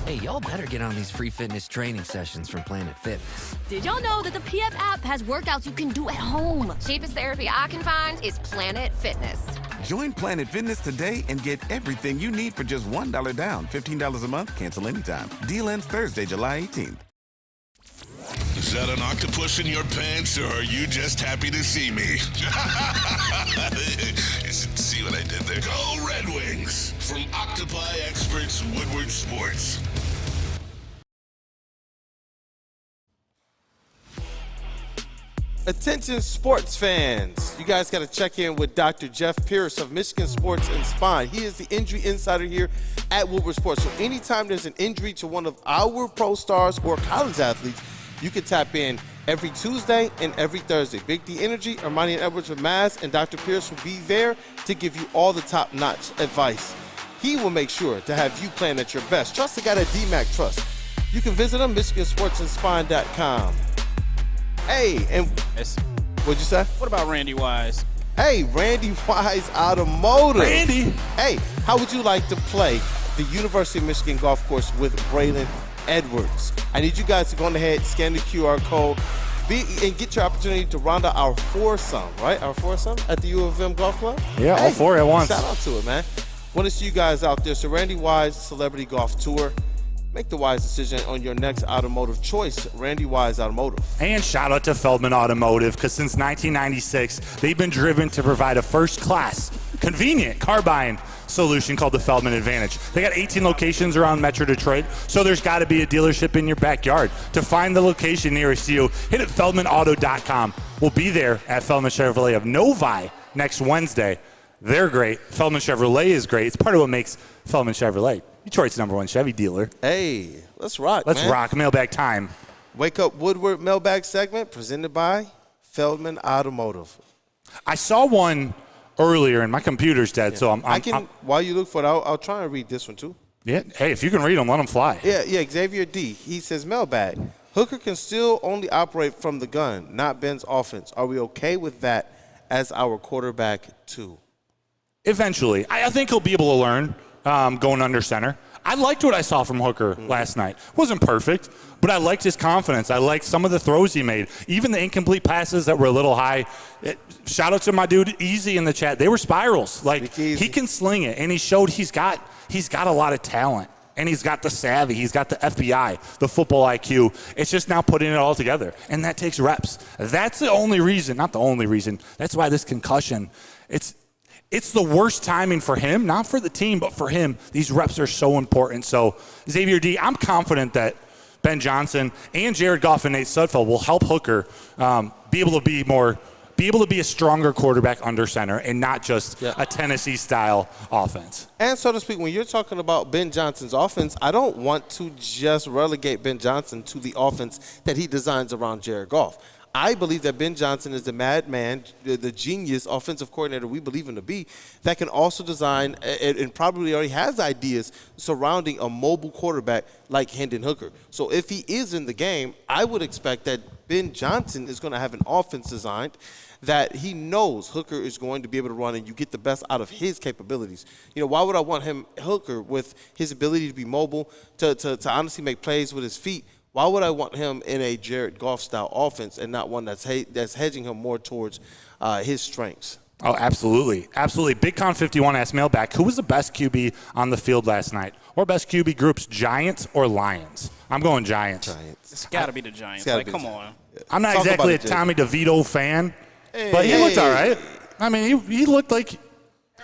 Hey, y'all better get on these free fitness training sessions from Planet Fitness. Did y'all know that the PF app has workouts you can do at home? Cheapest therapy I can find is Planet Fitness. Join Planet Fitness today and get everything you need for just $1 down. $15 a month, cancel anytime. Deal ends Thursday, July 18th. Is that an octopus in your pants, or are you just happy to see me? See what I did there? Go Red Wings! From Octopi Experts, Woodward Sports. Attention sports fans. You guys got to check in with Dr. Jeff Pierce of Michigan Sports and Spine. He is the injury insider here at Woodward Sports. So anytime there's an injury to one of our pro stars or college athletes, you can tap in every Tuesday and every Thursday. Big D Energy, Ermanni and Edwards with Maz, and Dr. Pierce will be there to give you all the top-notch advice. He will make sure to have you playing at your best. Trust the guy at DMAC Trust. You can visit him, MichiganSportsandSpine.com. Hey, and what'd you say? What about Randy Wise? Hey, Randy Wise Automotive. Randy. Hey, how would you like to play the University of Michigan golf course with Braylon Edwards? I need you guys to go on ahead, scan the QR code, and get your opportunity to round out our foursome, right? Our foursome at the U of M Golf Club? Yeah, all four at once. Shout out to it, man. Want to see you guys out there. So Randy Wise Celebrity Golf Tour. Make the wise decision on your next automotive choice. Randy Wise Automotive. And shout out to Feldman Automotive, because since 1996, they've been driven to provide a first-class, convenient car buying solution called the Feldman Advantage. They got 18 locations around Metro Detroit, so there's got to be a dealership in your backyard. To find the location nearest you, hit it feldmanauto.com. We'll be there at Feldman Chevrolet of Novi next Wednesday. They're great. Feldman Chevrolet is great. It's part of what makes Feldman Chevrolet Detroit's #1 Chevy dealer. Hey, let's rock, Let's rock. Mailbag time. Wake Up Woodward mailbag segment presented by Feldman Automotive. I saw one earlier and my computer's dead, so I'm while you look for it, I'll try and read this one too. Yeah, hey, if you can read them, let them fly. Yeah, Xavier D. He says, mailbag. Hooker can still only operate from the gun, not Ben's offense. Are we okay with that as our quarterback too? Eventually. I think he'll be able to learn going under center. I liked what I saw from Hooker last night. Wasn't perfect, but I liked his confidence. I liked some of the throws he made. Even the incomplete passes that were a little high. Shout out to my dude Easy in the chat. They were spirals. Like, he can sling it, and he showed he's got a lot of talent. And he's got the savvy. He's got the FBI, the football IQ. It's just now putting it all together. And that takes reps. That's the only reason, not the only reason. That's why this concussion, it's the worst timing for him, not for the team, but for him. These reps are so important. So, Xavier D., I'm confident that Ben Johnson and Jared Goff and Nate Sudfeld will help Hooker be able to be a stronger quarterback under center and not just a Tennessee-style offense. And so to speak, when you're talking about Ben Johnson's offense, I don't want to just relegate Ben Johnson to the offense that he designs around Jared Goff. I believe that Ben Johnson is the madman, the genius offensive coordinator we believe him to be, that can also design and probably already has ideas surrounding a mobile quarterback like Hendon Hooker. So if he is in the game, I would expect that Ben Johnson is going to have an offense designed that he knows Hooker is going to be able to run and you get the best out of his capabilities. Why would I want Hooker with his ability to be mobile, to honestly make plays with his feet? Why would I want him in a Jared Goff-style offense and not one that's hedging him more towards his strengths? Oh, absolutely. Absolutely. BigCon51 asked mailback, who was the best QB on the field last night? Or best QB groups, Giants or Lions? I'm going Giants. It's got to be the Giants. Like, come on. I'm not exactly a Tommy DeVito fan, but he looked all right. I mean, he looked like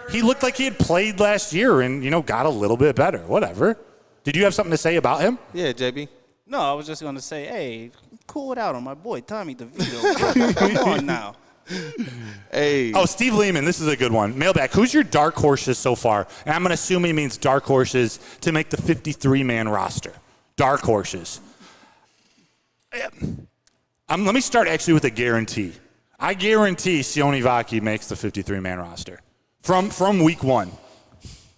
he had played last year and, got a little bit better. Whatever. Did you have something to say about him? Yeah, JB. No, I was just going to say, hey, cool it out on my boy, Tommy DeVito. Come on now. Hey. Oh, Steve Lehman, this is a good one. Mailback, who's your dark horses so far? And I'm going to assume he means dark horses to make the 53-man roster. Dark horses. Let me start actually with a guarantee. I guarantee Sione Vaki makes the 53-man roster from week one.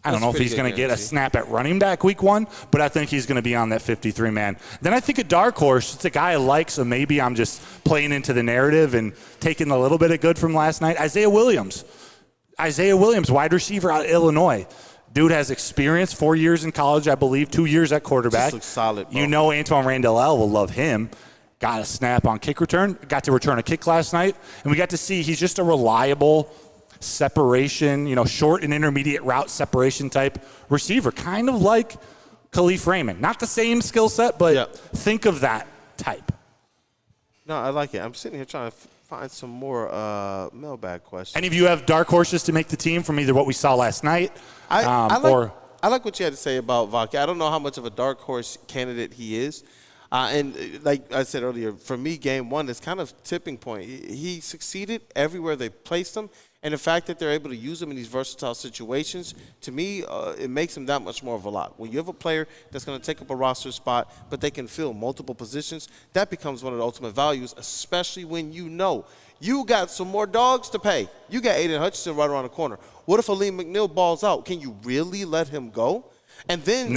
I don't know if he's going to get a snap at running back week one, but I think he's going to be on that 53-man. Then I think a dark horse, it's a guy I like, so maybe I'm just playing into the narrative and taking a little bit of good from last night. Isaiah Williams, wide receiver out of Illinois. Dude has experience, 4 years in college, I believe, 2 years at quarterback. Just looks solid, bro. Antoine Randall will love him. Got a snap on kick return, got to return a kick last night, and we got to see he's just a reliable separation, short and intermediate route separation type receiver, kind of like Khalif Raymond. Not the same skill set, but think of that type. No, I like it. I'm sitting here trying to find some more mailbag questions. Any of you have dark horses to make the team from either what we saw last night I like what you had to say about Vaki. I don't know how much of a dark horse candidate he is. And like I said earlier, for me, game one is kind of tipping point. He succeeded everywhere they placed him. And the fact that they're able to use him in these versatile situations, to me, it makes him that much more of a lock. When you have a player that's going to take up a roster spot, but they can fill multiple positions, that becomes one of the ultimate values, especially when you got some more dogs to pay. You got Aiden Hutchinson right around the corner. What if Aleem McNeil balls out? Can you really let him go? And then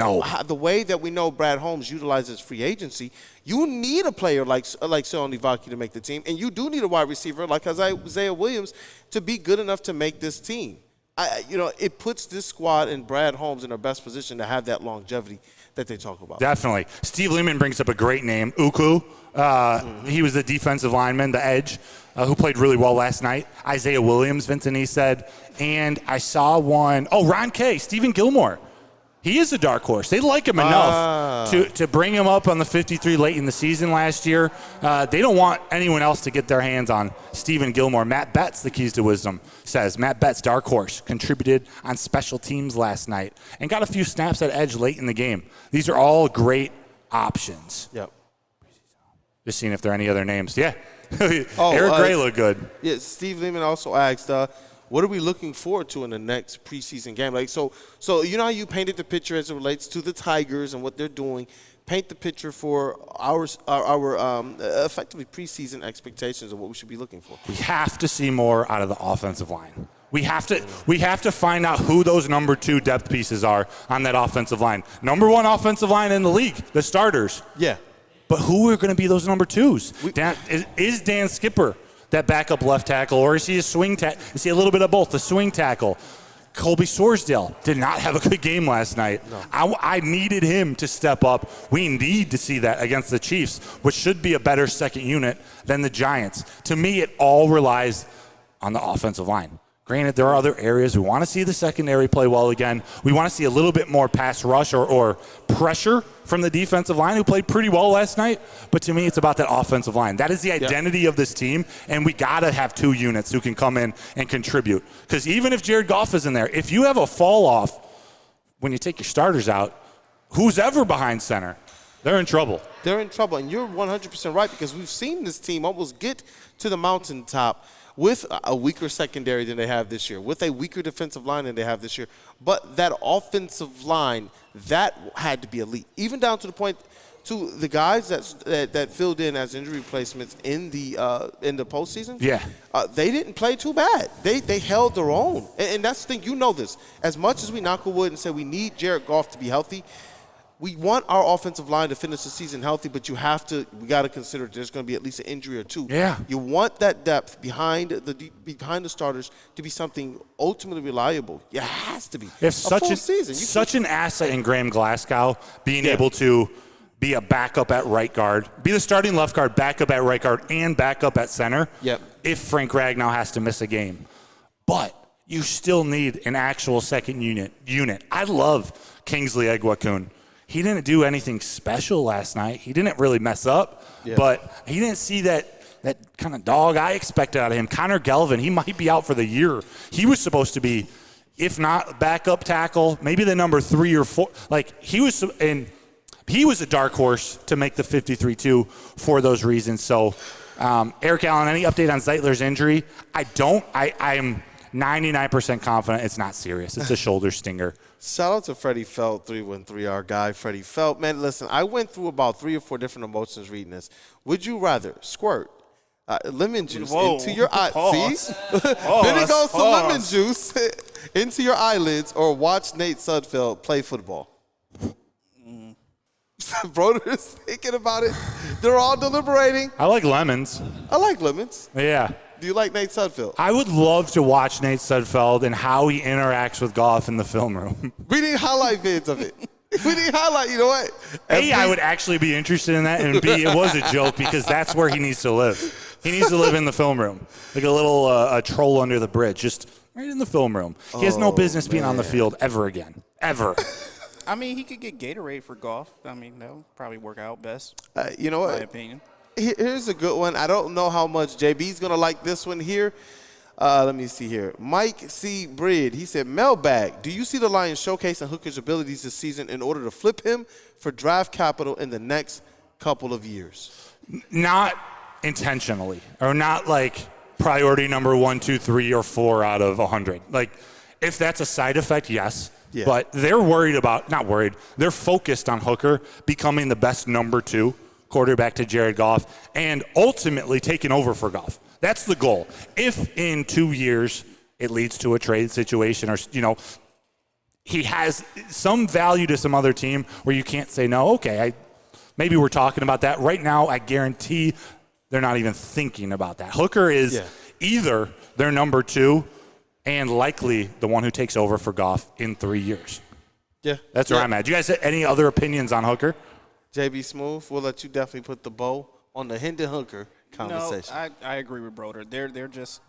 the way that we know Brad Holmes utilizes free agency, you need a player like Sione Vaki to make the team, and you do need a wide receiver like Isaiah Williams to be good enough to make this team. It puts this squad and Brad Holmes in their best position to have that longevity that they talk about. Definitely. Steve Lehman brings up a great name, Uku. He was the defensive lineman, the edge, who played really well last night. Isaiah Williams, Vincent, he said. And I saw one, Ron K., Stephen Gilmore. He is a dark horse. They like him enough to bring him up on the 53 late in the season last year. They don't want anyone else to get their hands on Stephen Gilmore. Matt Betts, the Keys to Wisdom, says, Matt Betts, dark horse, contributed on special teams last night and got a few snaps at edge late in the game. These are all great options. Yep. Just seeing if there are any other names. Yeah. Eric Gray looked good. Yeah, Steve Lehman also asked, what are we looking forward to in the next preseason game? So you know how you painted the picture as it relates to the Tigers and what they're doing. Paint the picture for our effectively preseason expectations of what we should be looking for. We have to see more out of the offensive line. We have to find out who those number 2 depth pieces are on that offensive line. Number 1 offensive line in the league, the starters. Yeah. But who are going to be those number 2s? Is Dan Skipper that backup left tackle, or is he a swing tackle? Is he a little bit of both, the swing tackle? Colby Sorsdale did not have a good game last night. No. I needed him to step up. We need to see that against the Chiefs, which should be a better second unit than the Giants. To me, it all relies on the offensive line. Granted, there are other areas. We want to see the secondary play well again. We want to see a little bit more pass rush or pressure from the defensive line, who played pretty well last night. But to me, it's about that offensive line. That is the identity of this team, and we got to have 2 units who can come in and contribute. Because even if Jared Goff is in there, if you have a fall off when you take your starters out, who's ever behind center, they're in trouble. They're in trouble, and you're 100% right, because we've seen this team almost get to the mountaintop with a weaker secondary than they have this year, with a weaker defensive line than they have this year. But that offensive line, that had to be elite, even down to the point to the guys that filled in as injury replacements in the postseason. Yeah. They didn't play too bad. They held their own. And that's the thing. You know this. As much as we knock on wood and say we need Jared Goff to be healthy, we want our offensive line to finish the season healthy, but we got to consider there's going to be at least an injury or two. Yeah. You want that depth behind the starters to be something ultimately reliable. It has to be. If such an asset in Graham Glasgow being able to be a backup at right guard, be the starting left guard, backup at right guard, and backup at center. Yep. If Frank Ragnow has to miss a game, but you still need an actual second unit. I love Kingsley Egwakun. He didn't do anything special last night. He didn't really mess up, but he didn't see that kind of dog I expected out of him. Connor Galvin, he might be out for the year. He was supposed to be, if not backup tackle, maybe the number 3 or 4. Like he was a dark horse to make the 53-2 for those reasons. So, Eric Allen, any update on Zeitler's injury? I don't. I am 99% confident it's not serious. It's a shoulder stinger. Shout out to Freddie Felt, 313, our guy, Freddie Felt. Man, listen, I went through about 3 or 4 different emotions reading this. Would you rather squirt lemon juice into your eyes? See? Then it goes to lemon juice into your eyelids, or watch Nate Sudfeld play football. Broder is thinking about it. They're all deliberating. I like lemons. I like lemons. Yeah. Do you like Nate Sudfeld? I would love to watch Nate Sudfeld and how he interacts with Goff in the film room. We need highlight vids of it. We need highlight. You know what? A, I would actually be interested in that, and B, it was a joke because that's where he needs to live. He needs to live in the film room, like a little a troll under the bridge, just right in the film room. He has no business being on the field ever again, ever. I mean, he could get Gatorade for Goff. I mean, that would probably work out best. You know what? In my opinion. Here's a good one. I don't know how much JB's going to like this one here. Let me see here. Mike C. Breed, he said, mailbag, do you see the Lions showcasing Hooker's abilities this season in order to flip him for draft capital in the next couple of years? Not intentionally, or not like priority number 1, 2, 3, or 4 out of 100. Like, if that's a side effect, yes. Yeah. But they're they're focused on Hooker becoming the best number 2 quarterback to Jared Goff and ultimately taking over for Goff. That's the goal. If in 2 years it leads to a trade situation, or, he has some value to some other team where you can't say no, okay, maybe we're talking about that. Right now, I guarantee they're not even thinking about that. Hooker is either their number 2 and likely the one who takes over for Goff in 3 years. Yeah. That's where I'm at. Do you guys have any other opinions on Hooker? JB-Smoov, we'll let you definitely put the bow on the Hendon Hooker conversation. No, I agree with Broder. They're just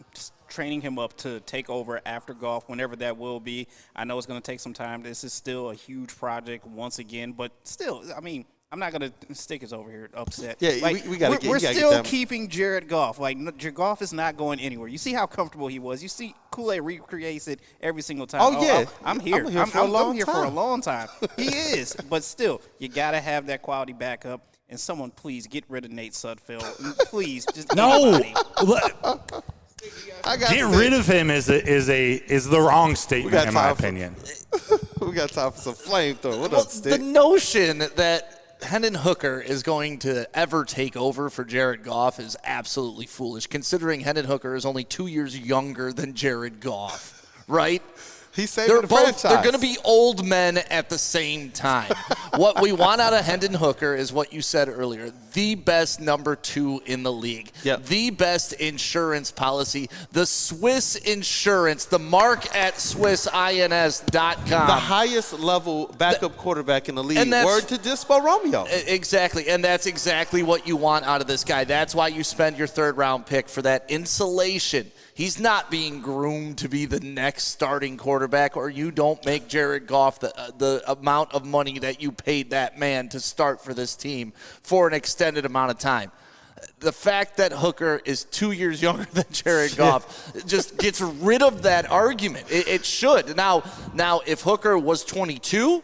training him up to take over after Goff, whenever that will be. I know it's going to take some time. This is still a huge project once again, but still, I mean, I'm not going to stick us over here upset. Yeah, we got to We're still keeping Jared Goff. Like, Jared Goff is not going anywhere. You see how comfortable he was. You see Kool-Aid recreates it every single time. Oh, yeah. I'm here. I'm for a long time. He is. But still, you got to have that quality backup. And someone, please, get rid of Nate Sudfeld. Please, just Get rid of him is the wrong statement, in my opinion. We got time for some flamethrower. What up, Stick? The notion that Hendon Hooker is going to ever take over for Jared Goff is absolutely foolish, considering Hendon Hooker is only 2 years younger than Jared Goff, right? He's saving the franchise. They're going to be old men at the same time. What we want out of Hendon Hooker is what you said earlier, the best number 2 in the league, the best insurance policy, the Swiss insurance, the mark at SwissINS.com. The highest level backup quarterback in the league. Word to Dispo Romeo. Exactly, and that's exactly what you want out of this guy. That's why you spend your 3rd-round pick for that insulation. He's not being groomed to be the next starting quarterback, or you don't make Jared Goff the amount of money that you paid that man to start for this team for an extended amount of time. The fact that Hooker is 2 years younger than Jared Goff just gets rid of that argument. It should. Now, if Hooker was 22,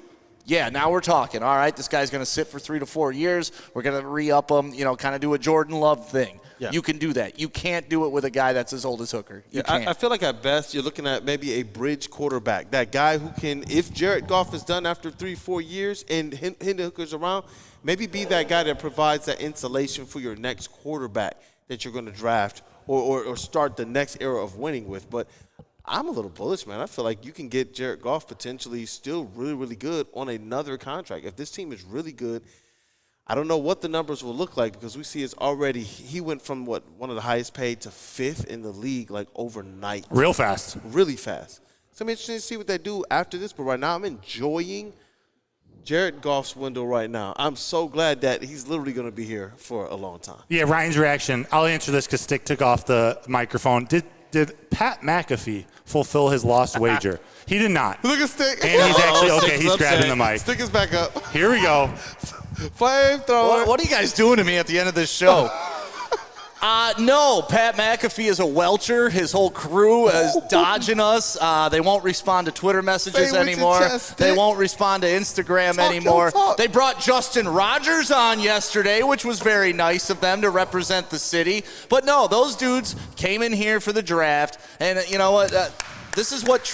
now we're talking. All right, this guy's going to sit for 3 to 4 years. We're going to re-up him, kind of do a Jordan Love thing. You can do that. You can't do it with a guy that's as old as Hooker. You can't. I feel like at best you're looking at maybe a bridge quarterback, that guy who can, if Jared Goff is done after 3-4 years and Hendon Hooker's around, maybe be that guy that provides that insulation for your next quarterback that you're going to draft or start the next era of winning with. But I'm a little bullish, man. I feel like you can get Jared Goff potentially still really, really good on another contract. If this team is really good, I don't know what the numbers will look like because we see it's already – he went from, one of the highest paid to 5th in the league, like, overnight. Real fast. Really fast. So I'm interested to see what they do after this. But right now I'm enjoying Jared Goff's window right now. I'm so glad that he's literally going to be here for a long time. Yeah, Ryan's reaction. I'll answer this because Stick took off the microphone. Did Pat McAfee fulfill his lost wager? He did not. Look at Stick. And he's actually, okay, he's grabbing the mic. Stick is back up. Here we go. Flamethrower. What are you guys doing to me at the end of this show? No, Pat McAfee is a welcher. His whole crew is dodging us. They won't respond to Twitter messages anymore. They won't respond to Instagram anymore. They brought Justin Rogers on yesterday, which was very nice of them to represent the city. But no, those dudes came in here for the draft. And you know what? This is what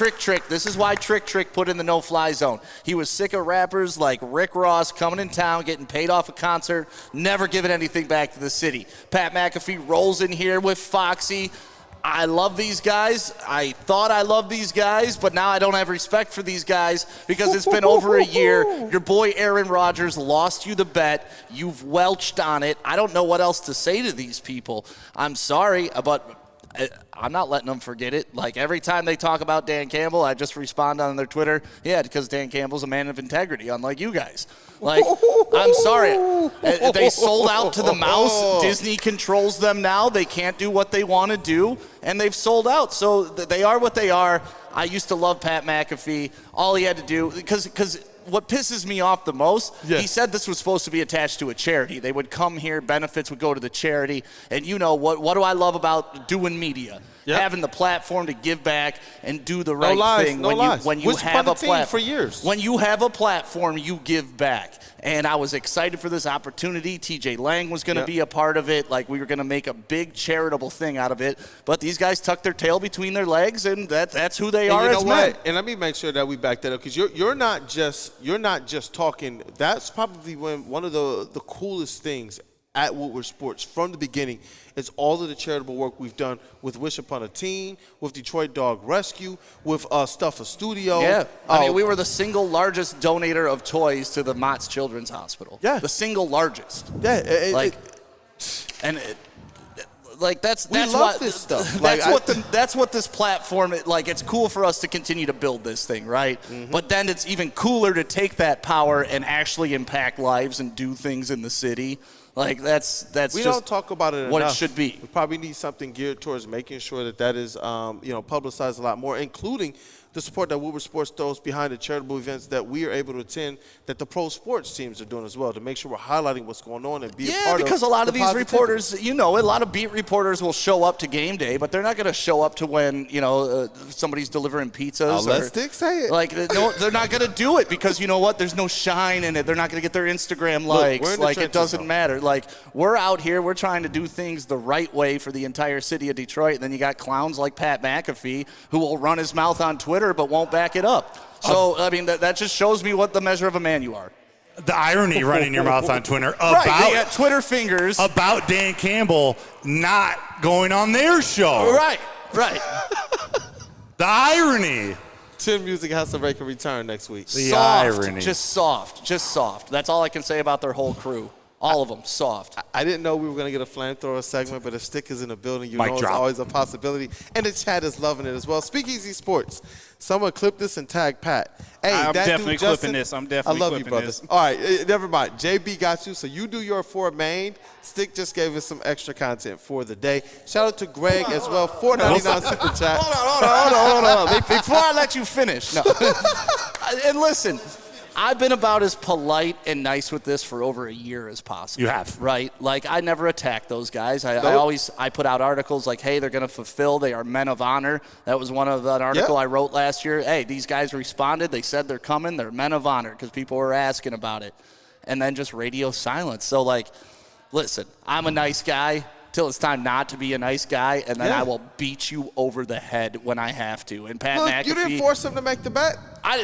this is why Trick put in the no-fly zone. He was sick of rappers like Rick Ross coming in town, getting paid off a concert, never giving anything back to the city. Pat McAfee rolls in here with Foxy. I love these guys. I thought I loved these guys, but now I don't have respect for these guys because it's been over a year. Your boy Aaron Rodgers lost you the bet. You've welched on it. I don't know what else to say to these people. I'm sorry, but I'm not letting them forget it. Like, every time they talk about Dan Campbell, I just respond on their Twitter, yeah, because Dan Campbell's a man of integrity, unlike you guys. Like, I'm sorry. They sold out to the mouse. Disney controls them now. They can't do what they want to do, and they've sold out. So they are what they are. I used to love Pat McAfee. All he had to do, because what pisses me off the most, he said this was supposed to be attached to a charity. They would come here, benefits would go to the charity. And you know, what do I love about doing media? Having the platform to give back and do the right thing. When you have a platform for years. When you have a platform, you give back. And I was excited for this opportunity. TJ Lang was going to be a part of it. Like, we were going to make a big charitable thing out of it. But these guys tuck their tail between their legs, and that's who they are as men. And let me make sure that we back that up, because you're not just talking. That's probably one of the coolest things at Woodward Sports from the beginning is all of the charitable work we've done with Wish Upon a Teen, with Detroit Dog Rescue, with Stuff a Studio. Yeah, I mean, we were the single largest donator of toys to the Mott's Children's Hospital. Yeah, the single largest. Yeah, that's we love what this stuff. That's what this platform. Like, it's cool for us to continue to build this thing, right? Mm-hmm. But then it's even cooler to take that power and actually impact lives and do things in the city. Like, that's we just don't talk about it what enough. It should be. We probably need something geared towards making sure that is publicized a lot more, including the support that Woodward Sports throws behind the charitable events that we are able to attend, that the pro sports teams are doing as well, to make sure we're highlighting what's going on and be a part of it. Yeah, because a lot of these reporters, a lot of beat reporters will show up to game day, but they're not going to show up to when, somebody's delivering pizzas. Let Stick say it. Like, no, they're not going to do it because, you know what, there's no shine in it. They're not going to get their Instagram likes. Like, it doesn't matter. Like, we're out here, we're trying to do things the right way for the entire city of Detroit, and then you got clowns like Pat McAfee who will run his mouth on Twitter but won't back it up. So, I mean, that just shows me what the measure of a man you are. The irony running your mouth on Twitter about Twitter fingers about Dan Campbell not going on their show. Right. The irony. Tim Music has to make a return next week. The irony. Just soft. That's all I can say about their whole crew. All of them, soft. I didn't know we were going to get a flamethrower segment, but if Stick is in the building, it's always a possibility. And the chat is loving it as well. Speakeasy Sports. Someone clip this and tag Pat. Hey, I'm clipping definitely clipping this. I love you, brother. All right, never mind. JB got you, so you do your four main. Stick just gave us some extra content for the day. Shout out to Greg as well. $4.99 super chat. Hold on. Before I let you finish. No. And listen. I've been about as polite and nice with this for over a year as possible. You have. Right? Like, I never attack those guys. I put out articles like, hey, they're going to fulfill. They are men of honor. That was one of an article I wrote last year. Hey, these guys responded. They said they're coming. They're men of honor because people were asking about it. And then just radio silence. So, like, listen, I'm a nice guy. till it's time not to be a nice guy, and then I will beat you over the head when I have to. And Pat McAfee. You didn't force him to make the bet? I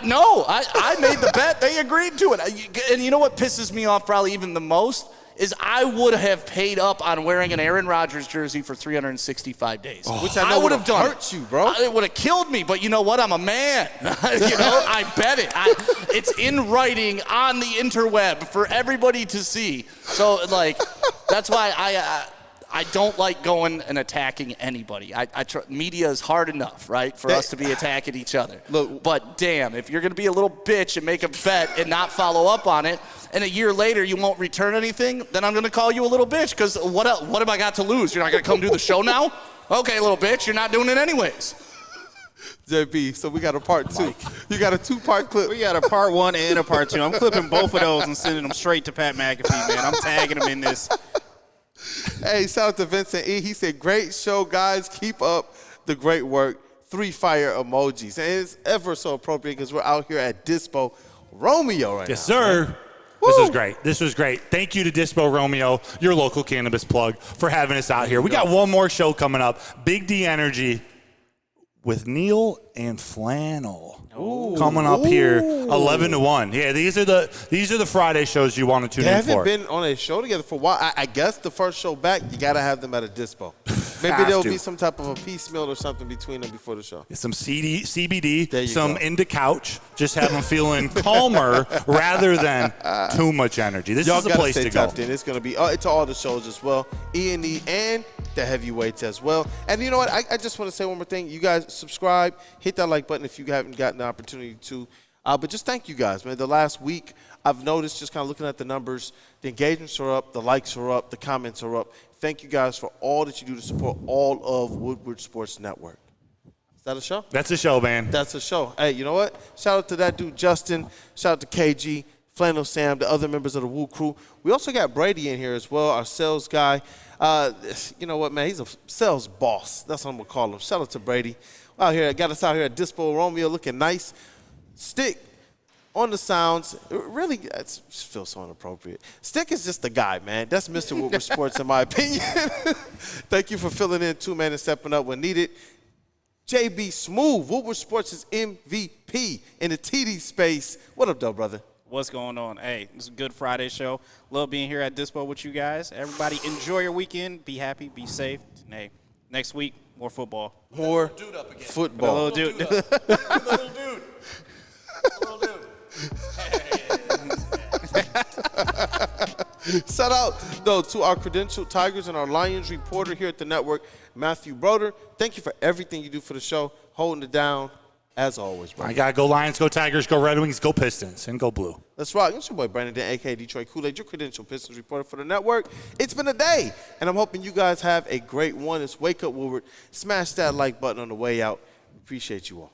made the bet. They agreed to it. And you know what pisses me off probably even the most is I would have paid up on wearing an Aaron Rodgers jersey for 365 days. Which I know would have hurt you, bro. It would have killed me, but you know what? I'm a man. I bet it. It's in writing on the interweb for everybody to see. So, that's why I don't like going and attacking anybody. Media is hard enough, right, for us to be attacking each other. But damn, if you're going to be a little bitch and make a bet and not follow up on it, and a year later you won't return anything, then I'm going to call you a little bitch because what have I got to lose? You're not going to come do the show now? Okay, little bitch, you're not doing it anyways. JB, so we got a part 2. You got a 2-part clip. We got a part 1 and a part 2. I'm clipping both of those and sending them straight to Pat McAfee, man. I'm tagging him in this. Hey, shout out to Vincent E. He said, great show, guys. Keep up the great work. 3 fire emojis. And it's ever so appropriate because we're out here at Dispo Romeo right now. Yes, sir. Man. This was great. This was great. Thank you to Dispo Romeo, your local cannabis plug, for having us out here. We got one more show coming up. Big D Energy with Neil and Flannel. Coming up here 11 to 1. Yeah, these are the Friday shows you want to tune in for. They haven't been on a show together for a while. I guess the first show back, you got to have them at a Dispo. Maybe there'll be some type of a piecemeal or something between them before the show. Some CBD, some Indica couch. Just have them feeling calmer rather than too much energy. This is the place to go. It's going to be it's all the shows as well. E&E and the heavyweights as well. And you know what? I just want to say one more thing. You guys subscribe, hit that like button if you haven't gotten the opportunity to. But just thank you guys, man. The last week, I've noticed just kind of looking at the numbers, the engagements are up, the likes are up, the comments are up. Thank you guys for all that you do to support all of Woodward Sports Network. Is that a show? That's a show, man. That's a show. Hey, you know what? Shout out to that dude, Justin. Shout out to KG, Flannel Sam, the other members of the Woo crew. We also got Brady in here as well, our sales guy. You know what, man? He's a sales boss. That's what I'm going to call him. Shout out to Brady. Got us out here at Dispo Romeo looking nice. Stick on the sounds. Really, it feels so inappropriate. Stick is just the guy, man. That's Mr. Woodward Sports, in my opinion. Thank you for filling in, too, man, and stepping up when needed. JB-Smoov, Woodward Sports' MVP in the TD space. What up, though, brother? What's going on? Hey, it's a good Friday show. Love being here at Dispo with you guys. Everybody enjoy your weekend. Be happy. Be safe. And hey, next week, more football. More football. Little dude. Little dude. Little dude. Shout out, though, to our credentialed Tigers and our Lions reporter here at the network, Matthew Broder. Thank you for everything you do for the show, holding it down, as always, bro. I got to go Lions, go Tigers, go Red Wings, go Pistons, and go Blue. Let's rock. It's your boy, Brandon Dent, a.k.a. Detroit Kool-Aid, your credentialed Pistons reporter for the network. It's been a day, and I'm hoping you guys have a great one. It's Wake Up Woodward. Smash that like button on the way out. Appreciate you all.